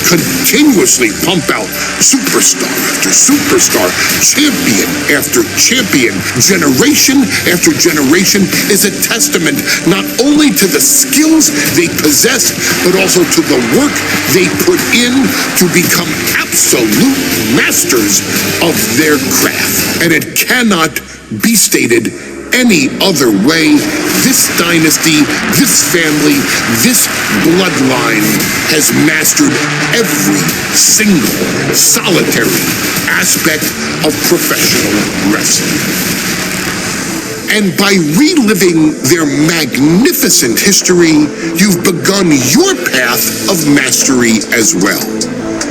continuously pump out superstar after superstar, champion after champion, generation after generation is a testament not only to the skills they possess, but also to the work they put in to become absolute masters of their craft. And it cannot be stated any other way. This dynasty, this family, this bloodline has mastered every single solitary aspect of professional wrestling. And by reliving their magnificent history, you've begun your path of mastery as well.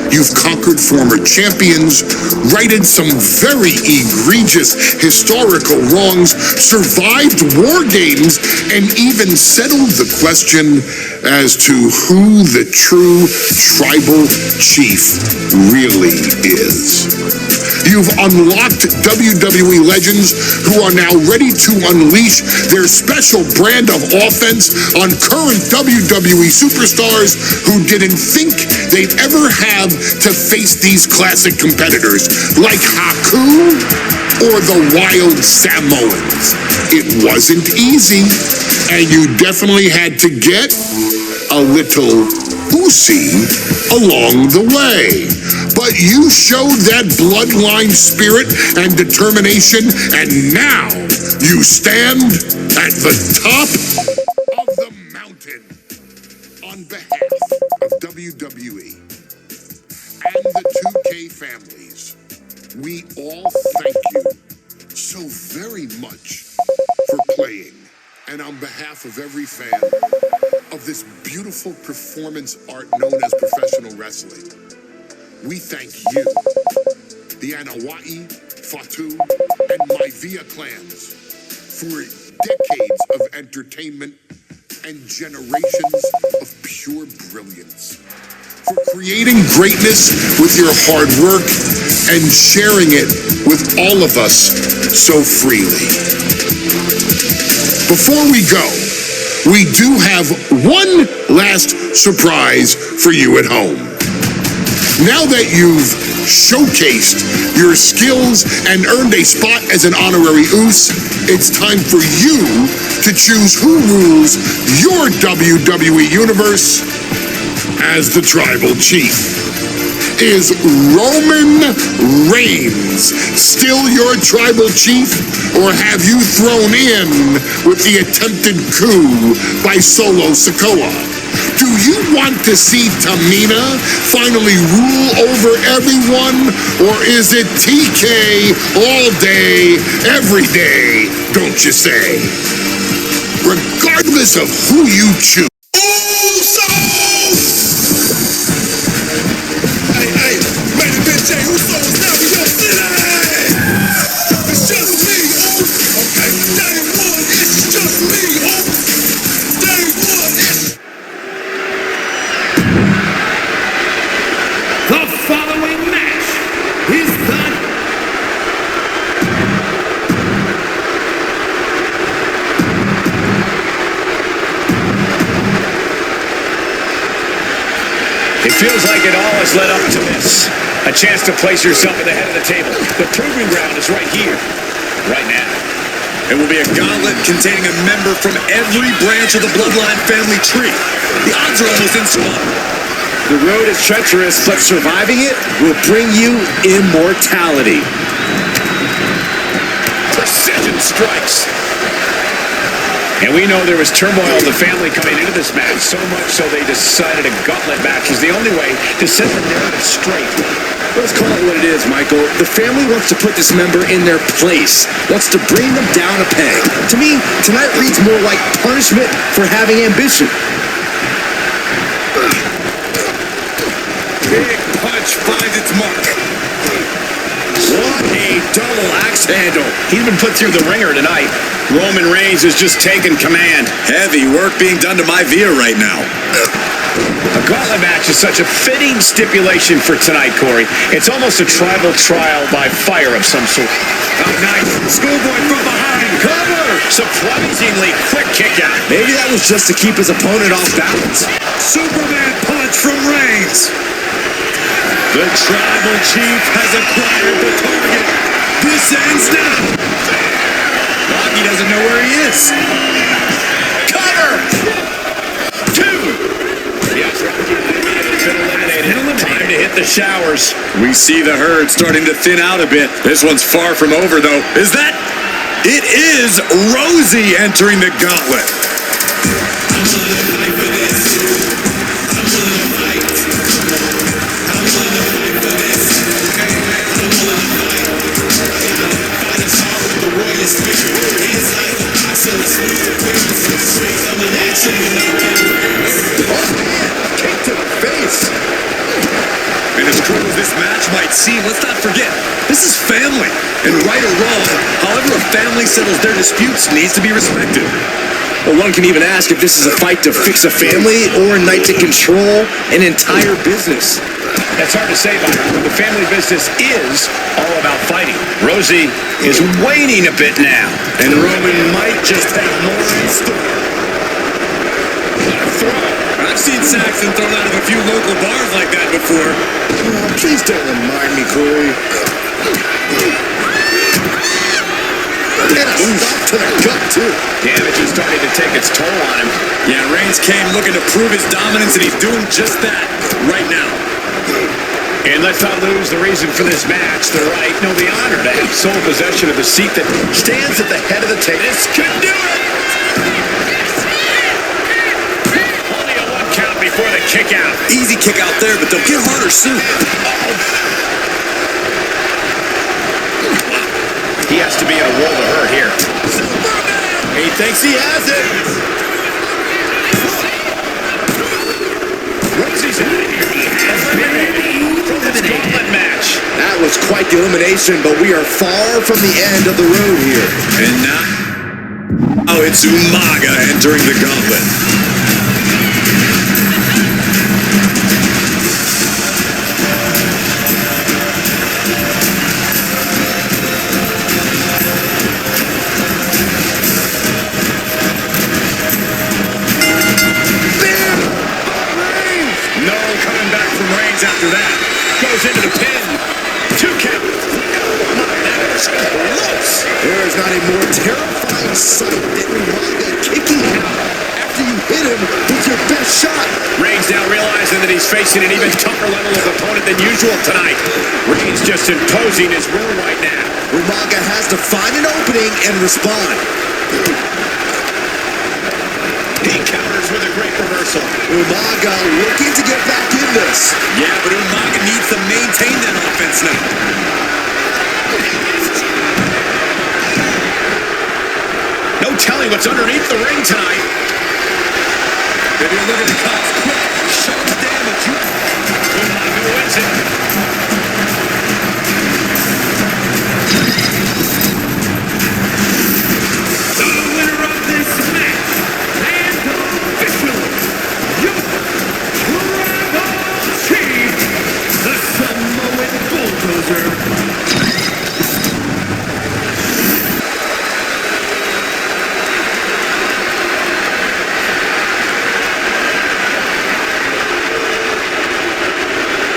You've conquered former champions, righted some very egregious historical wrongs, survived war games, and even settled the question as to who the true tribal chief really is. You've unlocked WWE legends who are now ready to unleash their special brand of offense on current WWE superstars who didn't think they'd ever have to face these classic competitors like Haku or the Wild Samoans. It wasn't easy, and you definitely had to get a little boosy along the way. But you showed that bloodline spirit and determination, and now you stand at the top of the mountain. On behalf of WWE and the 2K families, we all thank you so very much for playing. And on behalf of every fan of this beautiful performance art known as professional wrestling, we thank you, the Anoa'i, Fatu, and Maivia clans, for decades of entertainment and generations of pure brilliance. For creating greatness with your hard work and sharing it with all of us so freely. Before we go, we do have one last surprise for you at home. Now that you've showcased your skills and earned a spot as an honorary Us, it's time for you to choose who rules your WWE Universe as the Tribal Chief. Is Roman Reigns still your Tribal Chief, or have you thrown in with the attempted coup by Solo Sikoa? Do you want to see Tamina finally rule over everyone, or is it TK all day, every day, don't you say? Regardless of who you choose. Usos, now we don't sit it's just me, okay, day one, it's just me, day one, it's... The following match is the... It feels like it all has led up to this. A chance to place yourself at the head of the table. The proving ground is right here, right now. It will be a gauntlet containing a member from every branch of the Bloodline family tree. The odds are almost insurmountable. The road is treacherous, but surviving it will bring you immortality. Precision strikes. And we know there was turmoil in the family coming into this match, so much so they decided a gauntlet match is the only way to set the narrative straight. Let's call it what it is, Michael. The family wants to put this member in their place, wants to bring them down a peg. To me, tonight reads more like punishment for having ambition. Big punch finds its mark. What a double axe handle. He's been put through the ringer tonight. Roman Reigns is just taking command. Heavy work being done to Maivia right now. A gauntlet match is such a fitting stipulation for tonight, Corey. It's almost a tribal trial by fire of some sort. Oh, nice. Schoolboy from behind. Cover! Surprisingly quick kick out. Maybe that was just to keep his opponent off balance. Superman punch from Reigns. The Tribal Chief has acquired the target. This ends now. Rocky doesn't know where he is. Cover! Two! Yes, Rocky has been eliminated. Time to hit the showers. We see the herd starting to thin out a bit. This one's far from over, though. Is that? It is Rosie entering the gauntlet. Kick to the face. And as cruel as this match might seem, let's not forget, this is family. And right or wrong, however a family settles their disputes needs to be respected. Well, one can even ask if this is a fight to fix a family or a night to control an entire business. That's hard to say, Byron, but the family business is all about fighting. Rosie is waning a bit now. And Roman might just have more in store. I've seen Saxon thrown out of a few local bars like that before. Oh, please don't remind me, Corey. And a stop to the gut, too. Damage is starting to take its toll on him. Yeah, Reigns came looking to prove his dominance, and he's doing just that right now. And let's not lose the reason for this match, the right, no, the honor to have sole possession of the seat that stands at the head of the table. This could do it! Only a one count before the kick out. Easy kick out there, but they'll get harder soon. He has to be in a world of hurt here. He thinks he has it. Rosie's out of here. Gauntlet match. That was quite the elimination, but we are far from the end of the road here. And now... Oh, it's Umaga entering the gauntlet. No coming back from Reigns after that. Goes into the pin. 2 count. There is not a more terrifying sight than Umaga kicking out after you hit him with your best shot. Reigns now realizing that he's facing an even tougher level of opponent than usual tonight. Reigns just imposing his rule right now. Umaga has to find an opening and respond. He counters with a great reversal. Umaga looking to get back in this. Yeah, but Umaga needs to maintain that offense now. No telling what's underneath the ring tonight. Maybe a look at the cause quick, sharp damage. Umaga wins it. The winner of this match, and officially, your Tribal Chief, the Samoan Bulldozer.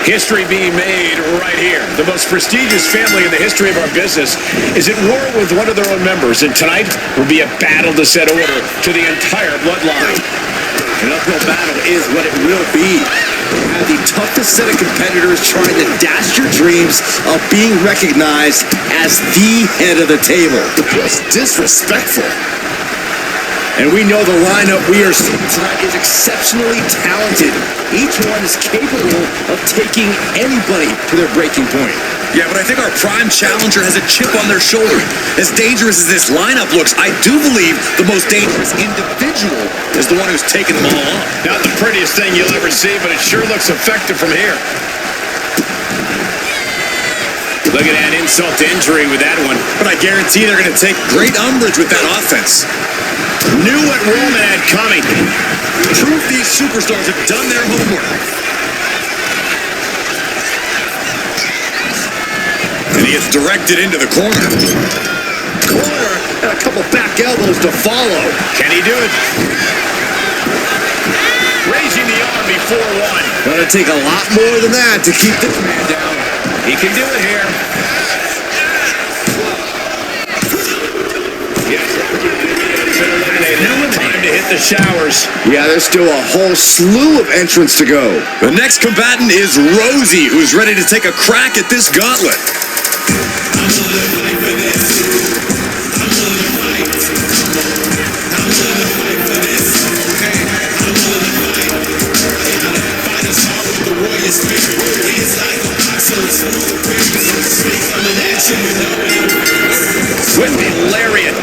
History being made right here. The most prestigious family in the history of our business is at war with one of their own members, and tonight will be a battle to set order to the entire bloodline. An uphill battle is what it will be. You have the toughest set of competitors trying to dash your dreams of being recognized as the head of the table. Just disrespectful. And we know the lineup we are seeing tonight is exceptionally talented. Each one is capable of taking anybody to their breaking point. Yeah, but I think our prime challenger has a chip on their shoulder. As dangerous as this lineup looks, I do believe the most dangerous individual is the one who's taking them all on. Not the prettiest thing you'll ever see, but it sure looks effective from here. Look at that insult to injury with that one. But I guarantee they're going to take great umbrage with that offense. Knew what Roman had coming. Proof these superstars have done their homework. And he gets directed into the corner. Corner and a couple back elbows to follow. Can he do it? Raising the arm before one. Gonna take a lot more than that to keep this man down. He can do it here. Time to hit the showers. Yeah, there's still a whole slew of entrants to go. The next combatant is Rosie, who's ready to take a crack at this gauntlet. Whipping lariat.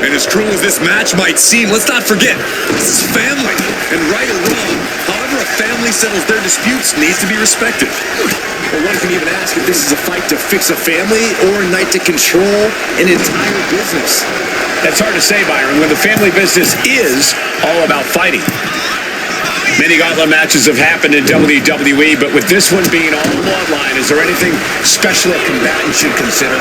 And as cruel as this match might seem, let's not forget, this is family. And right or wrong, however a family settles their disputes needs to be respected. Well, one can even ask if this is a fight to fix a family or a night to control an entire business. That's hard to say, Byron, when the family business is all about fighting. Many gauntlet matches have happened in WWE, but with this one being all bloodline, is there anything special a combatant should consider?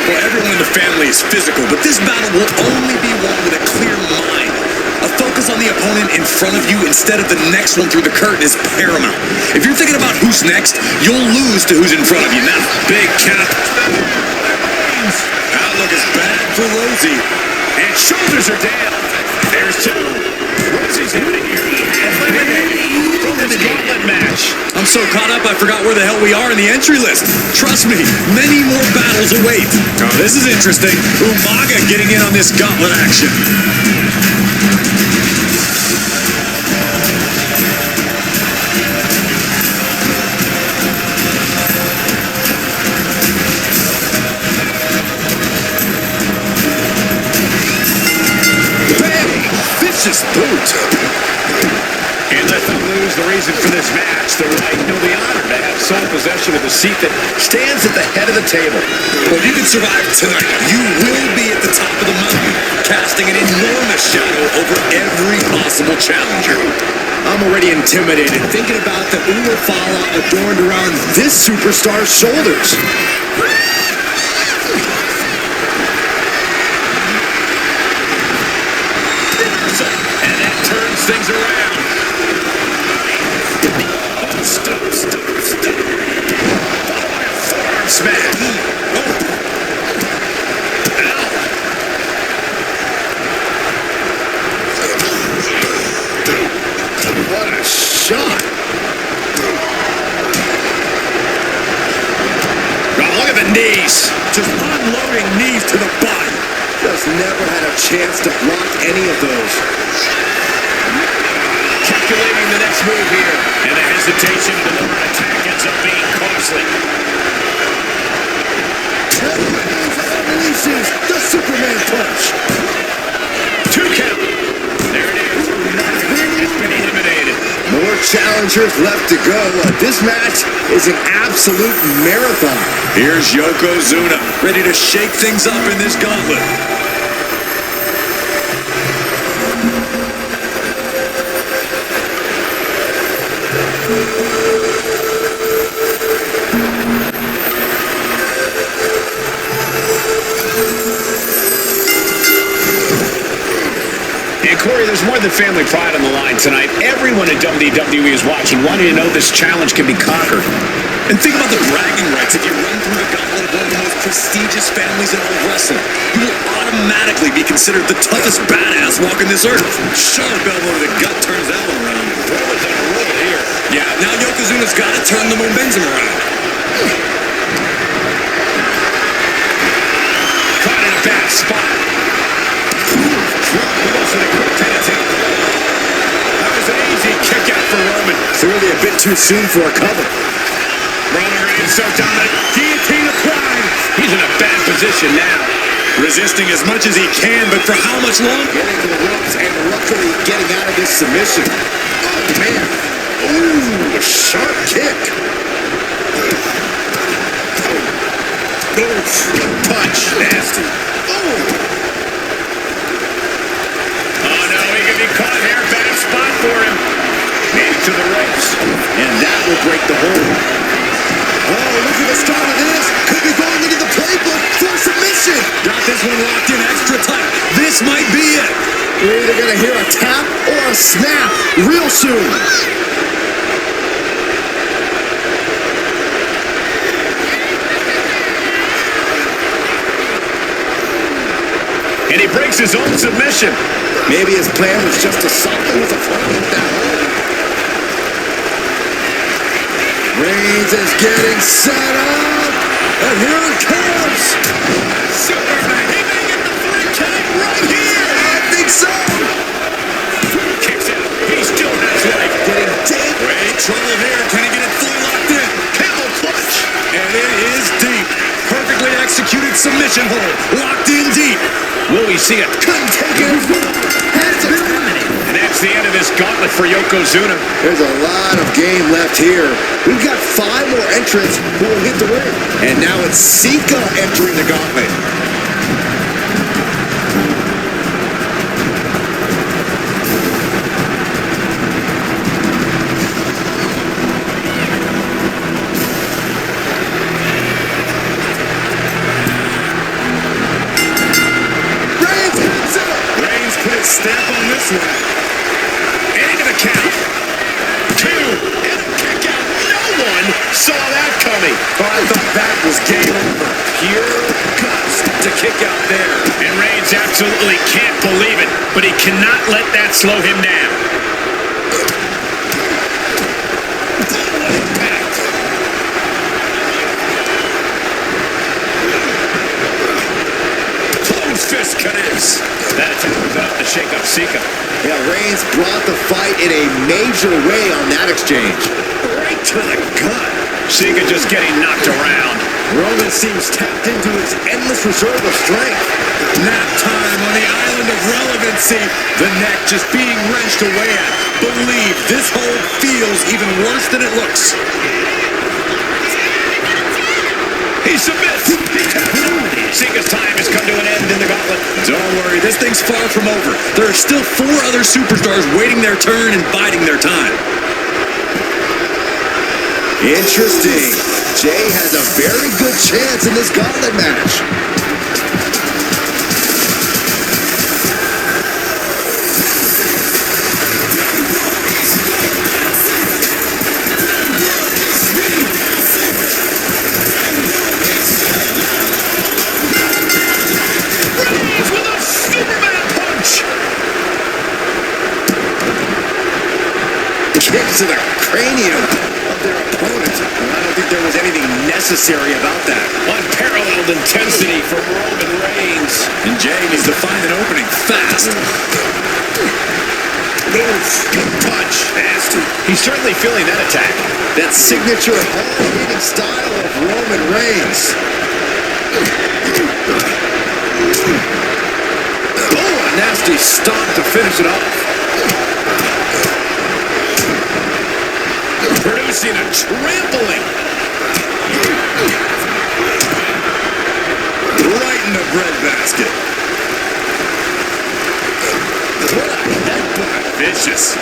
Well, everyone in the family is physical, but this battle will only be won with a clear mind. A focus on the opponent in front of you instead of the next one through the curtain is paramount. If you're thinking about who's next, you'll lose to who's in front of you now. Big count. Outlook is bad for Rosie. And shoulders are down. There's two. Rosie's out of here. From this gauntlet match. I'm so caught up I forgot where the hell we are in the entry list. Trust me, many more battles await. Oh, this is interesting. Umaga getting in on this gauntlet action. Bang! Vicious boot. And let them lose was the reason for this match. The right, the honor to have sole possession of the seat that stands at the head of the table. Well, if you can survive tonight, you will be at the top of the mountain, casting an enormous shadow over every possible challenger. I'm already intimidated thinking about the Ulafala adorned around this superstar's shoulders. And that turns things around. Stop. Forearm smash. What a shot. Oh, look at the knees. Just unloading knees to the body. Just never had a chance to block any of those. Calculating the next move here. And the hesitation to deliver an attack ends up being costly. Unleashes the Superman punch. 2 count. There it is. It's been eliminated. More challengers left to go. This match is an absolute marathon. Here's Yokozuna, ready to shake things up in this gauntlet. And Corey, there's more than family pride on the line tonight. Everyone in WWE is watching, wanting to know this challenge can be conquered. And think about the bragging rights. If you run through the gauntlet of one of the most prestigious families in all of wrestling, you will automatically be considered the toughest badass walking this earth. Sharp elbow to the gut turns that one around. Rollers on a roll here. Yeah, now Yokozuna's got to turn the momentum around. Caught in a bad spot. That was an easy kick out for Roman. Clearly a bit too soon for a cover. Roman Reigns so dominant. Guillotine applied. He's in a bad position now. Resisting as much as he can, but for how much longer? Getting to the ropes and luckily getting out of this submission. Oh, man. Ooh, a sharp kick. Oof. Punch. Nasty. Oh, no, he can be caught here. Bad spot for him. Made it to the ropes. And that will break the hold. Oh, look at the start of this. Could be going into the playbook for submission. Got this one locked in extra tight. This might be it. We're either going to hear a tap or a snap real soon. And he breaks his own submission. Maybe his plan was just to soften his opponent with that hold. Reigns is getting set up. And here it comes. Superman, he may get the 3 count right here. I think so. Kicks out. He still has life. Getting deep. Great trouble here. Can he get it fully locked in? Camel clutch. And it is deep. Perfectly executed submission hold. Locked in deep. Will we see it? Couldn't take it. Has it. And that's the end of this gauntlet for Yokozuna. There's a lot of game left here. We've got 5 more entrants who will hit the ring. And now it's Sikoa entering the gauntlet. Stamp on this one. Into the count. 2. And a kick out. No one saw that coming. Oh, I thought that was game over. Pure guts to kick out there. And Reigns absolutely can't believe it, but he cannot let that slow him down. What impact. Closed fist connects. That attack was enough to shake up Sikoa. Yeah, Reigns brought the fight in a major way on that exchange. Right to the gut. Sikoa just getting knocked around. Roman seems tapped into his endless reserve of strength. Nap time on the island of relevancy. The neck just being wrenched away at. Believe this hold feels even worse than it looks. He submits. He taps out. Sika's time has come to an end in the gauntlet. Don't worry, this thing's far from over. There are still 4 other superstars waiting their turn and biding their time. Interesting. Jay has a very good chance in this gauntlet match. With a Superman punch. Kick to the cranium of their opponent. I don't think there was anything necessary about that. Unparalleled intensity from Roman Reigns. And Jay needs to find an opening fast. Punch. Nasty. He's certainly feeling that attack. That signature hard-hitting style of Roman Reigns. Oh, a nasty stomp to finish it off. Producing a trampling. Right in the breadbasket. What a headbutt. Vicious.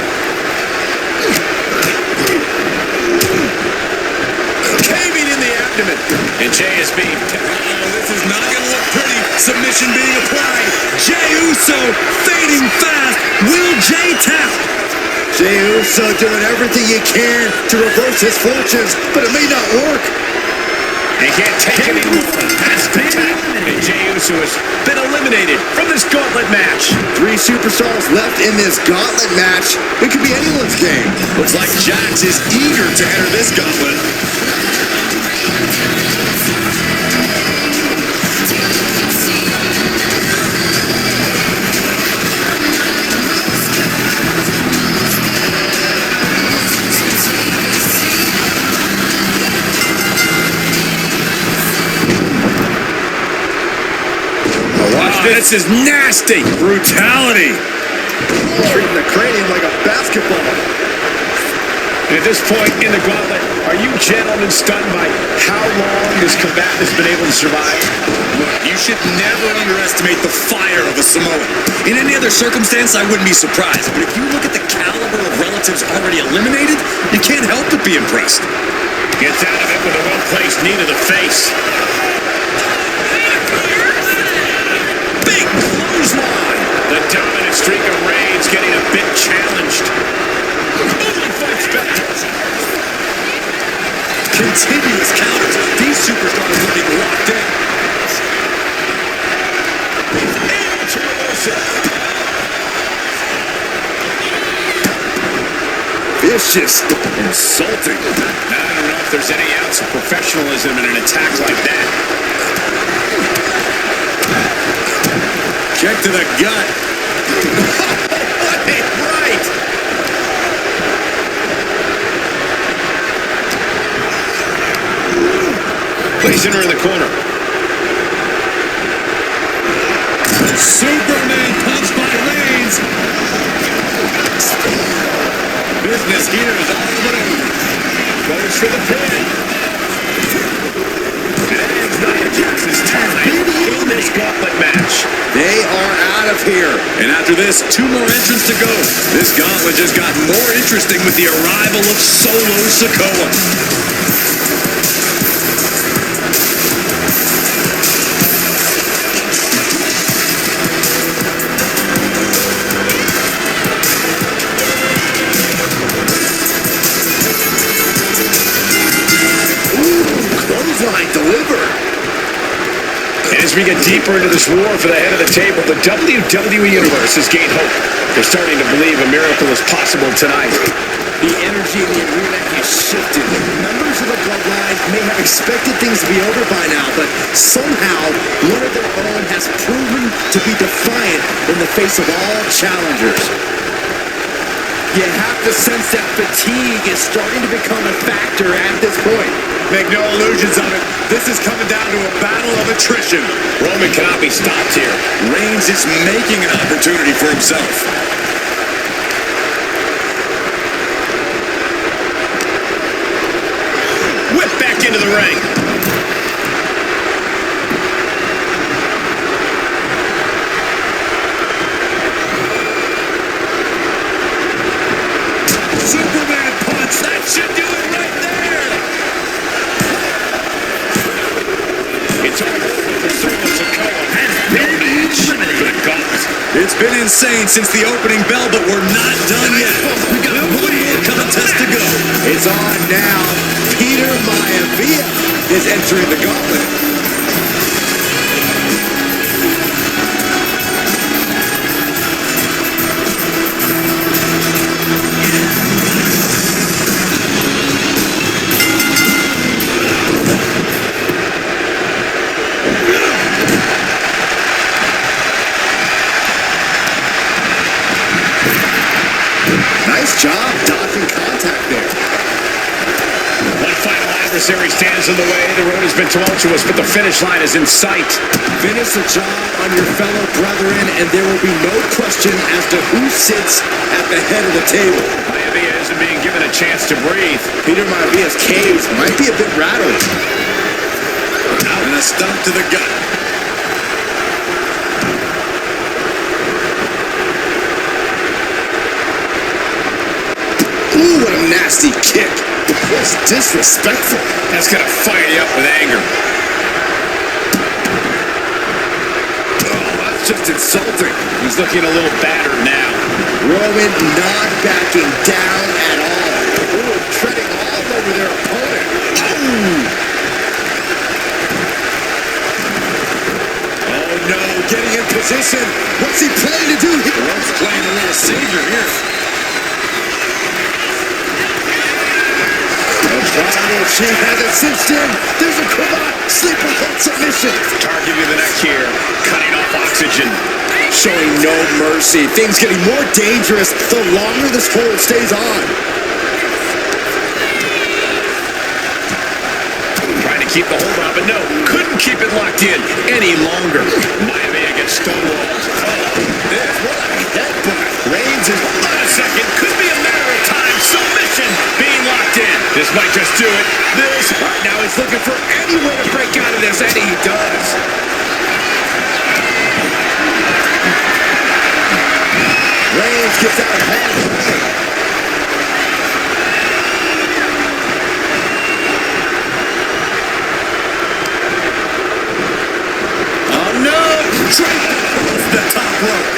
Caving in the abdomen. And Jay is being... This is not going to look pretty. Submission being applied. Jey Uso fading fast. Will Jay tap? Jey Uso doing everything he can to reverse his fortunes, but it may not work. He can't take it anymore. Has been eliminated. And Jey Uso has been eliminated from this gauntlet match. 3 superstars left in this gauntlet match. It could be anyone's game. Looks like Jax is eager to enter this gauntlet. This is nasty. Brutality. Treating the cranium like a basketball. And at this point in the gauntlet, are you gentlemen stunned by how long this combatant has been able to survive? Look, you should never underestimate the fire of a Samoan. In any other circumstance, I wouldn't be surprised. But if you look at the caliber of relatives already eliminated, you can't help but be impressed. Gets out of it with a well-placed knee to the face. Big clothesline. The dominant streak of Reigns getting a bit challenged. Only fights back. Continuous counters. These superstars looking locked in. Vicious. Insulting. I don't know if there's any ounce of professionalism in an attack like that. Check to the gut. Right. Placing her in the corner. Superman punch by Reigns. Business here is all but over. Goes for the pin. And ends Nia Jax's time in this gauntlet match. They are out of here. And after this, 2 more entrants to go. This gauntlet just got more interesting with the arrival of Solo Sikoa. Clothesline delivered. And as we get deeper into this war for the head of the table, the WWE Universe has gained hope. They're starting to believe a miracle is possible tonight. The energy in the arena has shifted. Members of the Bloodline may have expected things to be over by now, but somehow one of their own has proven to be defiant in the face of all challengers. You have to sense that fatigue is starting to become a factor at this point. Make no illusions of it. This is coming down to a battle of attrition. Roman cannot be stopped here. Reigns is making an opportunity for himself. Whip back into the ring. Superman punch. That should do it right there. It's over for Sikoa has been eliminated. Good God. It's been insane since the opening bell, but we're not done yet. We got one more contest to go. It's on now. Maivia is entering the gauntlet. Nice job dodging contact there. One final adversary stands in the way. The road has been tumultuous, but the finish line is in sight. Finish the job on your fellow brethren, and there will be no question as to who sits at the head of the table. Maivia isn't being given a chance to breathe. Peter Maivia's cage might be a bit rattled. Out and a stomp to the gut. Ooh, what a nasty kick. That's disrespectful. That's going to fire you up with anger. Oh, that's just insulting. He's looking a little battered now. Roman not backing down at all. Ooh, treading all over their opponent. Ooh. Oh, no, getting in position. What's he planning to do here? Rome's playing a little savior here. She has it cinched in. There's a cravat. Sleeper hold submission. Targeting the neck here. Cutting off oxygen. Showing no mercy. Things getting more dangerous the longer this hold stays on. Trying to keep the hold on, but no. Couldn't keep it locked in any longer. Maivia gets stonewalled. This, what a headbutt. Reigns is... Hold on a second. Could be a matter of time. Submission being locked in. This might just do it. This. Right now he's looking for any way to break out of this, and he does. Reigns gets out ahead. Oh no! Drake off the top rope.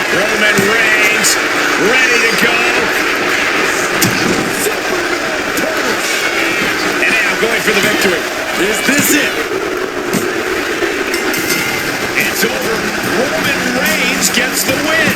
Roman Reigns ready to go. And now going for the victory. Is this it? It's over. Roman Reigns gets the win.